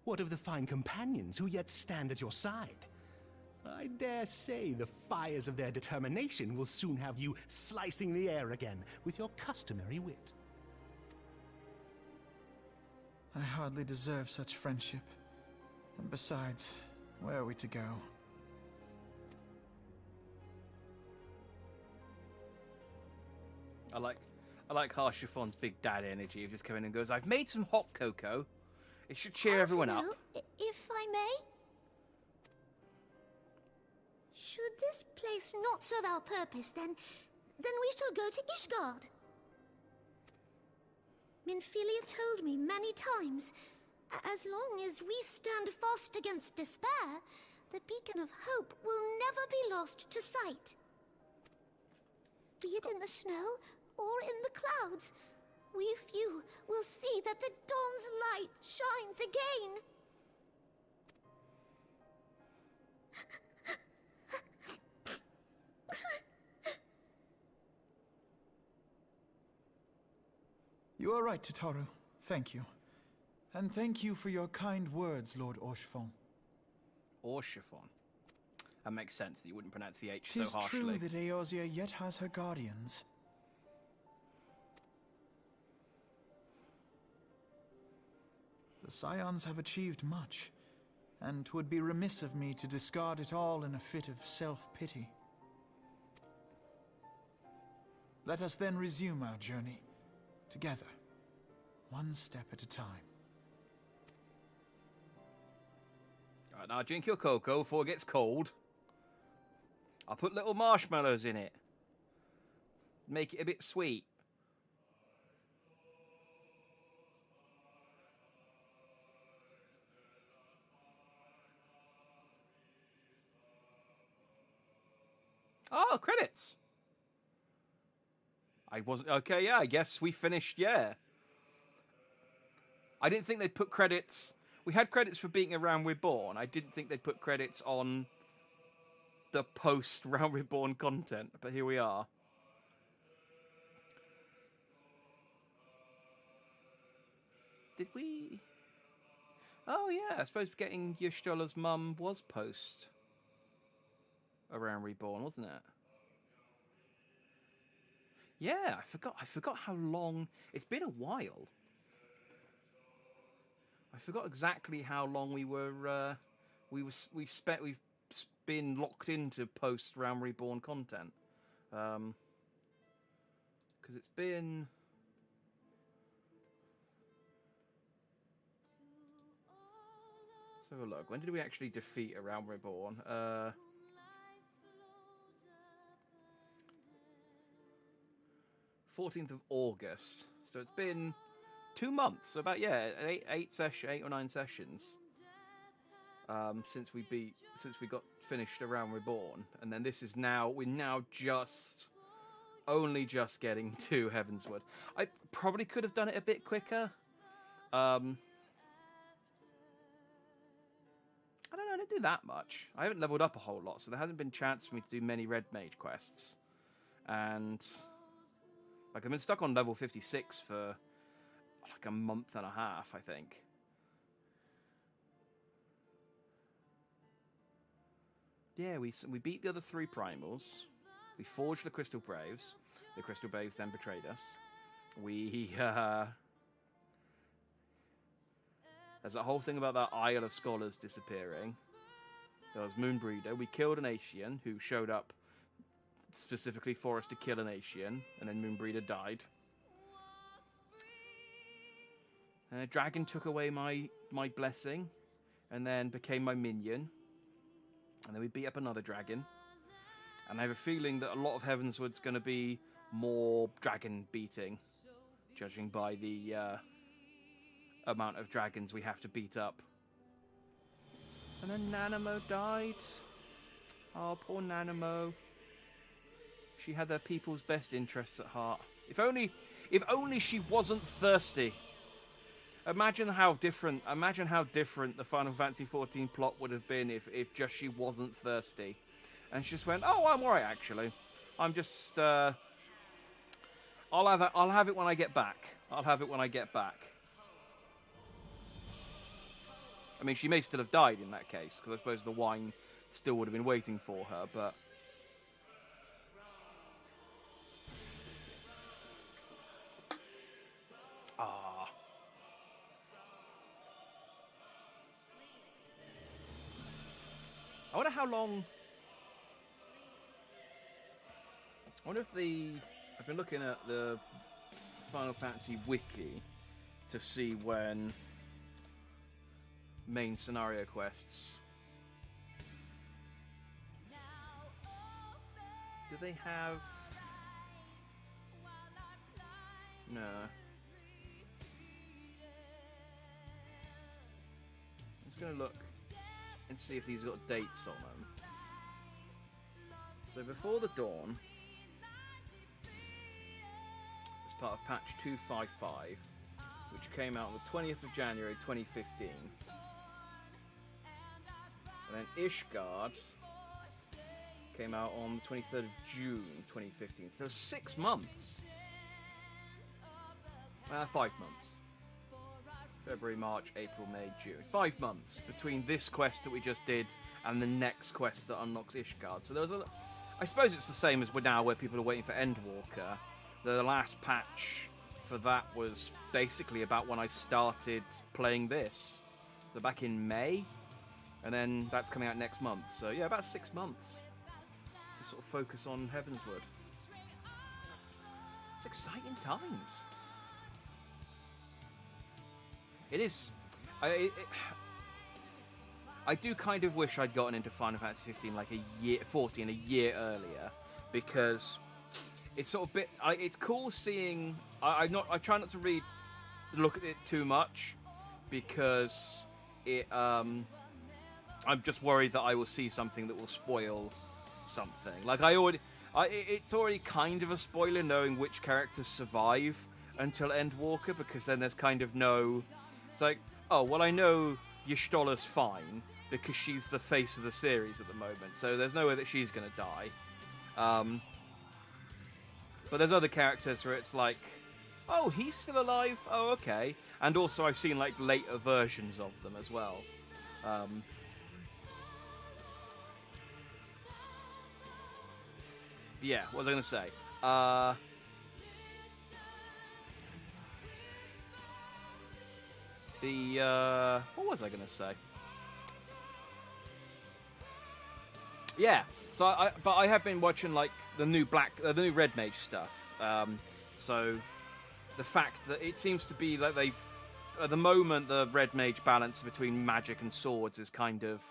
What of the fine companions who yet stand at your side? I dare say the fires of their determination will soon have you slicing the air again with your customary wit. I hardly deserve such friendship. And besides, where are we to go? I like Harshiffon's big dad energy of just coming in and goes, I've made some hot cocoa. It should cheer everyone up. If I may? Should this place not serve our purpose, then we shall go to Ishgard. Minfilia told me many times, as long as we stand fast against despair, the beacon of hope will never be lost to sight. Be it in the snow or in the clouds, we few will see that the dawn's light shines again. You are right, Tataru. Thank you. And thank you for your kind words, Lord Orchiffon. Orchiffon? That makes sense that you wouldn't pronounce the H 'Tis so harshly. true that Eorzea yet has her guardians. The Scions have achieved much, and 'twould be remiss of me to discard it all in a fit of self-pity. Let us then resume our journey, together, one step at a time. Alright, now drink your cocoa before it gets cold. I'll put little marshmallows in it. Make it a bit sweet. Oh, credits. I wasn't... Okay, yeah, I guess we finished, yeah. I didn't think they'd put credits... We had credits for beating a Realm Reborn. I didn't think they'd put credits on the post-Realm Reborn content, but here we are. Did we... Oh, yeah, I suppose getting Y'shtola's mum was post a Realm Reborn, wasn't it? Yeah, I forgot how long... It's been a while. I forgot exactly how long we've been locked into post Realm Reborn content. Because it's been... Let's have a look. When did we actually defeat a Realm Reborn? 14th of August. So it's been 2 months. So about, yeah, eight or 9 sessions. Since we got finished a Realm Reborn. And then this is now, we're now only just getting to Heavensward. I probably could have done it a bit quicker. I don't know, I didn't do that much. I haven't leveled up a whole lot, so there hasn't been a chance for me to do many Red Mage quests. And like I've been stuck on level 56 for like a month and a half, I think. Yeah, we beat the other 3 primals. We forged the Crystal Braves. The Crystal Braves then betrayed us. There's a whole thing about that Isle of Scholars disappearing. There was Moonbreeder. We killed an Ascian who showed up specifically for us to kill an Ascian, and then Moonbreeder died. Dragon took away my blessing, and then became my minion. And then we beat up another dragon. And I have a feeling that a lot of Heavensward's going to be more dragon beating, judging by the amount of dragons we have to beat up. And then Nanamo died. Oh, poor Nanamo. She had her people's best interests at heart. If only she wasn't thirsty. Imagine how different the Final Fantasy XIV plot would have been if just she wasn't thirsty. And she just went, oh, I'm alright actually. I'm just I'll have it when I get back. I'll have it when I get back. I mean, she may still have died in that case, because I suppose the wine still would have been waiting for her, but... Ah. I wonder how long... I wonder if the... I've been looking at the Final Fantasy wiki to see when main scenario quests... Do they have... No. I'm just going to look and see if these got dates on them. So Before the Dawn, as part of patch 255, which came out on the 20th of January 2015. And then Ishgard came out on the 23rd of June 2015. So 6 months. 5 months. February, March, April, May, June. 5 months between this quest that we just did and the next quest that unlocks Ishgard. So there was a... I suppose it's the same as we're now, where people are waiting for Endwalker. The last patch for that was basically about when I started playing this. So back in May. And then that's coming out next month. So yeah, about 6 months to sort of focus on Heavensward. It's exciting times. It is. I do kind of wish I'd gotten into Final Fantasy 15 like a year earlier, because it's sort of it's cool seeing. I try not to look at it too much, because it. I'm just worried that I will see something that will spoil something. Like it's already kind of a spoiler knowing which characters survive until Endwalker, because then there's kind of no. It's like, oh well, I know Y'shtola's fine because she's the face of the series at the moment, so there's no way that she's gonna die. But there's other characters where it's like, oh, he's still alive. Oh, okay. And also, I've seen like later versions of them as well. Yeah, what was I going to say? What was I going to say? Yeah, so I have been watching like the new Red Mage stuff. So the fact that it seems to be that they've, at the moment, the Red Mage balance between magic and swords is kind of.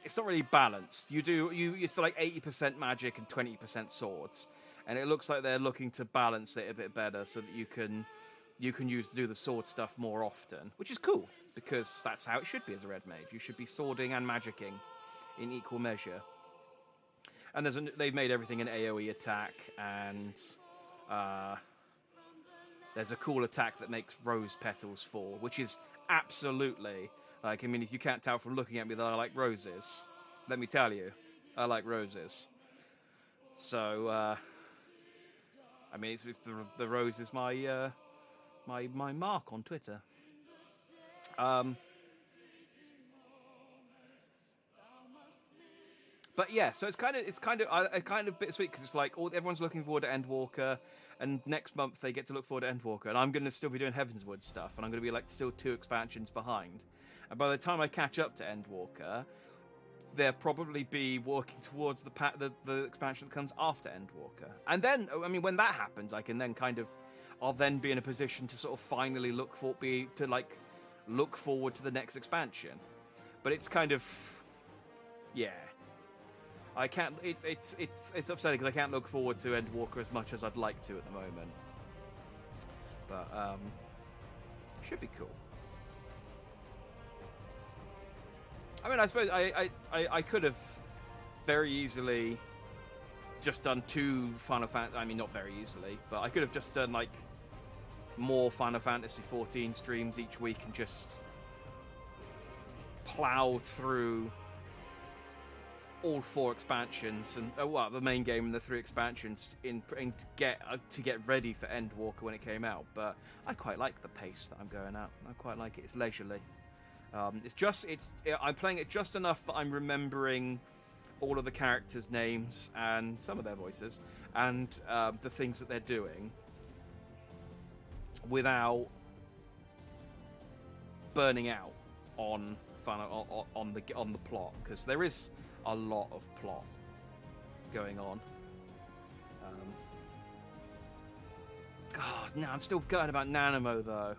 It's not really balanced. You feel like 80% magic and 20% swords, and it looks like they're looking to balance it a bit better so that you can do the sword stuff more often, which is cool because that's how it should be as a red mage. You should be swording and magicking in equal measure. And they've made everything an AoE attack, and there's a cool attack that makes rose petals fall, which is absolutely. Like, I mean, if you can't tell from looking at me that I like roses, let me tell you, I like roses. So, I mean, the rose is my my mark on Twitter. But yeah, so it's kind of bittersweet because it's like everyone's looking forward to Endwalker, and next month they get to look forward to Endwalker, and I'm going to still be doing Heavensward stuff, and I'm going to be like still 2 expansions behind. And by the time I catch up to Endwalker, they'll probably be working towards the expansion that comes after Endwalker. And then, I mean, when that happens, I can then I'll then be in a position to sort of finally look forward to the next expansion. But it's kind of, yeah. I can't. It's upsetting because I can't look forward to Endwalker as much as I'd like to at the moment. But should be cool. I mean, I suppose I could have very easily just done 2 Final Fantasy. I mean, not very easily, but I could have just done like more Final Fantasy 14 streams each week and just plowed through all 4 expansions and the main game and the 3 expansions to get ready for Endwalker when it came out. But I quite like the pace that I'm going at. I quite like it. It's leisurely. I'm playing it just enough that I'm remembering all of the characters' names and some of their voices and the things that they're doing without burning out on the plot, because there is a lot of plot going on. God, no, I'm still gutted about Nanamo though.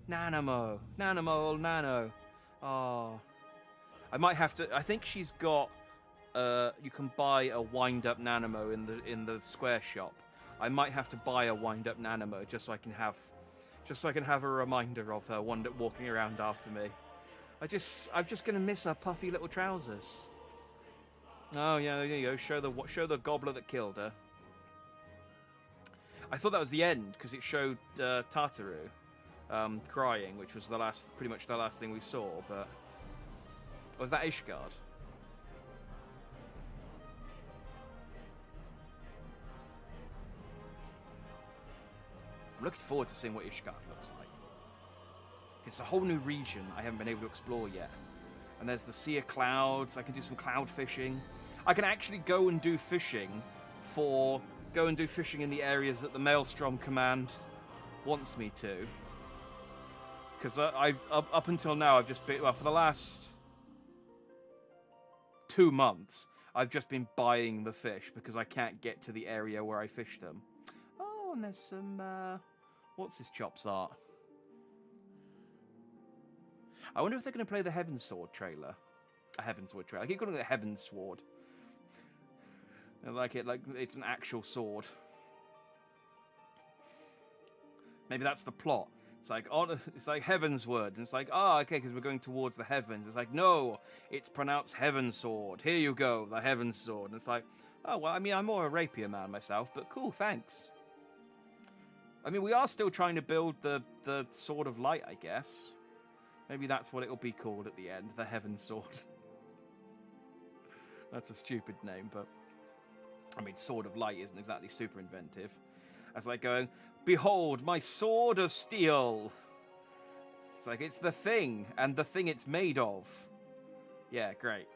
Nanamo, old Nano. Oh, I might have to. I think she's got. You can buy a wind-up Nanamo in the square shop. I might have to buy a wind-up Nanamo just so I can have a reminder of her walking around after me. I'm just gonna miss her puffy little trousers. Oh yeah, there you go. Show the gobbler that killed her. I thought that was the end because it showed Tartaru crying, which was pretty much the last thing we saw. But was that Ishgard? I'm looking forward to seeing what Ishgard looks like. It's a whole new region I haven't been able to explore yet. And there's the Sea of Clouds. I can do some cloud fishing. I can actually go and do fishing in the areas that the Maelstrom Command wants me to. Because up until now, I've just been, for the last 2 months, I've just been buying the fish because I can't get to the area where I fish them. Oh, and there's some, what's this chops art? I wonder if they're going to play the Heavensward trailer. A Heavensward trailer. I keep calling it the Heavensward. I like it like it's an actual sword. Maybe that's the plot. It's like Heavensward, and it's like, okay, because we're going towards the heavens. It's like, no, it's pronounced Heavensward. Here you go, the Heavensward. And it's like, oh well, I mean, I'm more a rapier man myself, but cool, thanks. I mean, we are still trying to build the Sword of Light, I guess. Maybe that's what it'll be called at the end, the Heavensward. That's a stupid name, but I mean, Sword of Light isn't exactly super inventive. It's like going, behold, my sword of steel. It's like, it's the thing, and the thing it's made of. Yeah, great.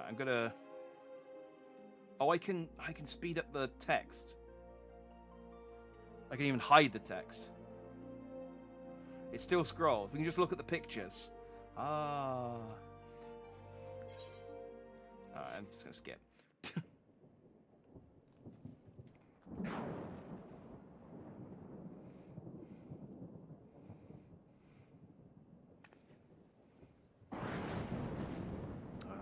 I'm gonna... Oh, I can speed up the text. I can even hide the text. It still scrolls. We can just look at the pictures. I'm just gonna skip.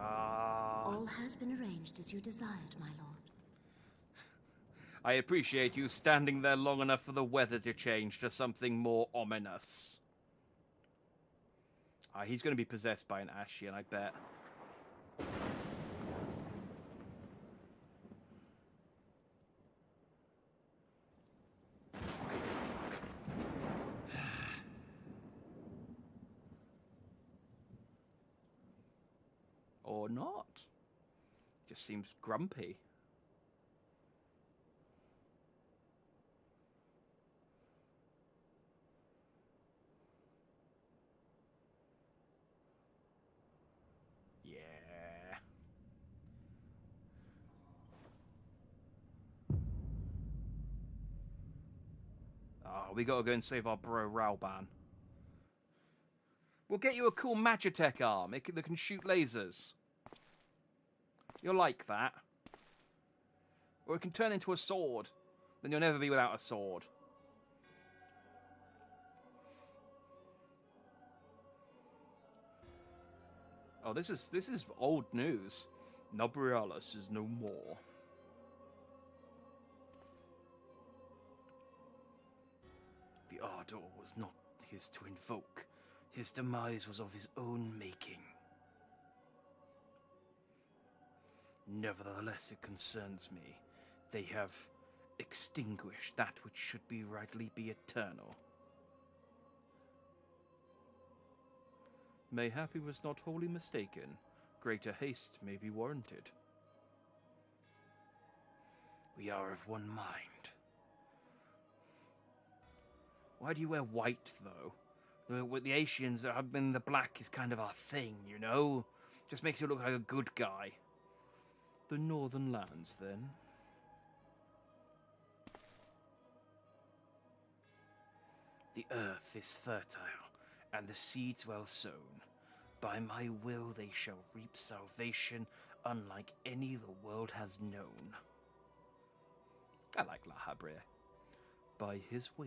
All has been arranged as you desired, my lord. I appreciate you standing there long enough for the weather to change to something more ominous. He's going to be possessed by an Ashian, I bet. Or not. Just seems grumpy. Yeah. Oh, we gotta go and save our bro Rauban. We'll get you a cool Magitech arm that can shoot lasers. You'll like that. Or it can turn into a sword. Then you'll never be without a sword. Oh, this is old news. Nobrialis is no more. The Ardor was not his to invoke. His demise was of his own making. Nevertheless, it concerns me. They have extinguished that which should be rightly be eternal. Mayhap he was not wholly mistaken. Greater haste may be warranted. We are of one mind. Why do you wear white, though? With the Asians, the black is kind of our thing, you know? Just makes you look like a good guy. The northern lands, then. The earth is fertile, and the seeds well sown. By my will they shall reap salvation, unlike any the world has known. I like La Habrea. By his will.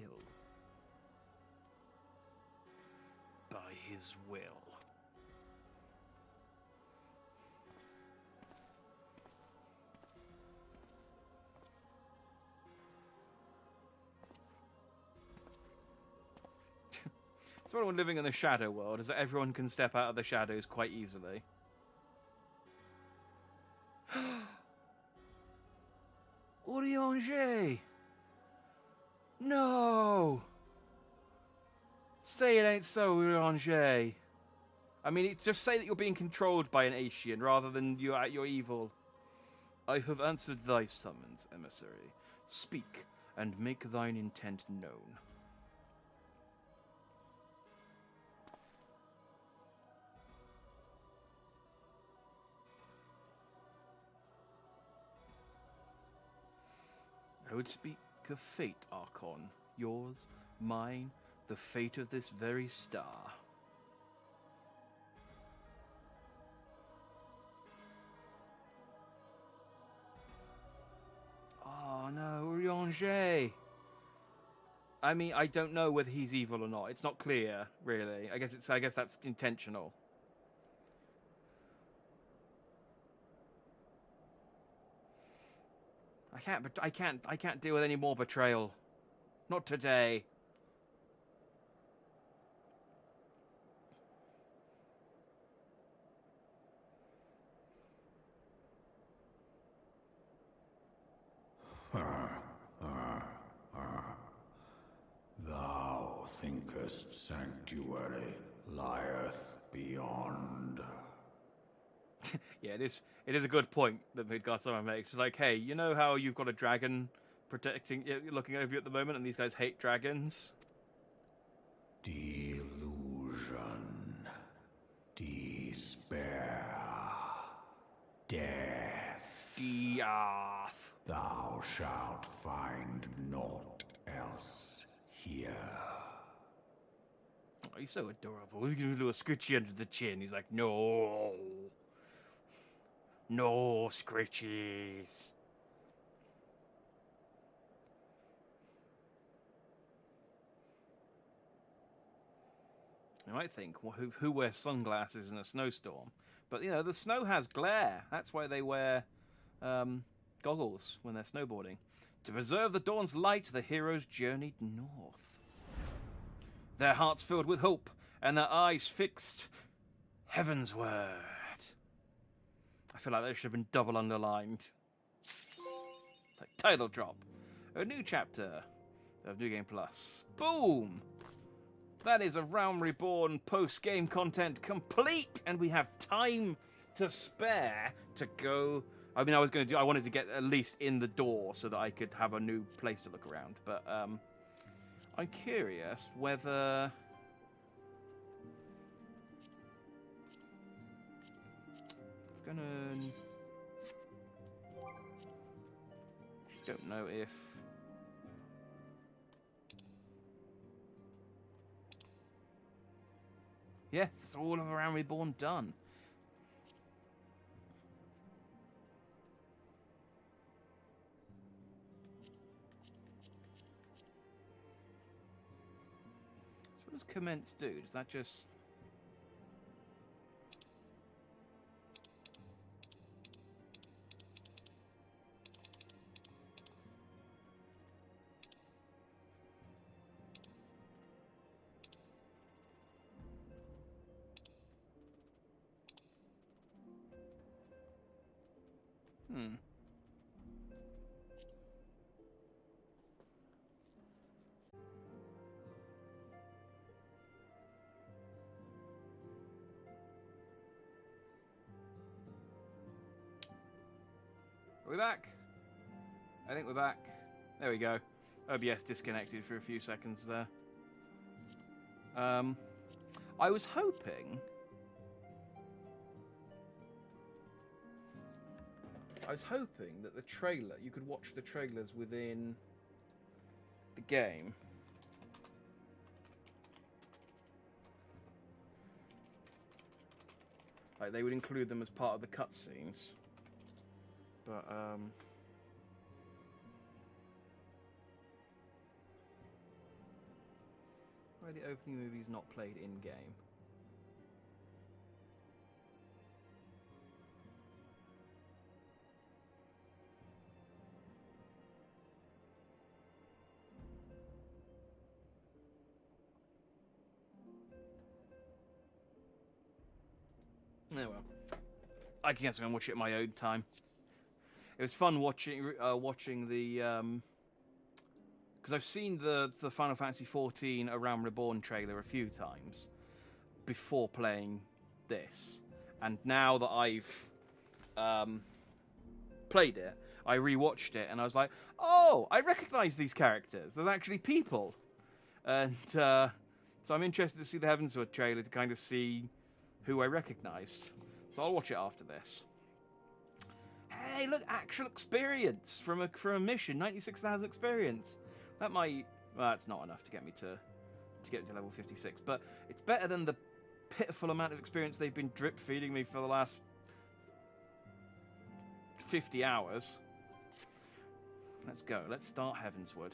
By his will. So everyone living in the shadow world is that everyone can step out of the shadows quite easily. Urianger! No! Say it ain't so, Urianger. I mean, just say that you're being controlled by an Asian rather than you're evil. I have answered thy summons, emissary. Speak, and make thine intent known. I would speak of fate, Archon. Yours, mine, the fate of this very star. Oh no, Urianger! I mean, I don't know whether he's evil or not. It's not clear, really. I guess that's intentional. I can't deal with any more betrayal. Not today. Thou thinkest sanctuary lieth beyond. Yeah, it is a good point that Midgard makes. It's like, hey, you know how you've got a dragon protecting, looking over you at the moment, and these guys hate dragons? Delusion. Despair. Death. Death. Thou shalt find naught else here. Oh, he's so adorable. We can do a scritchy under the chin. He's like, no. No scritchies. You might think, well, who wears sunglasses in a snowstorm? But, you know, the snow has glare. That's why they wear goggles when they're snowboarding. To preserve the dawn's light, the heroes journeyed north. Their hearts filled with hope, and their eyes fixed heavensward. I feel like that should have been double underlined. It's like title drop. A new chapter of New Game Plus. Boom! That is a Realm Reborn post-game content complete, and we have time to spare to go. I mean, I wanted to get at least in the door so that I could have a new place to look around. But I'm curious whether it's gonna. Don't know if. Yeah, it's all of Realm Reborn done. So what does commence do? Does that just... Are we back? I think we're back. There we go. OBS disconnected for a few seconds there. I was hoping... that the trailer, you could watch the trailers within the game. Like, they would include them as part of the cutscenes. But, why are the opening movies not played in-game? Oh well. I guess I'm gonna watch it at my own time. It was fun watching the because I've seen the Final Fantasy XIV A Realm Reborn trailer a few times before playing this, and now that I've played it, I rewatched it and I was like, oh, I recognise these characters. They're actually people, and so I'm interested to see the Heavensward trailer to kind of see who I recognised. So I'll watch it after this. Hey, look, actual experience from a mission, 96,000 experience. That might, well, that's not enough to get me to get to level 56, but it's better than the pitiful amount of experience they've been drip feeding me for the last 50 hours. Let's go. Let's start Heavensward.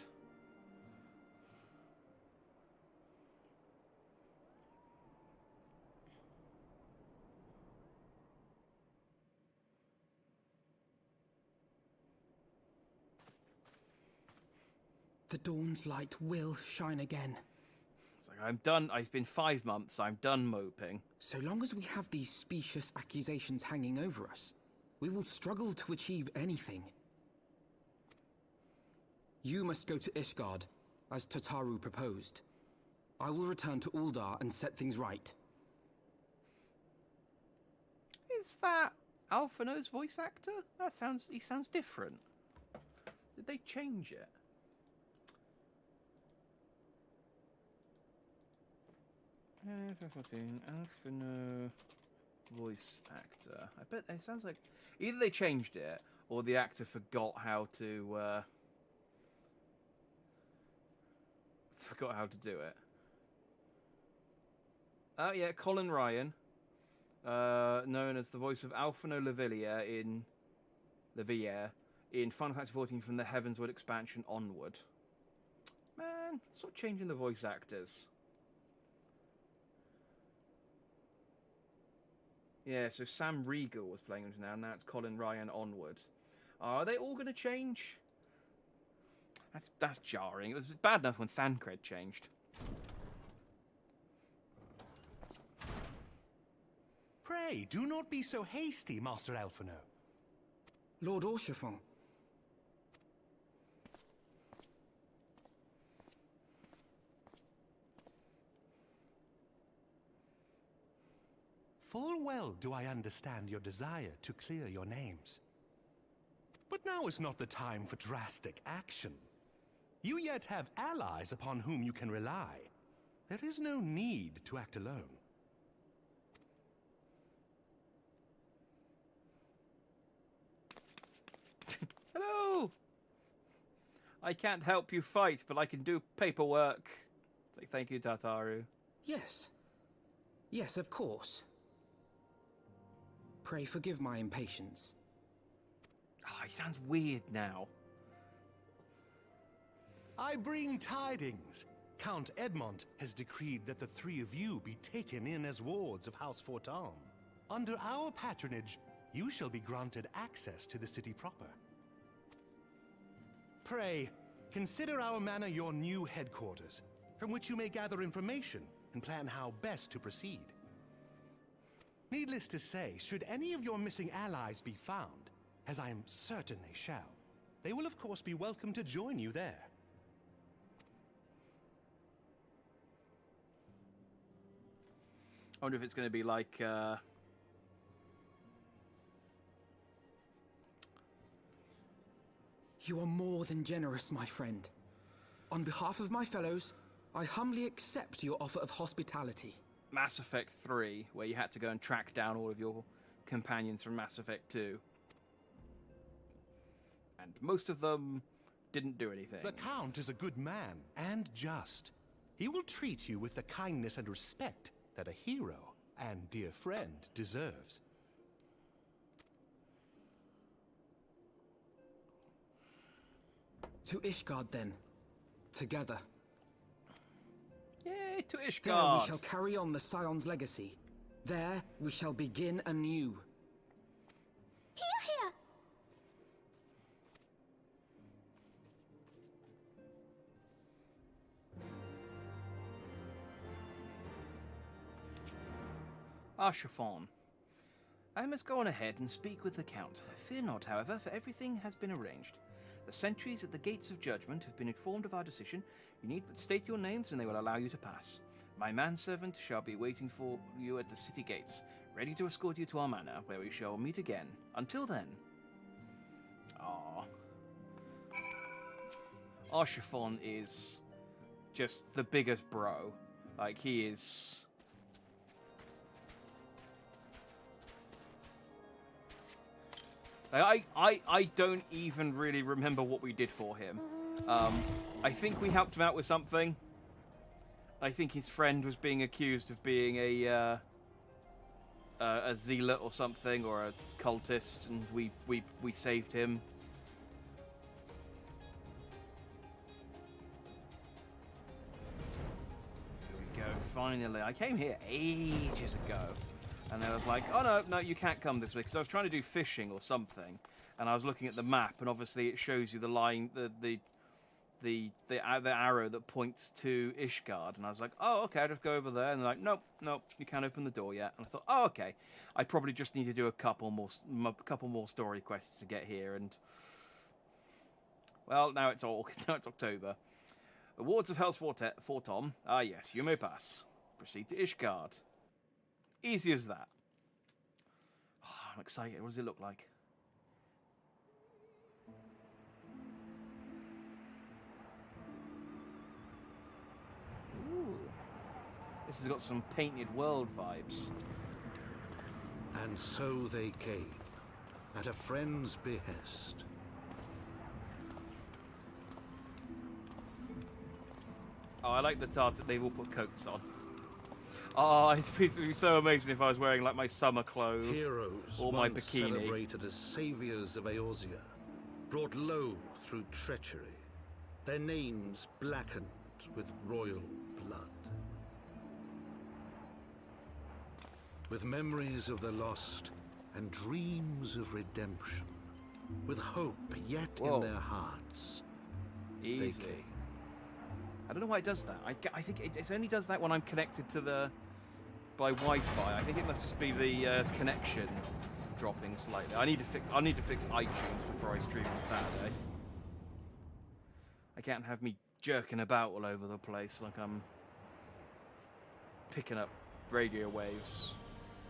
The dawn's light will shine again. It's like, I'm done. I've been 5 months. I'm done moping. So long as we have these specious accusations hanging over us, we will struggle to achieve anything. You must go to Ishgard, as Tataru proposed. I will return to Uldar and set things right. Is that Alphino's voice actor? He sounds different. Did they change it? Alphino voice actor. I bet it sounds like either they changed it or the actor forgot how to do it. Oh yeah, Colin Ryan, known as the voice of Alphino Lavillier in Final Fantasy XIV from the Heavensward expansion Onward. Man, stop changing the voice actors. Yeah, so Sam Riegel was playing him now. Now it's Colin Ryan Onward. Are they all going to change? That's jarring. It was bad enough when Thancred changed. Pray, do not be so hasty, Master Alphino. Lord Orchiffon. Full well do I understand your desire to clear your names. But now is not the time for drastic action. You yet have allies upon whom you can rely. There is no need to act alone. Hello! I can't help you fight, but I can do paperwork. It's like, thank you, Tataru. Yes. Yes, of course. Pray forgive my impatience. Oh, he sounds weird now. I bring tidings. Count Edmont has decreed that the three of you be taken in as wards of House Fortam. Under our patronage, you shall be granted access to the city proper. Pray, consider our manor your new headquarters, from which you may gather information and plan how best to proceed. Needless to say, should any of your missing allies be found, as I am certain they shall, they will of course be welcome to join you there. I wonder if it's going to be like, You are more than generous, my friend. On behalf of my fellows, I humbly accept your offer of hospitality. Mass Effect 3, where you had to go and track down all of your companions from Mass Effect 2. And most of them didn't do anything. The Count is a good man, and just. He will treat you with the kindness and respect that a hero and dear friend deserves. To Ishgard, then. Together. Yay, to Ishgard! There we shall carry on the Scion's legacy. There we shall begin anew. Here! Archifon. I must go on ahead and speak with the Count. Fear not, however, for everything has been arranged. The sentries at the gates of judgment have been informed of our decision. You need but state your names and they will allow you to pass. My manservant shall be waiting for you at the city gates, ready to escort you to our manor, where we shall meet again. Until then. Aww. Archifon is just the biggest bro. Like, he is... I don't even really remember what we did for him. I think we helped him out with something. I think his friend was being accused of being a zealot or something, or a cultist, and we saved him. Here we go, finally. I came here ages ago. And they were like, oh no, you can't come this way, because I was trying to do fishing or something, and I was looking at the map, and obviously it shows you the line, the arrow that points to Ishgard, and I was like, oh okay, I'll just go over there, and they're like, nope, you can't open the door yet, and I thought, oh okay, I probably just need to do a couple more story quests to get here, and well, now it's October. The wards of Hell's Fortom. Ah yes, you may pass. Proceed to Ishgard. Easy as that. Oh, I'm excited. What does it look like? Ooh. This has got some painted world vibes. And so they came, at a friend's behest. Oh, I like the tarts that they've all put coats on. Oh, it'd be so amazing if I was wearing like my summer clothes Heroes or my once bikini. Celebrated as saviors of Eorzea, brought low through treachery, their names blackened with royal blood. With memories of the lost and dreams of redemption, with hope yet in their hearts, Easy. they came. I don't know why it does that. I think it only does that when I'm connected to by Wi-Fi. I think it must just be the connection dropping slightly. I need to fix iTunes before I stream on Saturday. I can't have me jerking about all over the place like I'm picking up radio waves.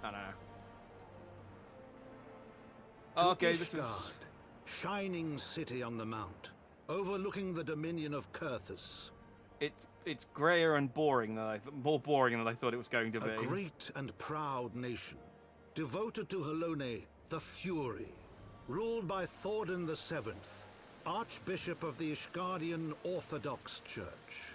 I know. Okay, this is shining city on the mount, overlooking the dominion of Kurthus. It's grayer and boring than more boring than I thought it was going to be. A great and proud nation, devoted to Halone, the Fury, ruled by Thordan VII, Archbishop of the Ishgardian Orthodox Church.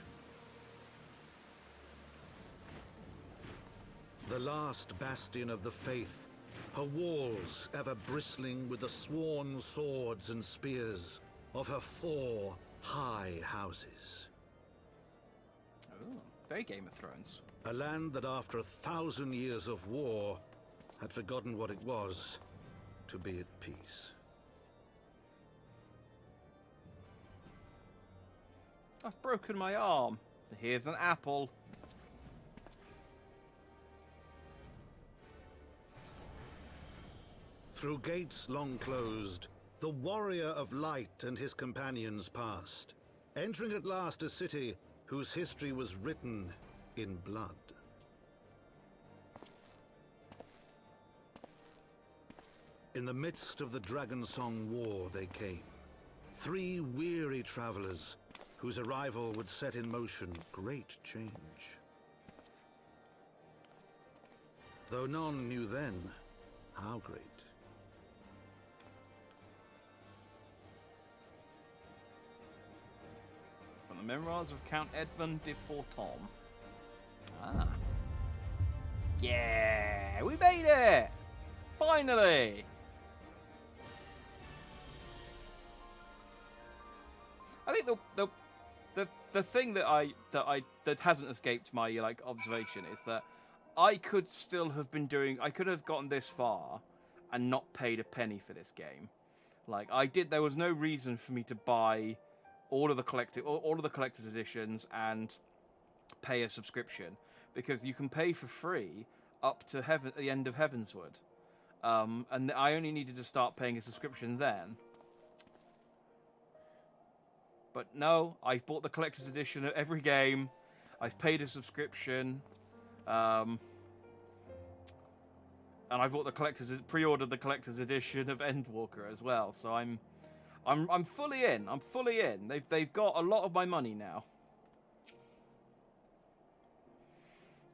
The last bastion of the faith, her walls ever bristling with the sworn swords and spears of her 4 high houses. Oh, very Game of Thrones. A land that after 1,000 years of war had forgotten what it was to be at peace. I've broken my arm. Here's an apple. Through gates long closed, the warrior of light and his companions passed, entering at last a city whose history was written in blood. In the midst of the Dragonsong War they came, 3 weary travelers whose arrival would set in motion great change. though none knew then how great. From the memoirs of Count Edmund de Fortom. Ah. Yeah, we made it! Finally! I think the thing that hasn't escaped my observation is that I could still have been doing. I could have gotten this far and not paid a penny for this game. Like I did. There was no reason for me to buy all of the collector's editions and pay a subscription, because you can pay for free up to the end of Heavensward, and I only needed to start paying a subscription then. But no, I've bought the collector's edition of every game. I've paid a subscription, and I bought the pre-ordered the collector's edition of Endwalker as well. So I'm fully in. I'm fully in. They've got a lot of my money now.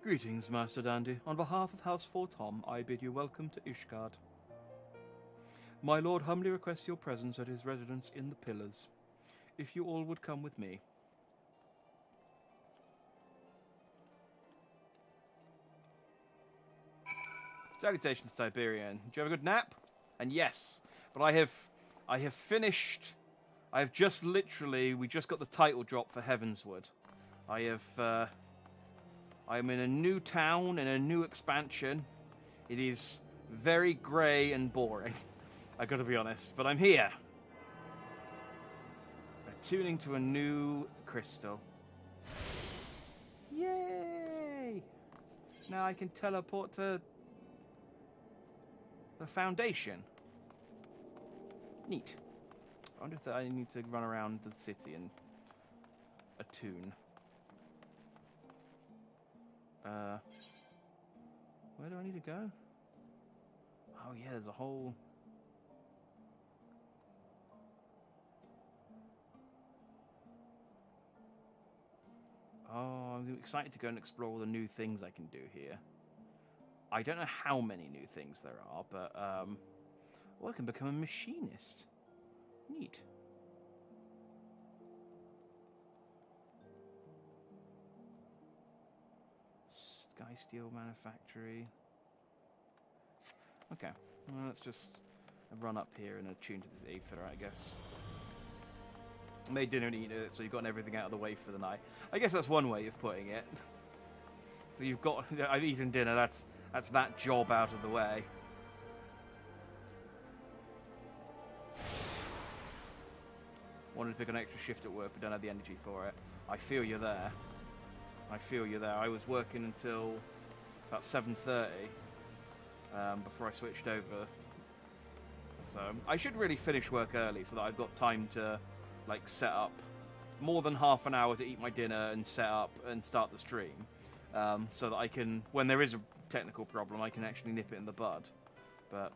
Greetings, Master Dandy. On behalf of House Fortom, I bid you welcome to Ishgard. My lord humbly requests your presence at his residence in the Pillars. If you all would come with me. Salutations, Tiberian. Did you have a good nap? And yes, but I have finished. I have just literally. We just got the title drop for Heavensward. I am in a new town in a new expansion. It is very grey and boring. I got to be honest, but I'm here. Tuning to a new crystal. Yay! Now I can teleport to the Foundation. Neat. I wonder if I need to run around the city and attune. Where do I need to go? Oh yeah, there's a whole... Oh, I'm excited to go and explore all the new things I can do here. I don't know how many new things there are, but, well, I can become a machinist. Neat. Sky Steel Manufactory. Okay, well, let's just run up here and attune to this Aether, I guess. Made dinner and eat it, so you've gotten everything out of the way for the night. I guess that's one way of putting it. So you've got... I've eaten dinner, that's that job out of the way. Wanted to pick an extra shift at work, but don't have the energy for it. I feel you're there. I feel you're there. I was working until about 7:30 before I switched over. So I should really finish work early so that I've got time to... like set up more than half an hour to eat my dinner and set up and start the stream, so that I can, when there is a technical problem, I can actually nip it in the bud. But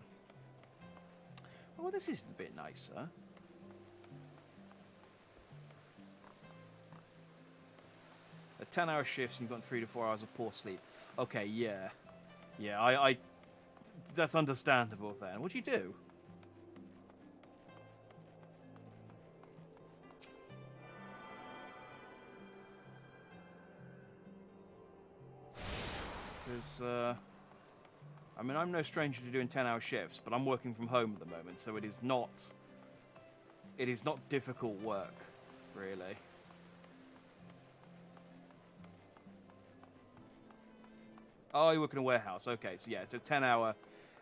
oh, this is a bit nicer. A 10-hour shifts and you've got 3 to 4 hours of poor sleep. Okay, yeah, I that's understandable then. What'd you do? Because, I mean, I'm no stranger to doing 10-hour shifts, but I'm working from home at the moment, so it is not difficult work, really. Oh, you work in a warehouse. Okay, so yeah, it's a 10-hour.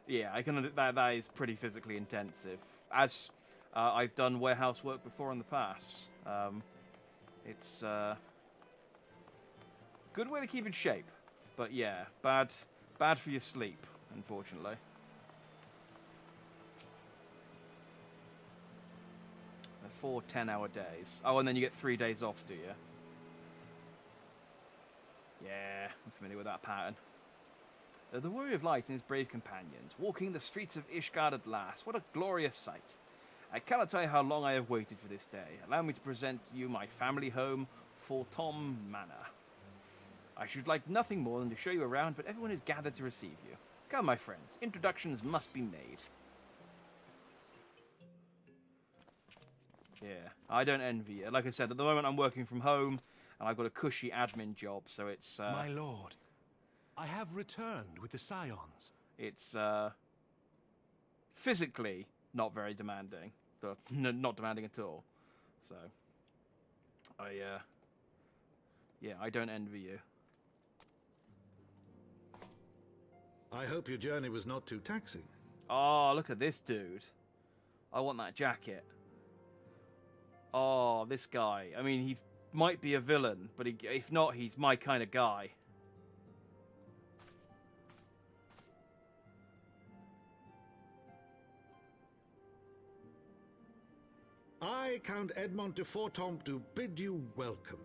Yeah, I can. That is pretty physically intensive. As I've done warehouse work before in the past. It's good way to keep in shape. But yeah, bad for your sleep, unfortunately. They're 4 10-hour days. Oh, and then you get 3 days off, do you? Yeah, I'm familiar with that pattern. The Warrior of Light and his brave companions, walking the streets of Ishgard at last. What a glorious sight. I cannot tell you how long I have waited for this day. Allow me to present to you my family home, Fortom Manor. I should like nothing more than to show you around, but everyone is gathered to receive you. Come, my friends. Introductions must be made. Yeah, I don't envy you. Like I said, at the moment I'm working from home, and I've got a cushy admin job, so it's... My lord, I have returned with the Scions. It's, physically not very demanding. But not demanding at all. So, yeah, I don't envy you. I hope your journey was not too taxing. Oh, look at this dude. I want that jacket. Oh, this guy. I mean, he might be a villain, but if not, he's my kind of guy. I, Count Edmond de Fortomp, bid you welcome.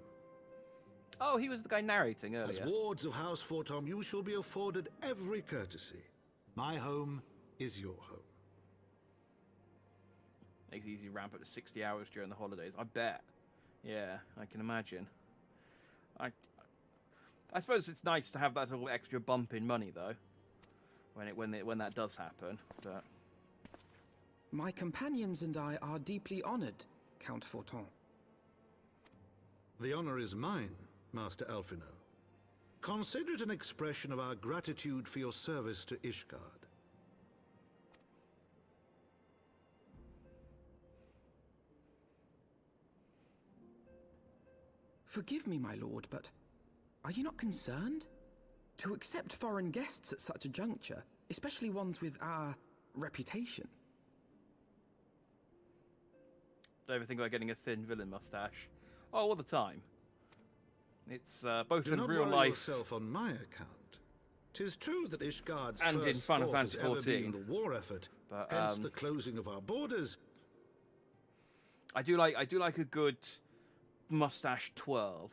Oh, he was the guy narrating earlier. As wards of House Fortomp, you shall be afforded every courtesy. My home is your home. Makes it easy to ramp up to 60 hours during the holidays. I bet. Yeah, I can imagine. I suppose it's nice to have that little extra bump in money, though, when that does happen. But my companions and I are deeply honored, Count Forton. The honor is mine, Master Alphino. Consider it an expression of our gratitude for your service to Ishgard. Forgive me, my lord, but are you not concerned? To accept foreign guests at such a juncture, especially ones with our reputation. Don't ever think about getting a thin villain mustache. Oh, all the time. It's both in real life... Do not worry yourself on my account. 'Tis true that Ishgard's and first in Final thought Fantasy has ever been XIV. the war effort, But, hence the closing of our borders. I do like a good mustache twirl.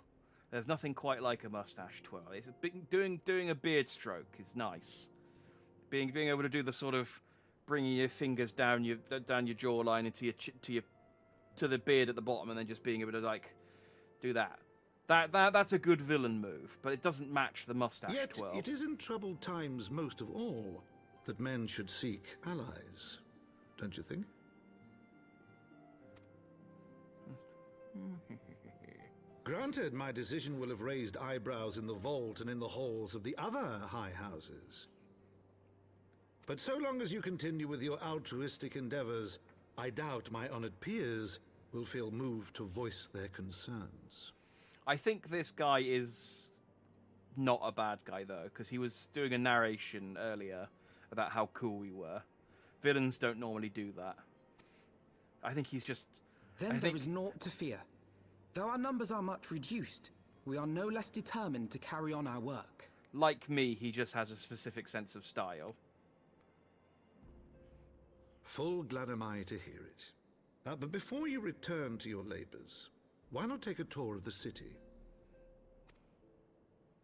There's nothing quite like a mustache twirl. It's doing a beard stroke is nice. Being able to do the sort of bringing your fingers down your jawline into to the beard at the bottom, and then just being able to like do that. That's a good villain move, but it doesn't match the mustache Yet twirl. it is in troubled times most of all that men should seek allies, don't you think? Granted, my decision will have raised eyebrows in the vault and in the halls of the other high houses. But so long as you continue with your altruistic endeavors, I doubt my honored peers will feel moved to voice their concerns. I think this guy is not a bad guy, though, because he was doing a narration earlier about how cool we were. Villains don't normally do that. I think he's just... Then there is naught to fear. Though our numbers are much reduced, we are no less determined to carry on our work. Like me, he just has a specific sense of style. Full glad am I to hear it. But before you return to your labors, why not take a tour of the city?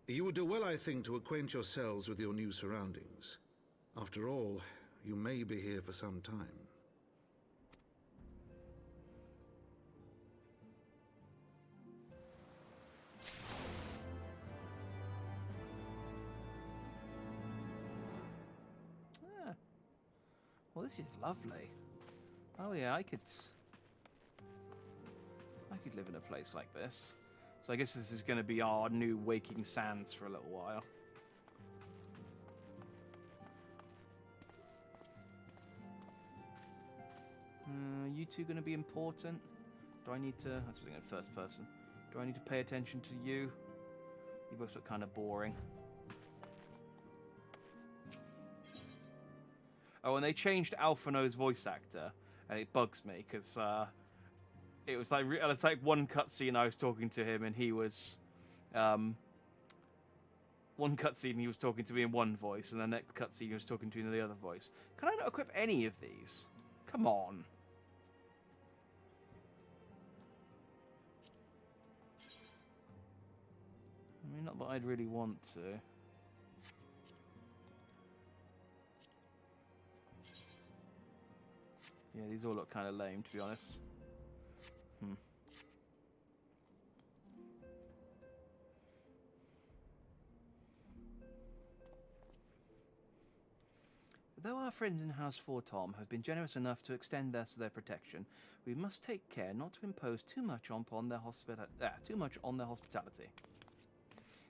You would do well, I think, to acquaint yourselves with your new surroundings. After all, you may be here for some time. Well, this is lovely. Oh yeah, I could live in a place like this. So I guess this is going to be our new Waking Sands for a little while. You two going to be important? Do I need to... That's something in first person. Do I need to pay attention to you? You both look kind of boring. Oh, and they changed Alphino's voice actor, and it bugs me because it's like one cutscene I was talking to him, and he was one cutscene he was talking to me in one voice, and the next cutscene he was talking to me in the other voice. Can I not equip any of these? Come on. I mean, not that I'd really want to. Yeah, these all look kind of lame, to be honest. Though our friends in House 4 Tom have been generous enough to extend us their protection, we must take care not to impose too much on their hospitality.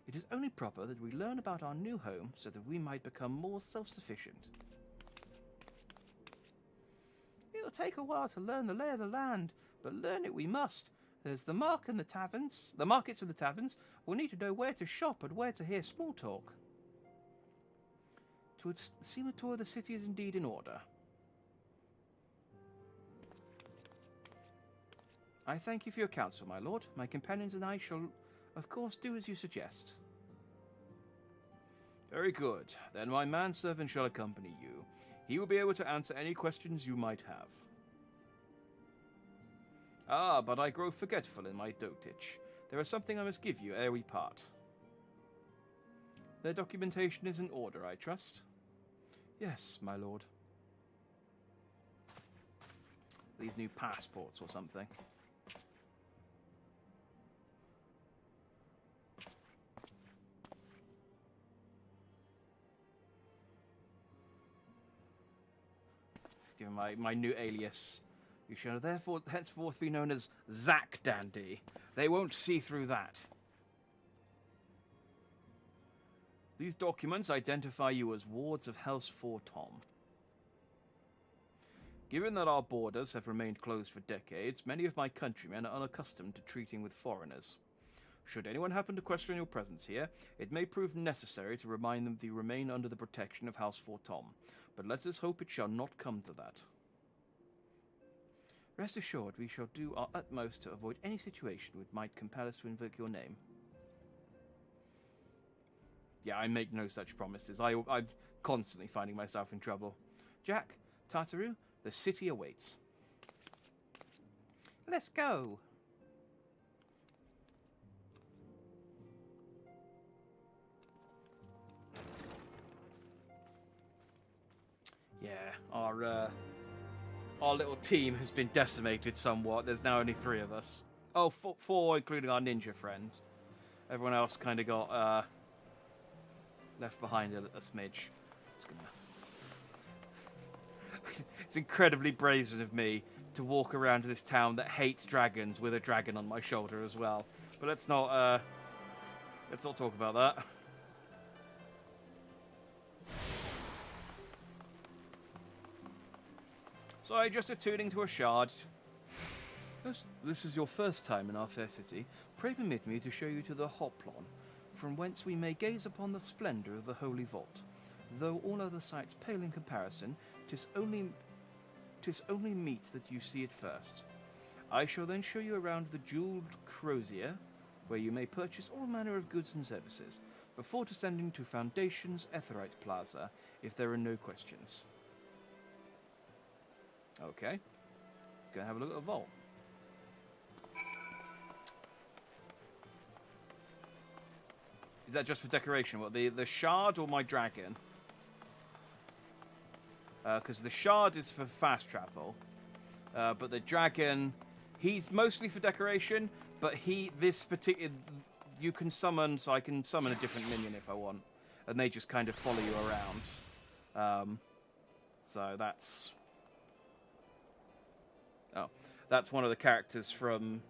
It is only proper that we learn about our new home so that we might become more self-sufficient. It'll take a while to learn the lay of the land, but learn it we must. There's the markets and the taverns. We'll need to know where to shop and where to hear small talk. To see a tour of the city is indeed in order. I thank you for your counsel, my lord. My companions and I shall, of course, do as you suggest. Very good. Then my manservant shall accompany you. He will be able to answer any questions you might have. Ah, but I grow forgetful in my dotage. There is something I must give you ere we part. Their documentation is in order, I trust? Yes, my lord. These new passports or something. Let's give him my new alias. You shall therefore henceforth be known as Zack Dandy. They won't see through that. These documents identify you as wards of House 4 Tom. Given that our borders have remained closed for decades, many of my countrymen are unaccustomed to treating with foreigners. Should anyone happen to question your presence here, it may prove necessary to remind them that you remain under the protection of House 4 Tom, but let us hope it shall not come to that. Rest assured, we shall do our utmost to avoid any situation which might compel us to invoke your name. Yeah, I make no such promises. I'm constantly finding myself in trouble. Jack, Tartaru, the city awaits. Let's go. Yeah, our little team has been decimated somewhat. There's now only 3 of us. Oh, 4 including our ninja friend. Everyone else kind of got left behind a smidge. It's incredibly brazen of me to walk around this town that hates dragons with a dragon on my shoulder as well. But let's not talk about that. Sorry, just attuning to a shard. This is your first time in our fair city. Pray permit me to show you to the Hoplon, from whence we may gaze upon the splendour of the Holy Vault. Though all other sights pale in comparison, 'tis only meet that you see it first. I shall then show you around the jewelled crozier, where you may purchase all manner of goods and services, before descending to Foundation's Etherite Plaza, if there are no questions. Okay, let's go have a look at the vault. Is that just for decoration? What, the shard or my dragon? Because the shard is for fast travel, but the dragon, he's mostly for decoration. But this particular, you can summon, so I can summon a different minion if I want, and they just kind of follow you around. So that's. Oh, that's one of the characters from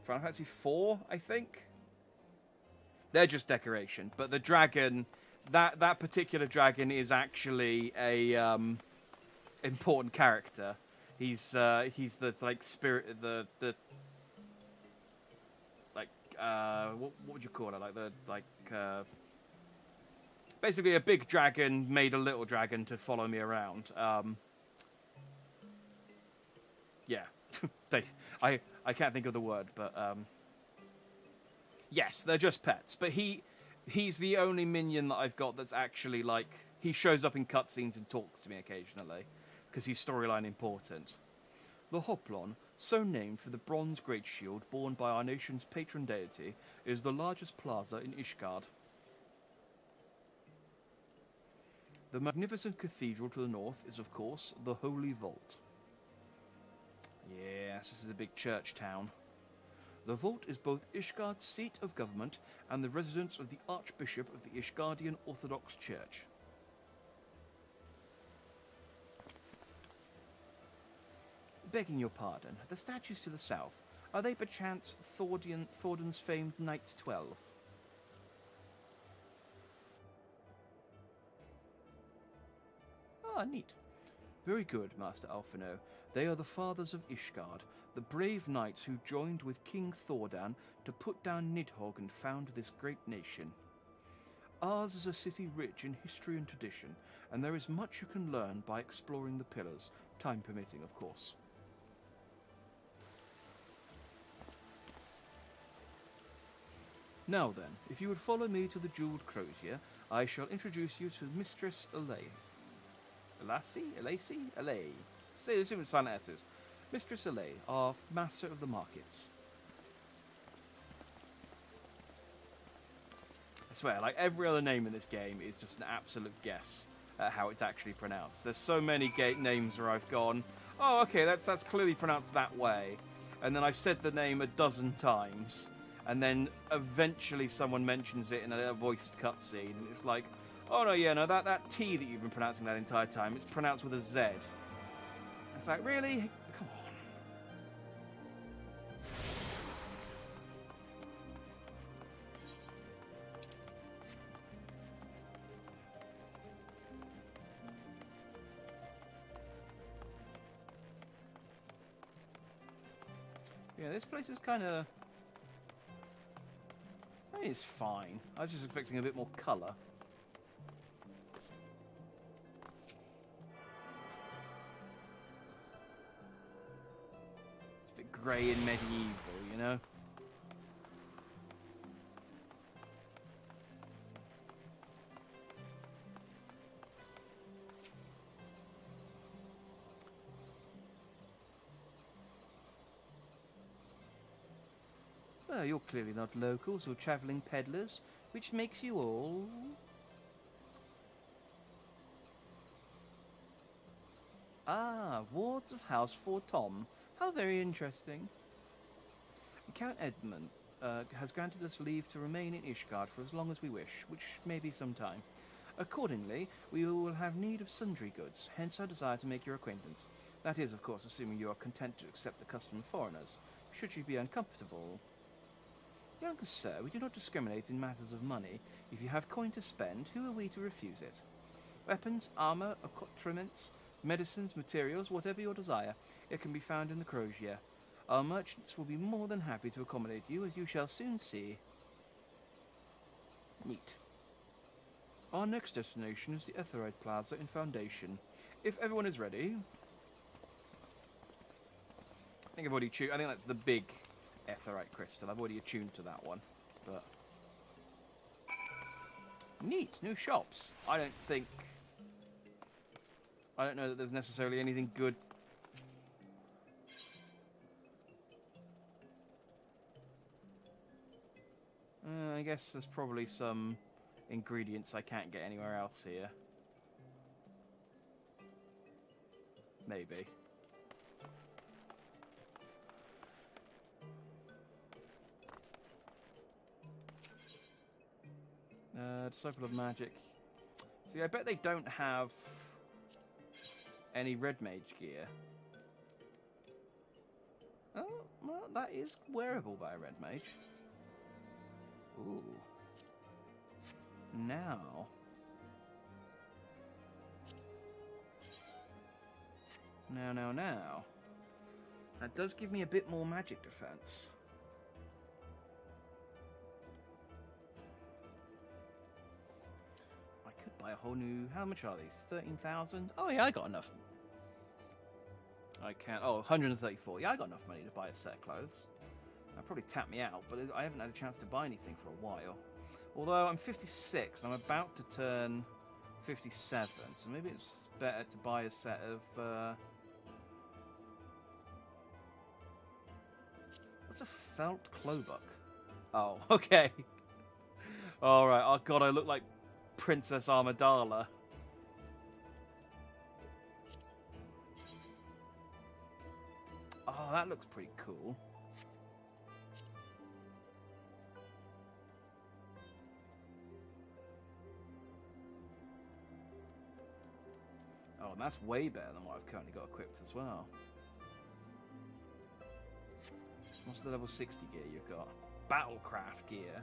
Final Fantasy IV, I think. They're just decoration, but the dragon, that particular dragon is actually a important character. He's the like spirit, the like what would you call it? Like basically a big dragon made a little dragon to follow me around. Yeah, I can't think of the word, but yes, they're just pets. But he's the only minion that I've got that's actually like, he shows up in cutscenes and talks to me occasionally, because he's storyline important. The Hoplon, so named for the bronze great shield borne by our nation's patron deity, is the largest plaza in Ishgard. The magnificent cathedral to the north is, of course, the Holy Vault. Yes, this is a big church town. The Vault is both Ishgard's seat of government and the residence of the Archbishop of the Ishgardian Orthodox Church. Begging your pardon, the statues to the south, are they perchance Thordan's famed Knights 12? Ah, neat. Very good, Master Alphino. They are the fathers of Ishgard, the brave knights who joined with King Thordan to put down Nidhogg and found this great nation. Ours is a city rich in history and tradition, and there is much you can learn by exploring the pillars, time permitting, of course. Now then, if you would follow me to the Jeweled Crozier, I shall introduce you to Mistress Alay. Alay. See what silent S is. Mistress Alay, our Master of the Markets. I swear, like every other name in this game is just an absolute guess at how it's actually pronounced. There's so many names where I've gone, oh, okay, that's clearly pronounced that way. And then I've said the name a dozen times. And then eventually someone mentions it in a voiced cutscene, and it's like, oh no, yeah, no, that T that you've been pronouncing that entire time, it's pronounced with a Z. It's like, really? Come on. Yeah, this place is kind of... I mean, it's fine. I was just expecting a bit more colour. It's a bit grey and medieval, you know? Well, you're clearly not locals or travelling peddlers, which makes you all... Ah, wards of House Fort Tom. How very interesting. Count Edmund has granted us leave to remain in Ishgard for as long as we wish, which may be some time. Accordingly, we will have need of sundry goods, hence our desire to make your acquaintance. That is, of course, assuming you are content to accept the custom of foreigners. Should you be uncomfortable... Young sir, we do not discriminate in matters of money. If you have coin to spend, who are we to refuse it? Weapons, armour, accoutrements, medicines, materials, whatever your desire, it can be found in the Crozier. Our merchants will be more than happy to accommodate you, as you shall soon see. Neat. Our next destination is the Etherite Plaza in Foundation. If everyone is ready... I think I've already I think that's the big... Etherite crystal. I've already attuned to that one, but neat new shops. I don't know that there's necessarily anything good. I guess there's probably some ingredients I can't get anywhere else here. Maybe. Disciple of Magic. See, I bet they don't have any red mage gear. Oh, well, that is wearable by a red mage. Ooh. Now. Now. That does give me a bit more magic defense. Buy a whole new... How much are these? 13,000? Oh yeah, I got enough. I can't... Oh, 134. Yeah, I got enough money to buy a set of clothes. That'll probably tap me out, but I haven't had a chance to buy anything for a while. Although I'm 56, I'm about to turn 57, so maybe it's better to buy a set of... What's a felt clobuck? Oh, okay. Alright, oh god, I look like Princess Amidala. Oh, that looks pretty cool. Oh, and that's way better than what I've currently got equipped as well. What's the level 60 gear you've got? Battlecraft gear.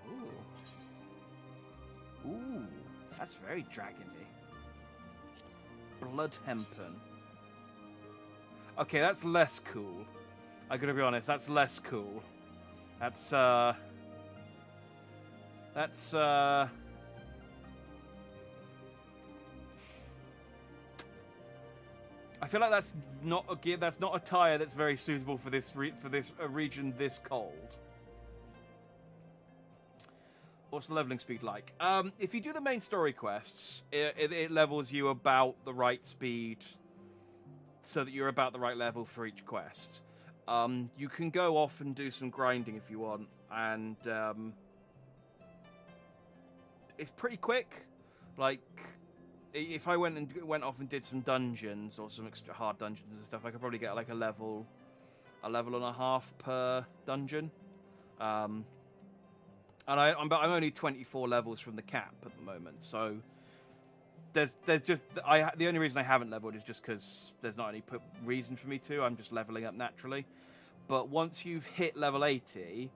Ooh. Ooh, that's very dragony. Blood hempen. Okay, that's less cool. I gotta be honest, that's less cool. That's I feel like that's not a gear. That's not a tire that's very suitable for this region this cold. What's the leveling speed like? If you do the main story quests, it levels you about the right speed, so that you're about the right level for each quest. You can go off and do some grinding if you want, and it's pretty quick. Like, if I went off and did some dungeons or some extra hard dungeons and stuff, I could probably get like a level and a half per dungeon. And I'm only 24 levels from the cap at the moment, so there's just the only reason I haven't leveled is just because there's not any reason for me to. I'm just leveling up naturally. But once you've hit level 80,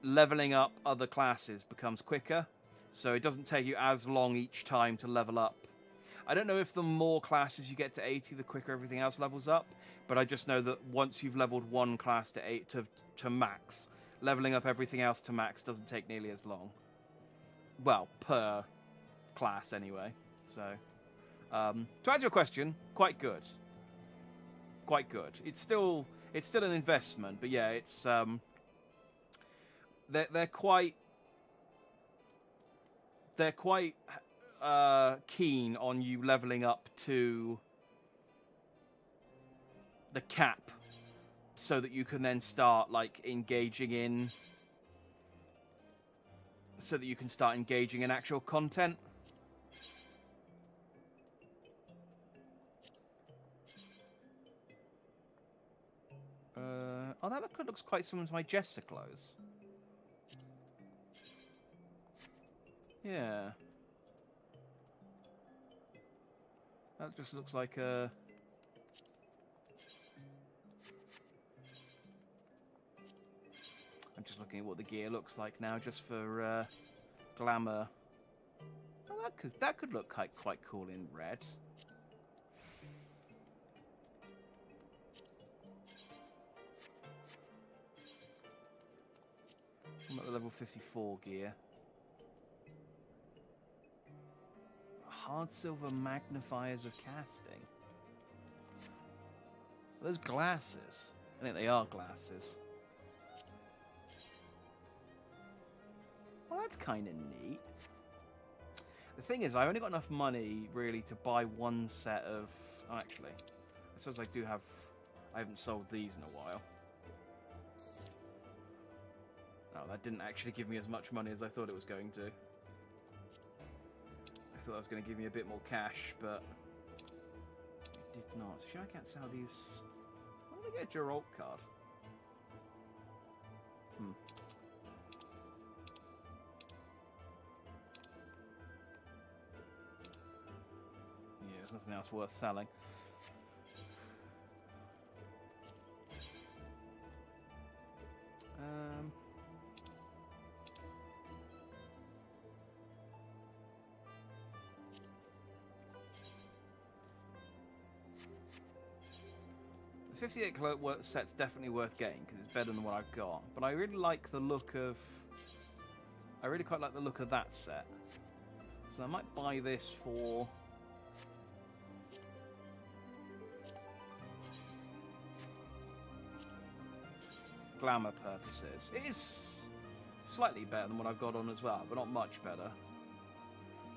leveling up other classes becomes quicker, so it doesn't take you as long each time to level up. I don't know if the more classes you get to 80, the quicker everything else levels up, but I just know that once you've leveled one class to max, leveling up everything else to max doesn't take nearly as long. Well, per class anyway. So, to answer your question, quite good. Quite good. It's still an investment, but yeah, it's they're quite keen on you leveling up to the cap, so that you can then start like engaging in actual content. Oh, that looks quite similar to my Jester clothes. Yeah. That just looks like a... I'm just looking at what the gear looks like now, just for glamour. Oh, that could look quite cool in red. I'm at the level 54 gear. Hard silver magnifiers of casting. Are those glasses? I think they are glasses. Well, that's kind of neat. The thing is, I only got enough money, really, to buy one set of... Oh, actually, I suppose I do have... I haven't sold these in a while. No, that didn't actually give me as much money as I thought it was going to. I thought I was going to give me a bit more cash, but it did not. Sure, I can't sell these. Why did I get a Geralt card? Yeah, there's nothing else worth selling. The 58 cloak set's definitely worth getting because it's better than what I've got. But I really like the look of... I really quite like the look of that set. So I might buy this for... glamour purposes. It is slightly better than what I've got on as well, but not much better.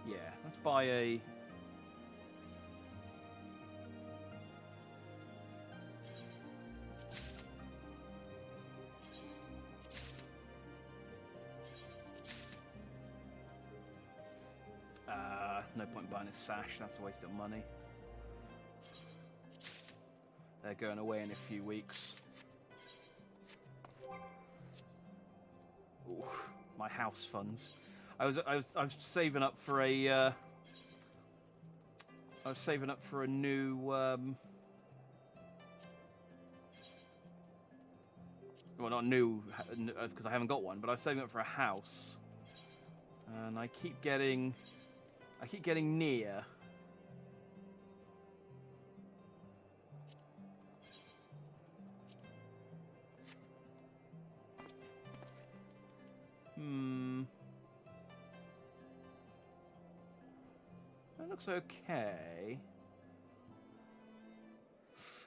Yeah, let's buy a... no point buying a sash, that's a waste of money. They're going away in a few weeks. Ooh, my house funds. I was saving up for a I was saving up for a new Well, not new, because I haven't got one, but I was saving up for a house. And I keep getting near. That looks okay.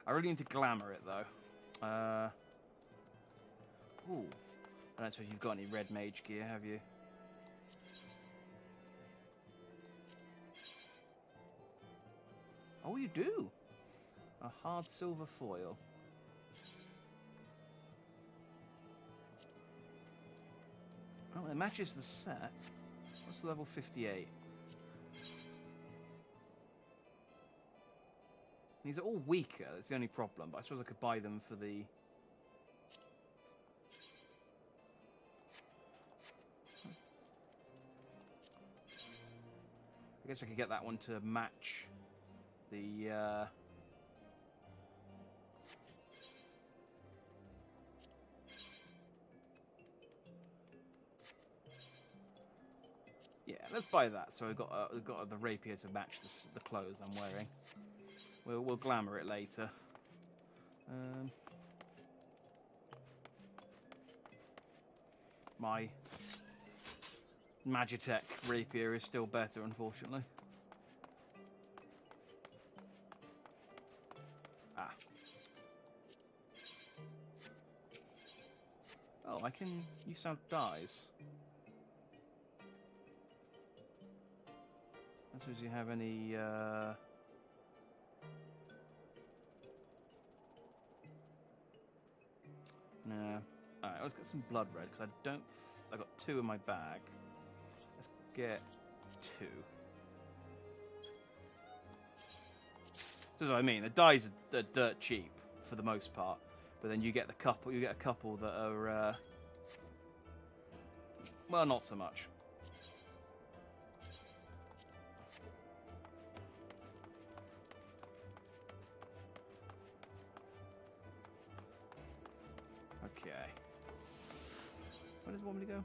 I really need to glamour it, though. Ooh. I don't suppose you've got any red mage gear, have you? Oh, you do! A hard silver foil. Oh, it matches the set. What's level 58? These are all weaker, that's the only problem, but I suppose I could buy them for the... I guess I could get that one to match the... Yeah, let's buy that. So we've got the rapier to match the clothes I'm wearing. We'll glamour it later. My Magitech rapier is still better, unfortunately. Ah. Oh, I can use out dyes. I suppose you have any, Nah. Alright, let's get some blood red, because I got 2 in my bag. Let's get 2. This is what I mean. The dyes are dirt cheap, for the most part. But then you get a couple that are, well, not so much. Okay. Where does it want me to go?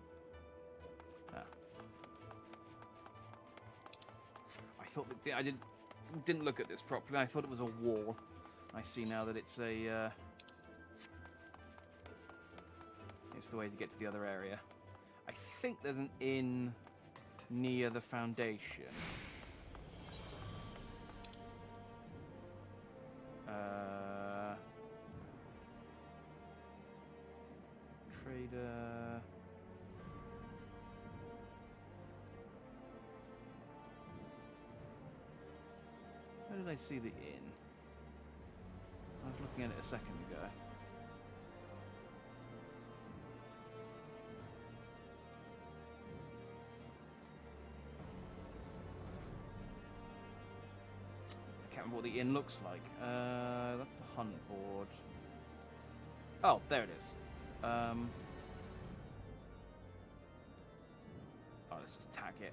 Ah. I thought that I didn't look at this properly. I thought it was a wall. I see now that it's a. It's the way to get to the other area. I think there's an inn near the foundation. Trader. Where did I see the inn? I was looking at it a second ago. I can't remember what the inn looks like. That's the hunt board. Oh, there it is. Oh, let's just tack it.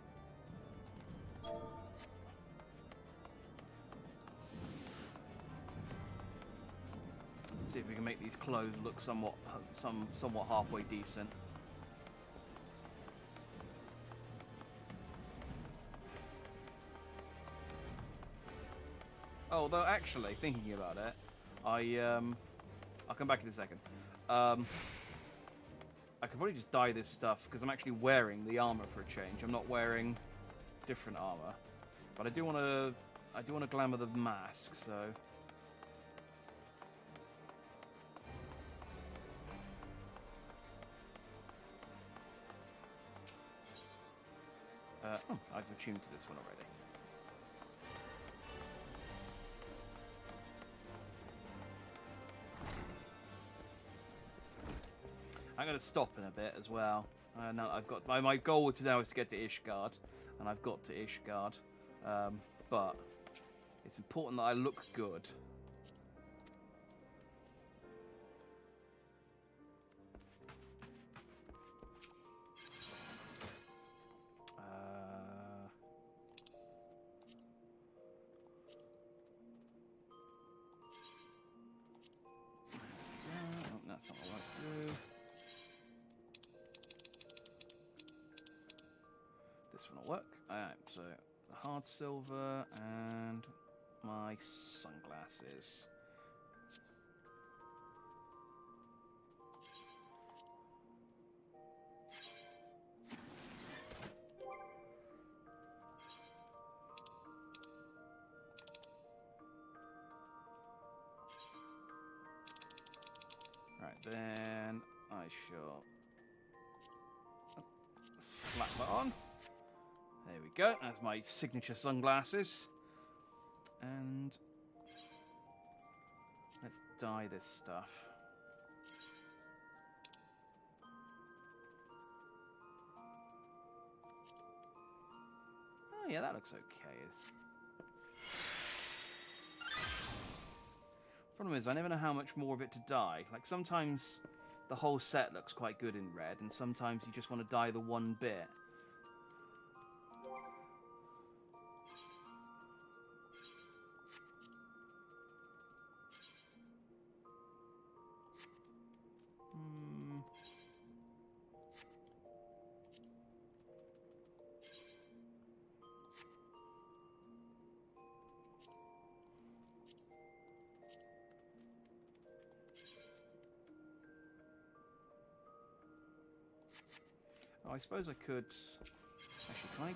See if we can make these clothes look somewhat halfway decent. Oh, though actually, thinking about it, I'll come back in a second. I could probably just dye this stuff because I'm actually wearing the armor for a change. I'm not wearing different armor, but I do want to glamour the mask. So. Oh, I've attuned to this one already. I'm going to stop in a bit as well. Now I've got my goal today was to get to Ishgard, and I've got to Ishgard. But it's important that I look good. That's not what I want to do. This one will work. Alright, so the hard silver and my sunglasses. Right, then I shall slap that on. There we go. That's my signature sunglasses. And let's dye this stuff. Oh yeah, that looks okay. Problem is, I never know how much more of it to dye. Like, sometimes the whole set looks quite good in red, and sometimes you just want to dye the one bit. I suppose I could... Actually, can I...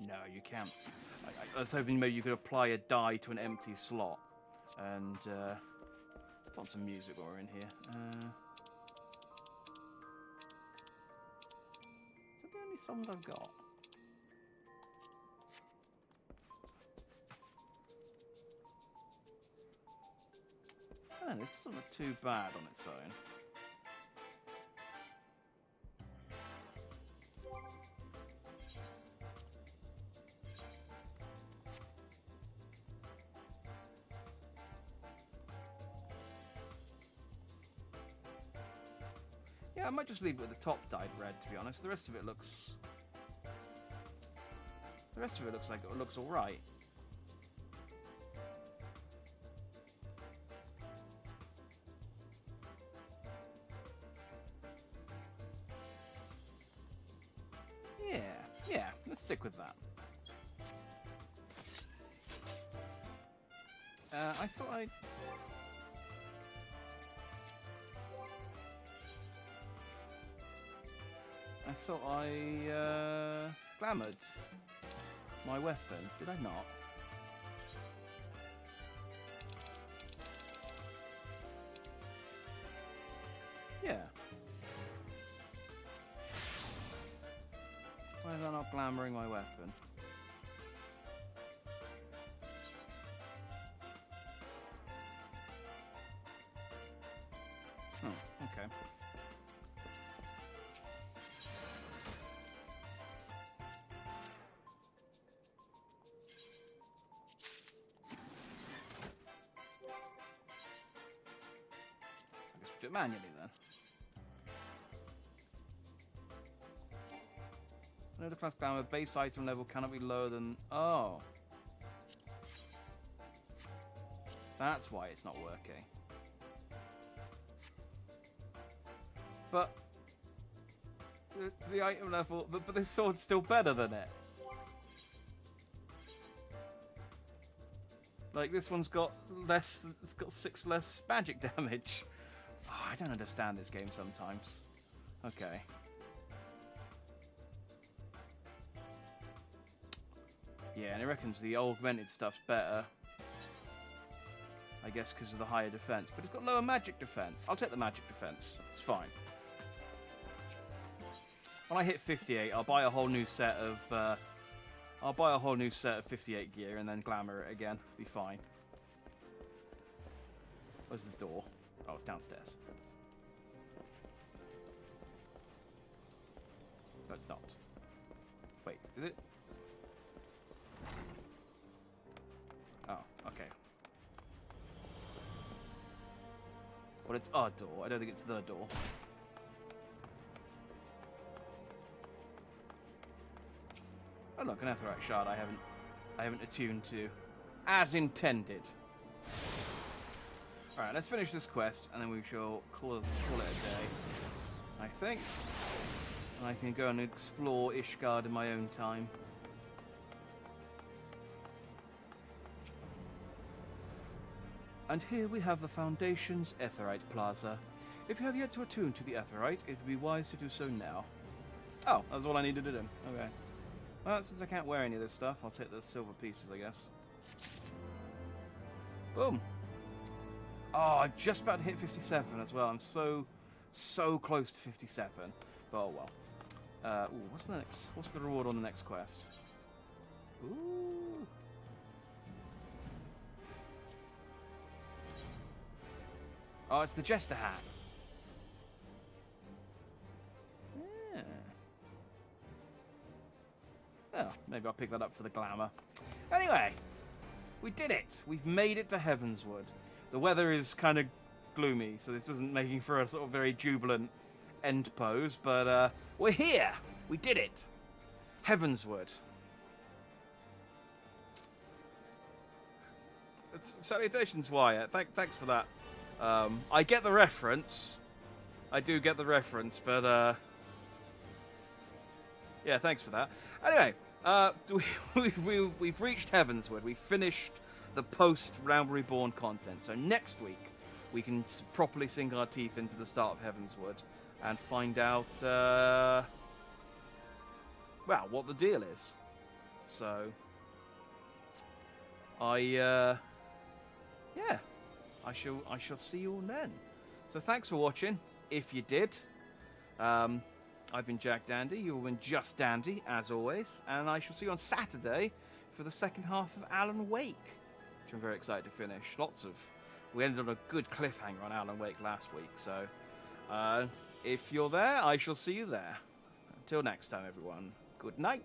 No, you can't. I was hoping maybe you could apply a die to an empty slot. And, put on some music while we're in here. Is that the only songs I've got? Oh, this doesn't look too bad on its own. Yeah, I might just leave it with the top dyed red, to be honest. The rest of it looks... The rest of it looks like it looks alright. Yeah, let's stick with that. I thought I'd... glamoured my weapon. Did I not? Yeah. Why is that not glamouring my weapon? Oh, okay. I guess we'll do it manually then. Another class glamour base item level cannot be lower than... Oh. That's why it's not working. But... The item level... But this sword's still better than it. Like, this one's got less... It's got 6 less magic damage. Oh, I don't understand this game sometimes. Okay. Yeah, and it reckons the augmented stuff's better. I guess because of the higher defense. But it's got lower magic defense. I'll take the magic defense. It's fine. When I hit 58, I'll buy a whole new set of... I'll buy a whole new set of 58 gear and then glamour it again. Be fine. Where's the door? Oh, it's downstairs. No, it's not. Wait, is it? Oh, okay. Well, it's a door. I don't think it's the door. Oh look, an Aetherite shard I haven't attuned to as intended. Alright, let's finish this quest, and then we shall call it a day, I think. And I can go and explore Ishgard in my own time. And here we have the Foundation's Aetheryte Plaza. If you have yet to attune to the Aetheryte, it would be wise to do so now. Oh, that's all I needed to do. Okay. Well, since I can't wear any of this stuff, I'll take the silver pieces, I guess. Boom. Oh, I'm just about to hit 57 as well. I'm so close to 57. But oh well. Ooh, what's the reward on the next quest? Ooh. Oh, it's the Jester hat. Yeah. Oh, maybe I'll pick that up for the glamour. Anyway, we did it. We've made it to Heavensward. The weather is kind of gloomy, so this isn't making for a sort of very jubilant end pose, but we're here. We did it. Heavensward. Salutations, Wyatt. Thanks for that. I get the reference. I do get the reference, but yeah, thanks for that. Anyway, we've reached Heavensward. We've finished the post-Realm Reborn content. So next week, we can properly sink our teeth into the start of Heavensward and find out, well, what the deal is. So, yeah, I shall see you all then. So thanks for watching, if you did. I've been Jack Dandy, you've been Just Dandy, as always, and I shall see you on Saturday for the second half of Alan Wake, which I'm very excited to finish. We ended on a good cliffhanger on Alan Wake last week, so if you're there, I shall see you there. Until next time, everyone, good night.